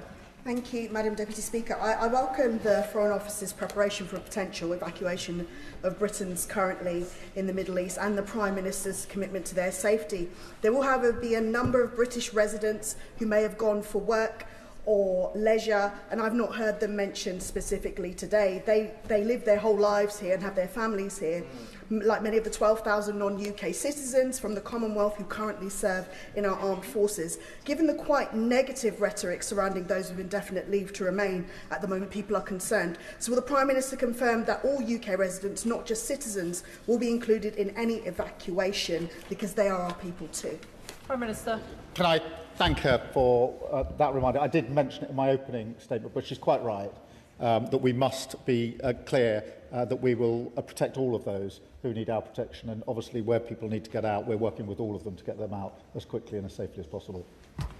Thank you, Madam Deputy Speaker. I welcome the Foreign Office's preparation for a potential evacuation of Britons currently in the Middle East and the Prime Minister's commitment to their safety. There will, however, be a number of British residents who may have gone for work or leisure, and I've not heard them mentioned specifically today. They live their whole lives here and have their families here, like many of the 12,000 non-UK citizens from the Commonwealth who currently serve in our armed forces. Given the quite negative rhetoric surrounding those with indefinite leave to remain, at the moment people are concerned. So will the Prime Minister confirm that all UK residents, not just citizens, will be included in any evacuation, because they are our people too? Prime Minister. Can I thank her for that reminder? I did mention it in my opening statement, but she's quite right that we must be clear that we will protect all of those who need our protection, and obviously where people need to get out, we're working with all of them to get them out as quickly and as safely as possible.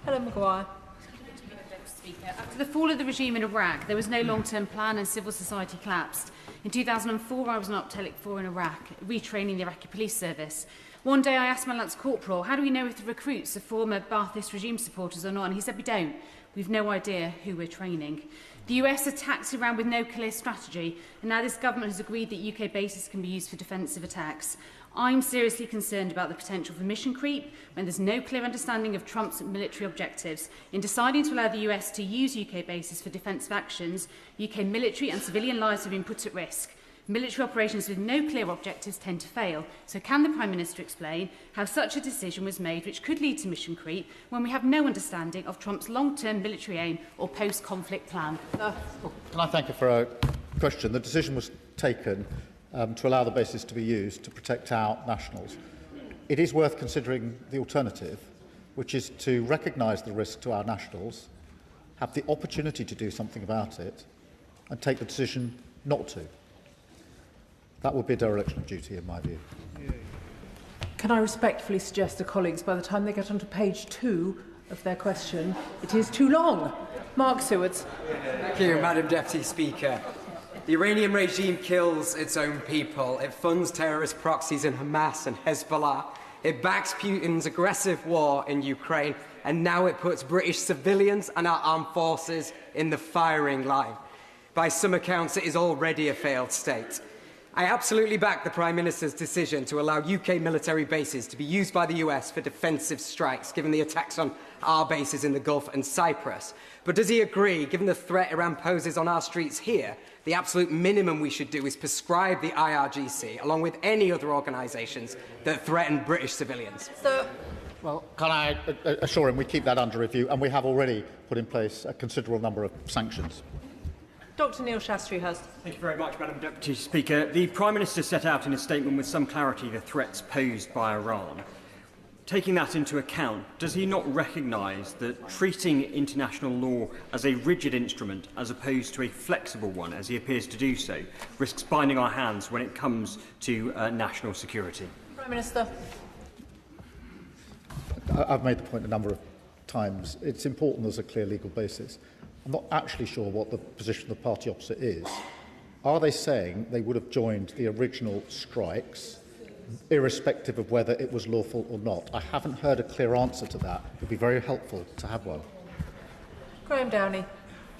Helen Maguire. After the fall of the regime in Iraq, there was no long-term plan and civil society collapsed. In 2004, I was an Optelic 4 in Iraq, retraining the Iraqi police service. One day I asked my Lance Corporal, how do we know if the recruits are former Ba'athist regime supporters or not? And he said, we don't. We've no idea who we're training. The US attacked Iran with no clear strategy, and now this government has agreed that UK bases can be used for defensive attacks. I'm seriously concerned about the potential for mission creep when there's no clear understanding of Trump's military objectives. In deciding to allow the US to use UK bases for defensive actions, UK military and civilian lives have been put at risk. Military operations with no clear objectives tend to fail. So can the Prime Minister explain how such a decision was made which could lead to mission creep when we have no understanding of Trump's long-term military aim or post-conflict plan? Can I thank her for a question? The decision was taken to allow the bases to be used to protect our nationals. It is worth considering the alternative, which is to recognise the risk to our nationals, have the opportunity to do something about it, and take the decision not to. That would be a dereliction of duty, in my view. Can I respectfully suggest to colleagues, by the time they get onto page 2 of their question, it is too long? Mark Sewards. Thank you, Madam Deputy Speaker. The Iranian regime kills its own people. It funds terrorist proxies in Hamas and Hezbollah. It backs Putin's aggressive war in Ukraine, and now it puts British civilians and our armed forces in the firing line. By some accounts, it is already a failed state. I absolutely back the Prime Minister's decision to allow UK military bases to be used by the US for defensive strikes, given the attacks on our bases in the Gulf and Cyprus. But does he agree, given the threat Iran poses on our streets here, the absolute minimum we should do is prescribe the IRGC, along with any other organisations that threaten British civilians? Well, can I assure him we keep that under review, and we have already put in place a considerable number of sanctions. Dr Neil Shastri-Hurst. Thank you very much, Madam Deputy Speaker. The Prime Minister set out in his statement with some clarity the threats posed by Iran. Taking that into account, does he not recognise that treating international law as a rigid instrument as opposed to a flexible one, as he appears to do so, risks binding our hands when it comes to national security? Prime Minister. I've made the point a number of times. It's important there's a clear legal basis. I'm not actually sure what the position of the party opposite is. Are they saying they would have joined the original strikes irrespective of whether it was lawful or not. I haven't heard a clear answer to that. It would be very helpful to have one. Graham Downey.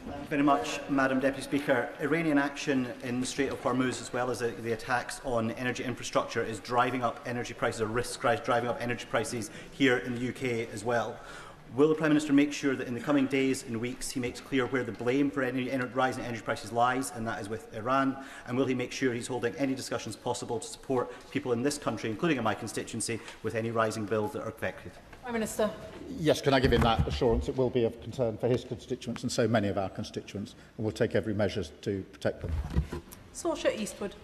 Thank you very much, Madam Deputy Speaker. Iranian action in the Strait of Hormuz, as well as the attacks on energy infrastructure, is driving up energy prices, or risks driving up energy prices here in the UK as well. Will the Prime Minister make sure that in the coming days and weeks he makes clear where the blame for any rising energy prices lies, and that is with Iran? And will he make sure he's holding any discussions possible to support people in this country, including in my constituency, with any rising bills that are affected? Prime Minister. Yes, can I give him that assurance? It will be of concern for his constituents and so many of our constituents, and we'll take every measure to protect them. Saoirse Eastwood.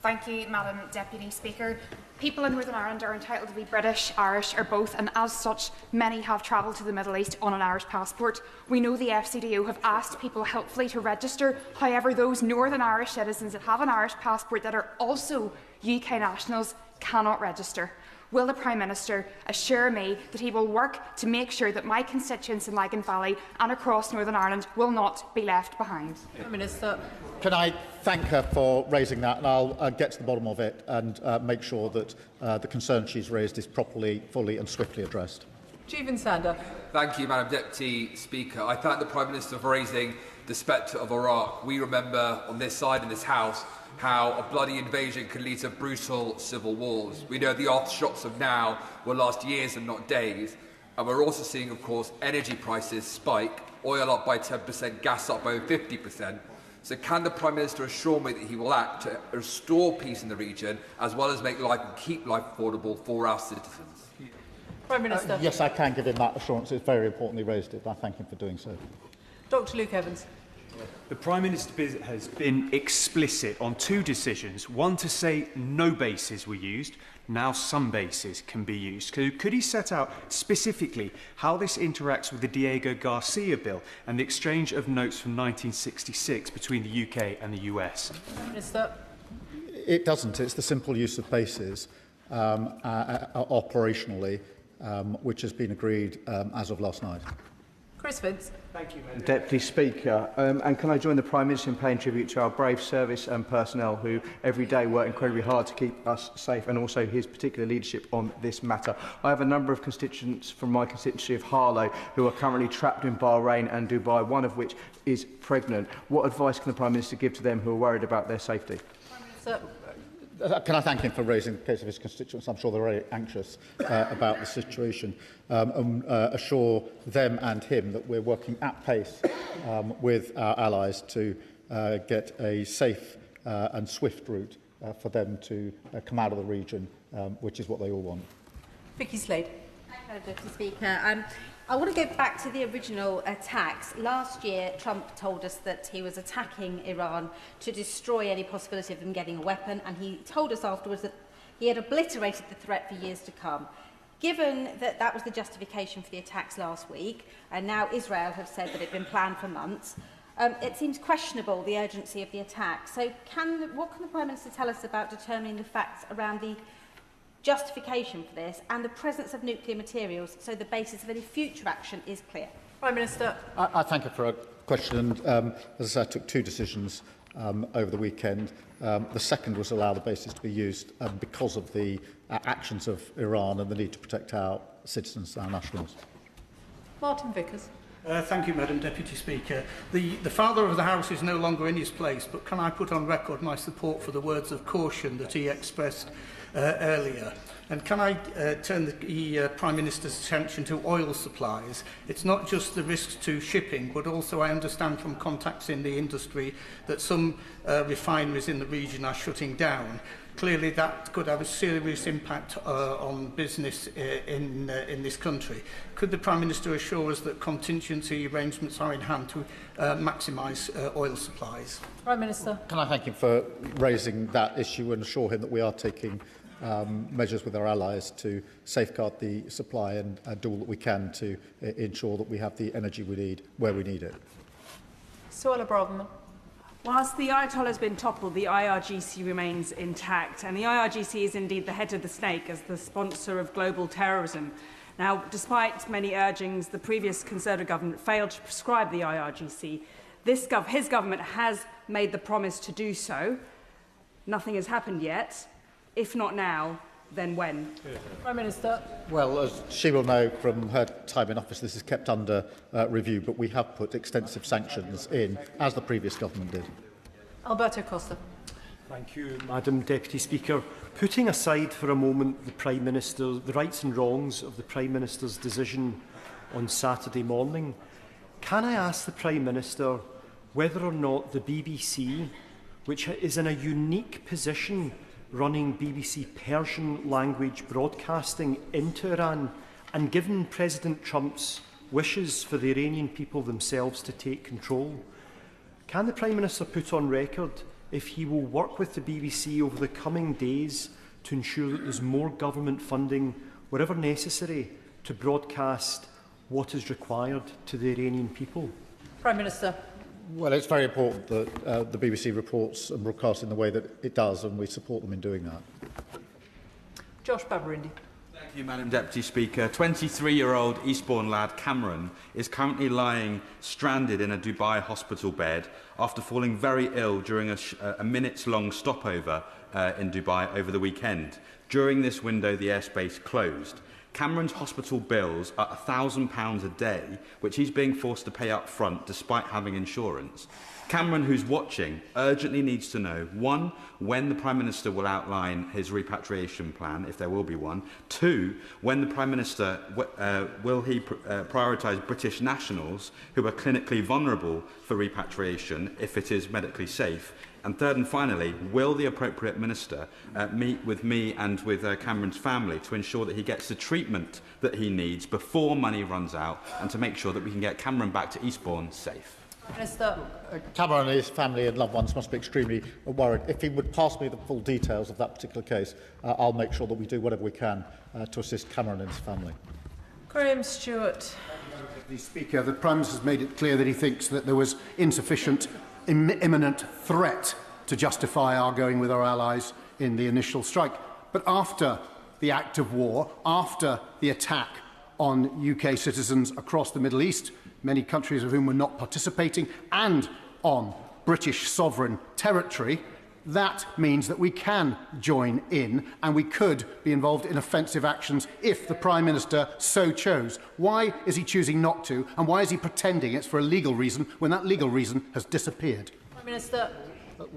Thank you, Madam Deputy Speaker. People in Northern Ireland are entitled to be British, Irish or both, and as such, many have travelled to the Middle East on an Irish passport. We know the FCDO have asked people helpfully to register. However, those Northern Irish citizens that have an Irish passport that are also UK nationals cannot register. Will the Prime Minister assure me that he will work to make sure that my constituents in Lagan Valley and across Northern Ireland will not be left behind? Prime Minister. Can I thank her for raising that, and I'll get to the bottom of it and make sure that the concern she's raised is properly, fully and swiftly addressed. Jeevan Sander. Thank you, Madam Deputy Speaker. I thank the Prime Minister for raising the spectre of Iraq. We remember on this side in this House how a bloody invasion can lead to brutal civil wars. We know the aftershocks of now will last years and not days. And we're also seeing, of course, energy prices spike, oil up by 10%, gas up by 50%. So can the Prime Minister assure me that he will act to restore peace in the region, as well as make life and keep life affordable for our citizens? Prime Minister. Yes, I can give him that assurance. It's very importantly raised it. I thank him for doing so. Dr Luke Evans. The Prime Minister has been explicit on two decisions. One to say no bases were used, now some bases can be used. Could he set out specifically how this interacts with the Diego Garcia bill and the exchange of notes from 1966 between the UK and the US? Prime Minister. It doesn't. It's the simple use of bases operationally, which has been agreed as of last night. Chris Vince. Thank you, Madam Deputy Speaker. And can I join the Prime Minister in paying tribute to our brave service and personnel who every day work incredibly hard to keep us safe, and also his particular leadership on this matter. I have a number of constituents from my constituency of Harlow who are currently trapped in Bahrain and Dubai, one of which is pregnant. What advice can the Prime Minister give to them who are worried about their safety? Prime Minister. Can I thank him for raising the case of his constituents? I'm sure they're very anxious about the situation, and assure them and him that we're working at pace with our allies to get a safe and swift route for them to come out of the region, which is what they all want. Vicky Slade. Thank you, Madam Deputy Speaker. I want to go back to the original attacks. Last year, Trump told us that he was attacking Iran to destroy any possibility of them getting a weapon, and he told us afterwards that he had obliterated the threat for years to come. Given that that was the justification for the attacks last week, and now Israel have said that it had been planned for months, it seems questionable, the urgency of the attack. So what can the Prime Minister tell us about determining the facts around the justification for this and the presence of nuclear materials, so the basis of any future action is clear? Prime Minister. I thank her for a question. And, as I said, I took two decisions over the weekend. The second was allow the basis to be used because of the actions of Iran and the need to protect our citizens, our nationals. Martin Vickers. Thank you, Madam Deputy Speaker. The Father of the House is no longer in his place, but can I put on record my support for the words of caution that he expressed earlier? And can I turn the Prime Minister's attention to oil supplies? It's not just the risks to shipping, but also I understand from contacts in the industry that some refineries in the region are shutting down. Clearly that could have a serious impact on business in this country. Could the Prime Minister assure us that contingency arrangements are in hand to maximise oil supplies? Prime Minister. Can I thank him for raising that issue and assure him that we are taking measures with our allies to safeguard the supply and do all that we can to ensure that we have the energy we need where we need it. Suella Braverman. Whilst the Ayatollah has been toppled, the IRGC remains intact, and the IRGC is indeed the head of the snake as the sponsor of global terrorism. Now, despite many urgings, the previous Conservative government failed to prescribe the IRGC. His government has made the promise to do so. Nothing has happened yet. If not now, then when? Prime Minister. Well, as she will know from her time in office, this is kept under review, but we have put extensive sanctions in, as the previous government did. Alberto Costa. Thank you, Madam Deputy Speaker. Putting aside for a moment the rights and wrongs of the Prime Minister's decision on Saturday morning, can I ask the Prime Minister whether or not the BBC, which is in a unique position running BBC Persian language broadcasting into Iran, and given President Trump's wishes for the Iranian people themselves to take control, can the Prime Minister put on record if he will work with the BBC over the coming days to ensure that there's more government funding, wherever necessary, to broadcast what is required to the Iranian people? Prime Minister. Well, it's very important that the BBC reports and broadcasts in the way that it does, and we support them in doing that. Josh Babarindi. Thank you, Madam Deputy Speaker. 23-year-old Eastbourne lad Cameron is currently lying stranded in a Dubai hospital bed after falling very ill during a minutes-long stopover in Dubai over the weekend. During this window, the airspace closed. Cameron's hospital bills are £1,000 a day, which he's being forced to pay up front despite having insurance. Cameron, who's watching, urgently needs to know, 1, when the Prime Minister will outline his repatriation plan, if there will be one. 2, when the Prime Minister will he prioritise British nationals who are clinically vulnerable for repatriation, if it is medically safe. And third and finally, will the appropriate minister meet with me and with Cameron's family to ensure that he gets the treatment that he needs before money runs out, and to make sure that we can get Cameron back to Eastbourne safe? Minister. Cameron and his family and loved ones must be extremely worried. If he would pass me the full details of that particular case, I'll make sure that we do whatever we can to assist Cameron and his family. Graham Stewart. The Speaker, the Prime Minister has made it clear that he thinks that there was insufficient imminent threat to justify our going with our allies in the initial strike. But after the act of war, after the attack on UK citizens across the Middle East, many countries of whom were not participating, and on British sovereign territory, that means that we can join in and we could be involved in offensive actions if the Prime Minister so chose. Why is he choosing not to, and why is he pretending it's for a legal reason when that legal reason has disappeared? Prime Minister.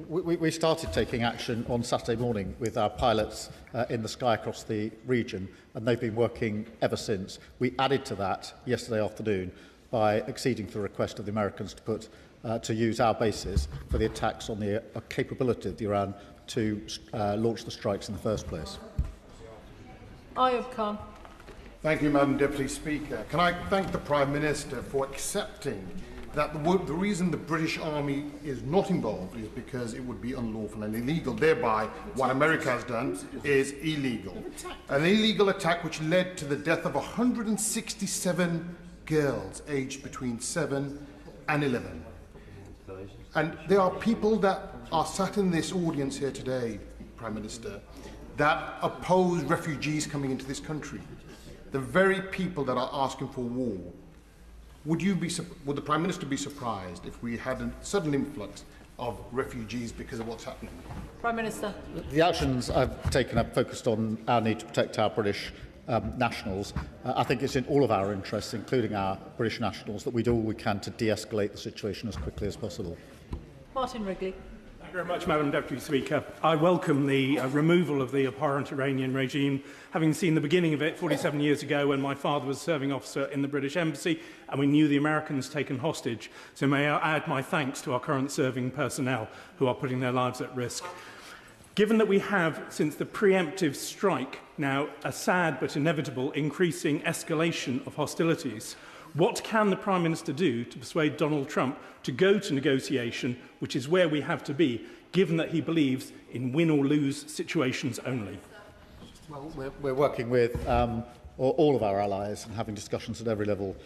We started taking action on Saturday morning with our pilots in the sky across the region, and they've been working ever since. We added to that yesterday afternoon by acceding to the request of the Americans to use our bases for the attacks on the capability of Iran to launch the strikes in the first place. Ayub Khan. Thank you, Madam Deputy Speaker. Can I thank the Prime Minister for accepting that the reason the British Army is not involved is because it would be unlawful and illegal. Thereby, what America has done is illegal. An illegal attack which led to the death of 167 girls aged between 7 and 11. And there are people that are sat in this audience here today, Prime Minister, that oppose refugees coming into this country. The very people that are asking for war. Would the Prime Minister be surprised if we had a sudden influx of refugees because of what's happening? Prime Minister. The actions I've taken have focused on our need to protect our British nationals. I think it's in all of our interests, including our British nationals, that we do all we can to de-escalate the situation as quickly as possible. Martin Wrigley. Thank you very much, Madam Deputy Speaker. I welcome the removal of the abhorrent Iranian regime, having seen the beginning of it 47 years ago when my father was serving officer in the British Embassy and we knew the Americans taken hostage. So may I add my thanks to our current serving personnel who are putting their lives at risk. Given that we have, since the preemptive strike, now a sad but inevitable increasing escalation of hostilities, what can the Prime Minister do to persuade Donald Trump to go to negotiation, which is where we have to be, given that he believes in win-or-lose situations only? Well, we're working with all of our allies and having discussions at every level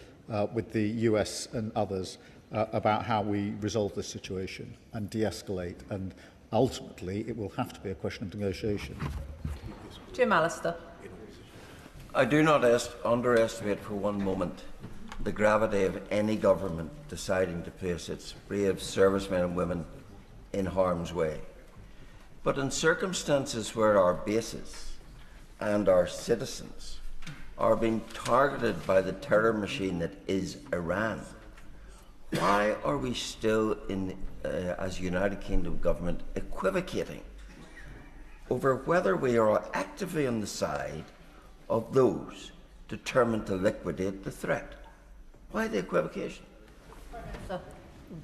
with the US and others about how we resolve this situation and de-escalate. And ultimately, it will have to be a question of negotiation. Jim Allister. I do not underestimate for one moment the gravity of any government deciding to place its brave servicemen and women in harm's way. But in circumstances where our bases and our citizens are being targeted by the terror machine that is Iran, why are we still, as United Kingdom government, equivocating over whether we are actively on the side of those determined to liquidate the threat? Why the equivocation?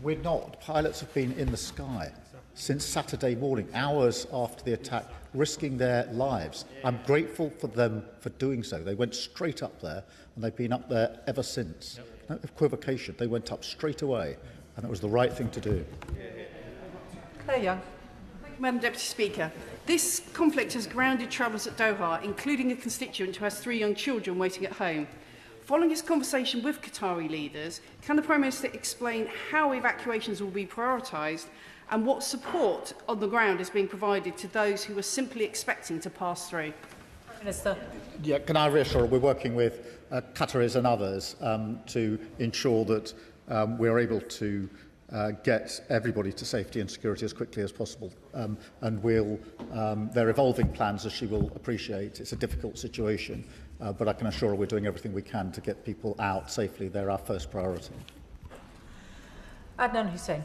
We're not. Pilots have been in the sky since Saturday morning, hours after the attack, risking their lives. I'm grateful for them for doing so. They went straight up there, and they've been up there ever since. No equivocation. They went up straight away, and it was the right thing to do. Claire Young. Thank you, Madam Deputy Speaker. This conflict has grounded travellers at Doha, including a constituent who has 3 young children waiting at home. Following his conversation with Qatari leaders, can the Prime Minister explain how evacuations will be prioritised and what support on the ground is being provided to those who are simply expecting to pass through? Prime Minister. Yeah, can I reassure we're working with Qataris and others to ensure that we're able to get everybody to safety and security as quickly as possible. And they're evolving plans, as she will appreciate. It's a difficult situation, but I can assure her we're doing everything we can to get people out safely. They're our first priority. Adnan Hussain.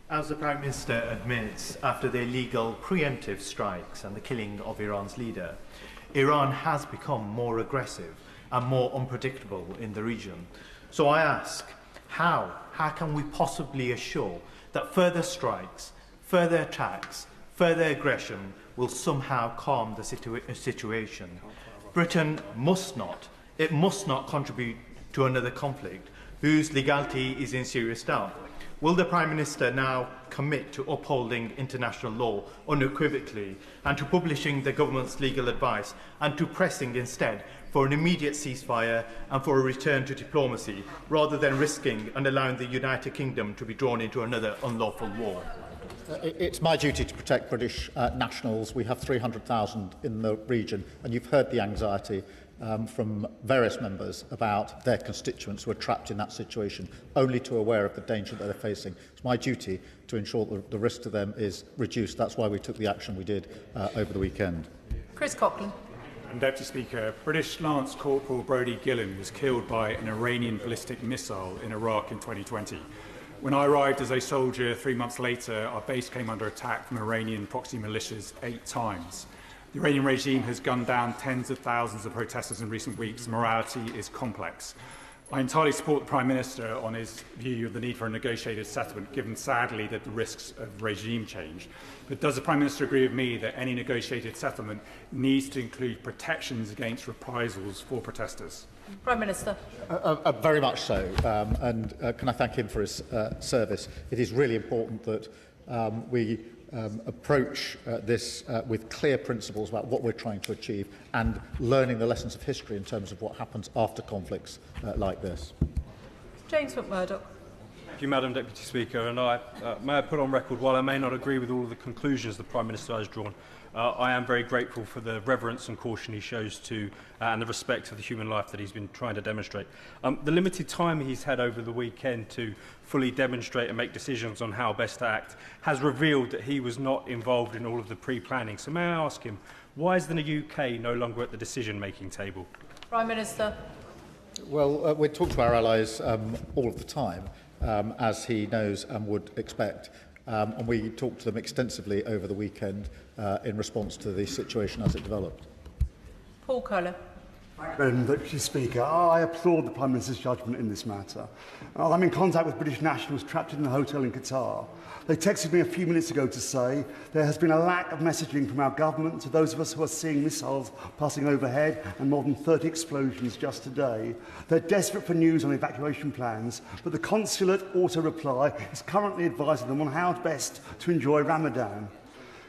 As the Prime Minister admits, after the illegal preemptive strikes and the killing of Iran's leader, Iran has become more aggressive and more unpredictable in the region. So I ask, how can we possibly assure that further strikes, further attacks, further aggression will somehow calm the situation? Britain must not contribute to another conflict whose legality is in serious doubt. Will the Prime Minister now commit to upholding international law unequivocally and to publishing the government's legal advice and to pressing instead for an immediate ceasefire and for a return to diplomacy, rather than risking and allowing the United Kingdom to be drawn into another unlawful war? It's my duty to protect British nationals. We have 300,000 in the region, and you've heard the anxiety from various members about their constituents who are trapped in that situation, only too aware of the danger that they're facing. It's my duty to ensure that the risk to them is reduced. That's why we took the action we did over the weekend. Chris Coughlin. Deputy Speaker, British Lance Corporal Brodie Gillen was killed by an Iranian ballistic missile in Iraq in 2020. When I arrived as a soldier 3 months later, our base came under attack from Iranian proxy militias 8 times. The Iranian regime has gunned down tens of thousands of protesters in recent weeks. Morality is complex. I entirely support the Prime Minister on his view of the need for a negotiated settlement, given sadly that the risks of regime change. But does the Prime Minister agree with me that any negotiated settlement needs to include protections against reprisals for protesters? Prime Minister. Very much so. And can I thank him for his service? It is really important that we approach this with clear principles about what we're trying to achieve and learning the lessons of history in terms of what happens after conflicts like this. James McMurdoch. Thank you, Madam Deputy Speaker. And may I put on record, while I may not agree with all of the conclusions the Prime Minister has drawn, I am very grateful for the reverence and caution he shows to and the respect for the human life that he's been trying to demonstrate. The limited time he's had over the weekend to fully demonstrate and make decisions on how best to act has revealed that he was not involved in all of the pre-planning. So may I ask him, why is the UK no longer at the decision-making table? Prime Minister. Well, we talk to our allies all of the time, as he knows and would expect. And we talked to them extensively over the weekend in response to the situation as it developed. Paul Kohler. Madam Deputy Speaker, I applaud the Prime Minister's judgment in this matter. I'm in contact with British nationals trapped in a hotel in Qatar. They texted me a few minutes ago to say there has been a lack of messaging from our government to those of us who are seeing missiles passing overhead and more than 30 explosions just today. They're desperate for news on evacuation plans, but the consulate auto-reply is currently advising them on how best to enjoy Ramadan.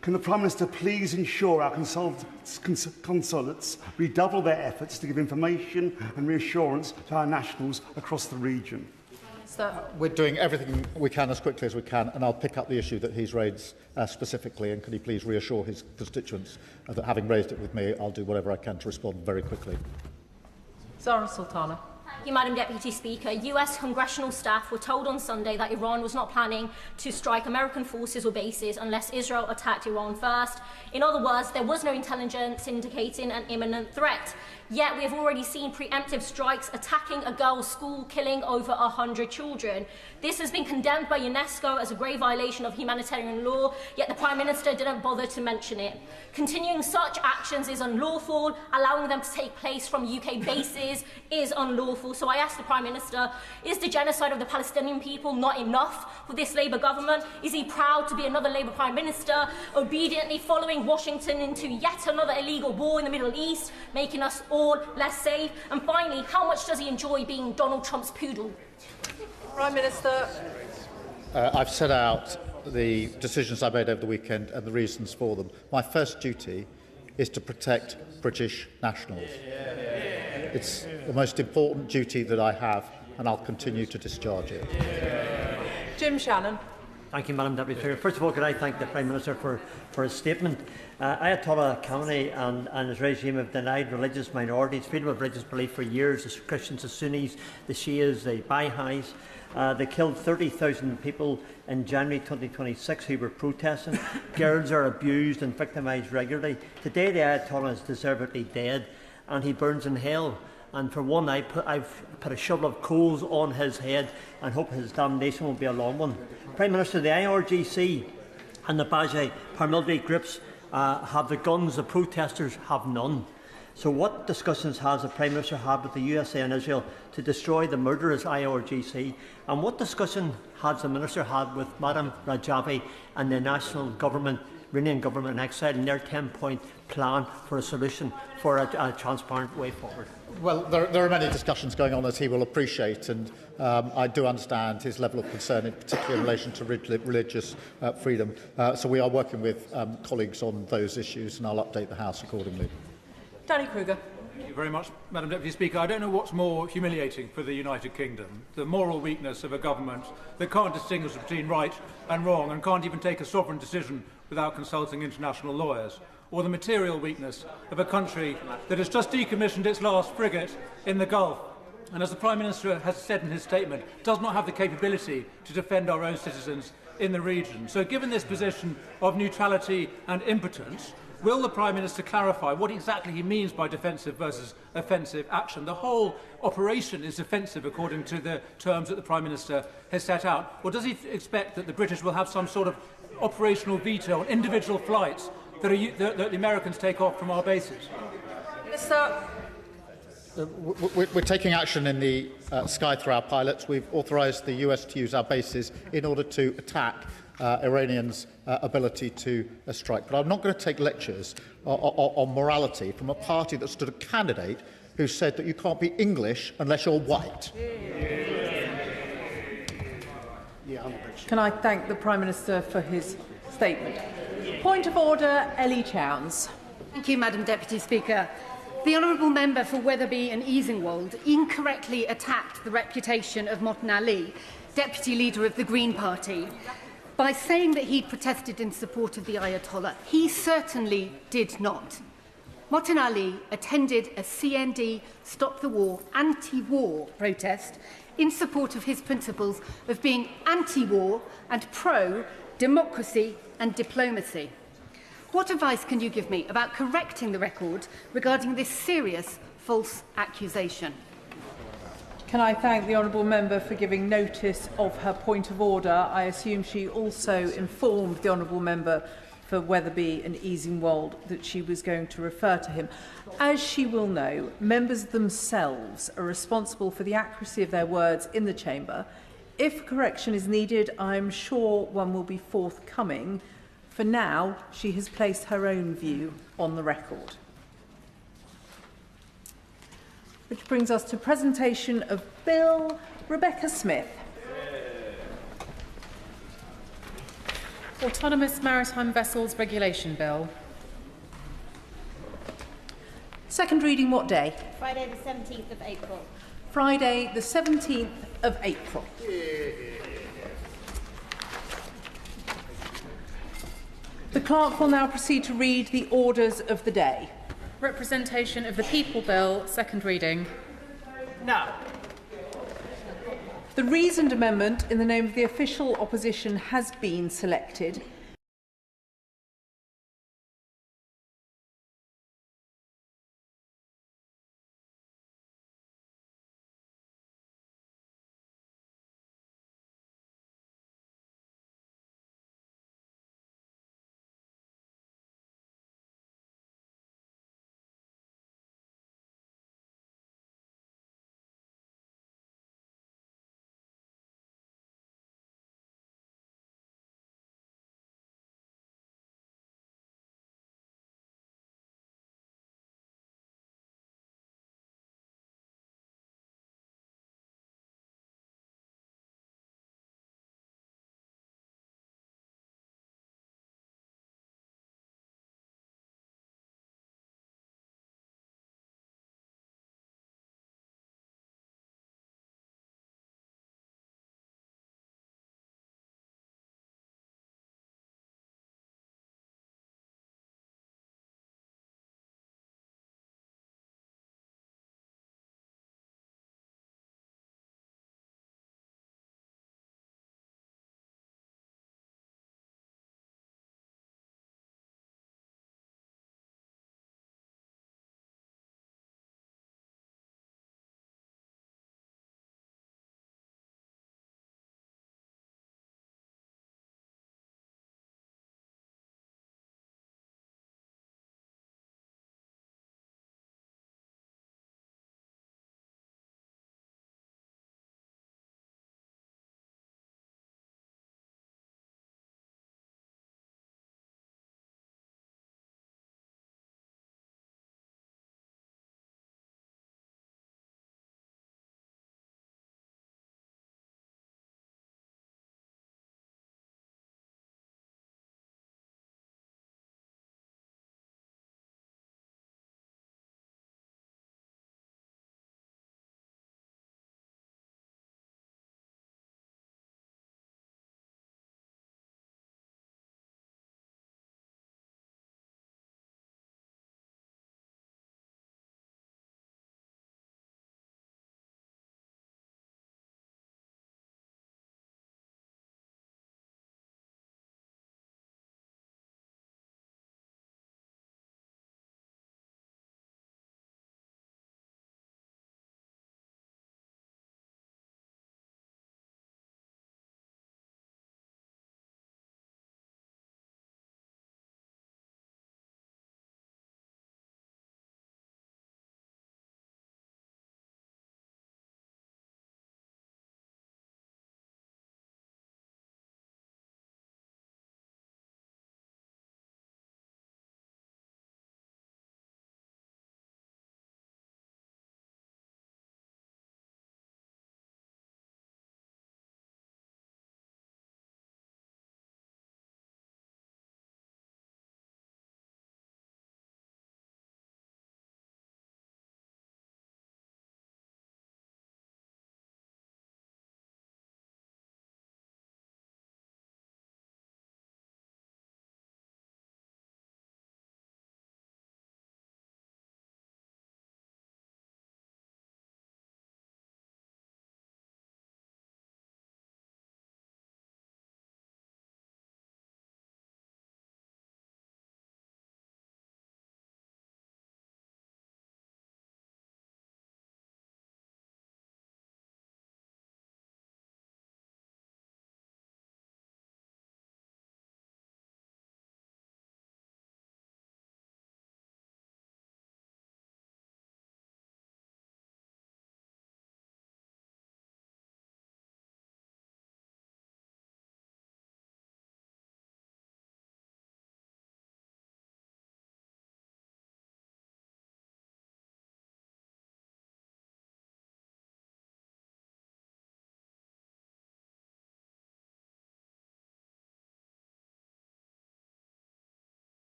Can the Prime Minister please ensure our consulates redouble their efforts to give information and reassurance to our nationals across the region? We're doing everything we can as quickly as we can, and I'll pick up the issue that he's raised specifically, and can he please reassure his constituents that having raised it with me, I'll do whatever I can to respond very quickly. Zara Sultana. Madam Deputy Speaker, US congressional staff were told on Sunday that Iran was not planning to strike American forces or bases unless Israel attacked Iran first. In other words, there was no intelligence indicating an imminent threat. Yet we have already seen preemptive strikes attacking a girls' school, killing over 100 children. This has been condemned by UNESCO as a grave violation of humanitarian law, yet the Prime Minister didn't bother to mention it. Continuing such actions is unlawful. Allowing them to take place from UK bases is unlawful. So I ask the Prime Minister, is the genocide of the Palestinian people not enough for this Labour government? Is he proud to be another Labour Prime Minister, obediently following Washington into yet another illegal war in the Middle East, making us all less safe? And finally, how much does he enjoy being Donald Trump's poodle? Prime Minister. I've set out the decisions I made over the weekend and the reasons for them. My first duty is to protect British nationals. It's the most important duty that I have, and I'll continue to discharge it. Jim Shannon. Thank you, Madam Deputy Speaker. First of all, could I thank the Prime Minister for his statement. Ayatollah Khamenei and his regime have denied religious minorities freedom of religious belief for years. The Christians, the Sunnis, the Shias, the Baha'is. They killed 30,000 people in January 2026 who were protesting. Girls are abused and victimised regularly. Today, the Ayatollah is deservedly dead, and he burns in hell. And for one, I've put a shovel of coals on his head and hope his damnation will be a long one. Prime Minister, the IRGC and the Basij paramilitary groups have the guns, the protesters have none. So what discussions has the Prime Minister had with the USA and Israel to destroy the murderous IRGC? And what discussion has the Minister had with Madam Rajavi and the national government, Iranian government in exile, and their 10-point plan for a solution for a transparent way forward? Well, there are many discussions going on, as he will appreciate, and I do understand his level of concern, in particular in relation to religious freedom. So we are working with colleagues on those issues, and I'll update the House accordingly. Danny Kruger. Thank you very much, Madam Deputy Speaker. I don't know what's more humiliating for the United Kingdom, the moral weakness of a government that can't distinguish between right and wrong and can't even take a sovereign decision without consulting international lawyers, or the material weakness of a country that has just decommissioned its last frigate in the Gulf and, as the Prime Minister has said in his statement, does not have the capability to defend our own citizens in the region. So given this position of neutrality and impotence, will the Prime Minister clarify what exactly he means by defensive versus offensive action? The whole operation is defensive according to the terms that the Prime Minister has set out. Or does he expect that the British will have some sort of operational veto on individual flights that the Americans take off from our bases? Minister. We're taking action in the sky through our pilots. We've authorised the US to use our bases in order to attack Iranians' ability to strike. But I'm not going to take lectures on morality from a party that stood a candidate who said that you can't be English unless you're white. Can I thank the Prime Minister for his statement? Point of order, Ellie Chowns. Thank you, Madam Deputy Speaker. The honourable member for Wetherby and Easingwold incorrectly attacked the reputation of Motin Ali, Deputy Leader of the Green Party, by saying that he'd protested in support of the Ayatollah. He certainly did not. Motin Ali attended a CND Stop the War anti-war protest in support of his principles of being anti-war and pro-democracy and diplomacy. What advice can you give me about correcting the record regarding this serious false accusation? Can I thank the honourable member for giving notice of her point of order? I assume she also informed the honourable member for Wetherby and Easingwold that she was going to refer to him. As she will know, members themselves are responsible for the accuracy of their words in the chamber. If correction is needed, I'm sure one will be forthcoming. For now, she has placed her own view on the record. Which brings us to presentation of Bill. Rebecca Smith. Autonomous Maritime Vessels Regulation Bill. Second reading what day? Friday the 17th of April. Friday the 17th of April. The clerk will now proceed to read the orders of the day. Representation of the People Bill, second reading. Now, The reasoned amendment in the name of the official opposition has been selected.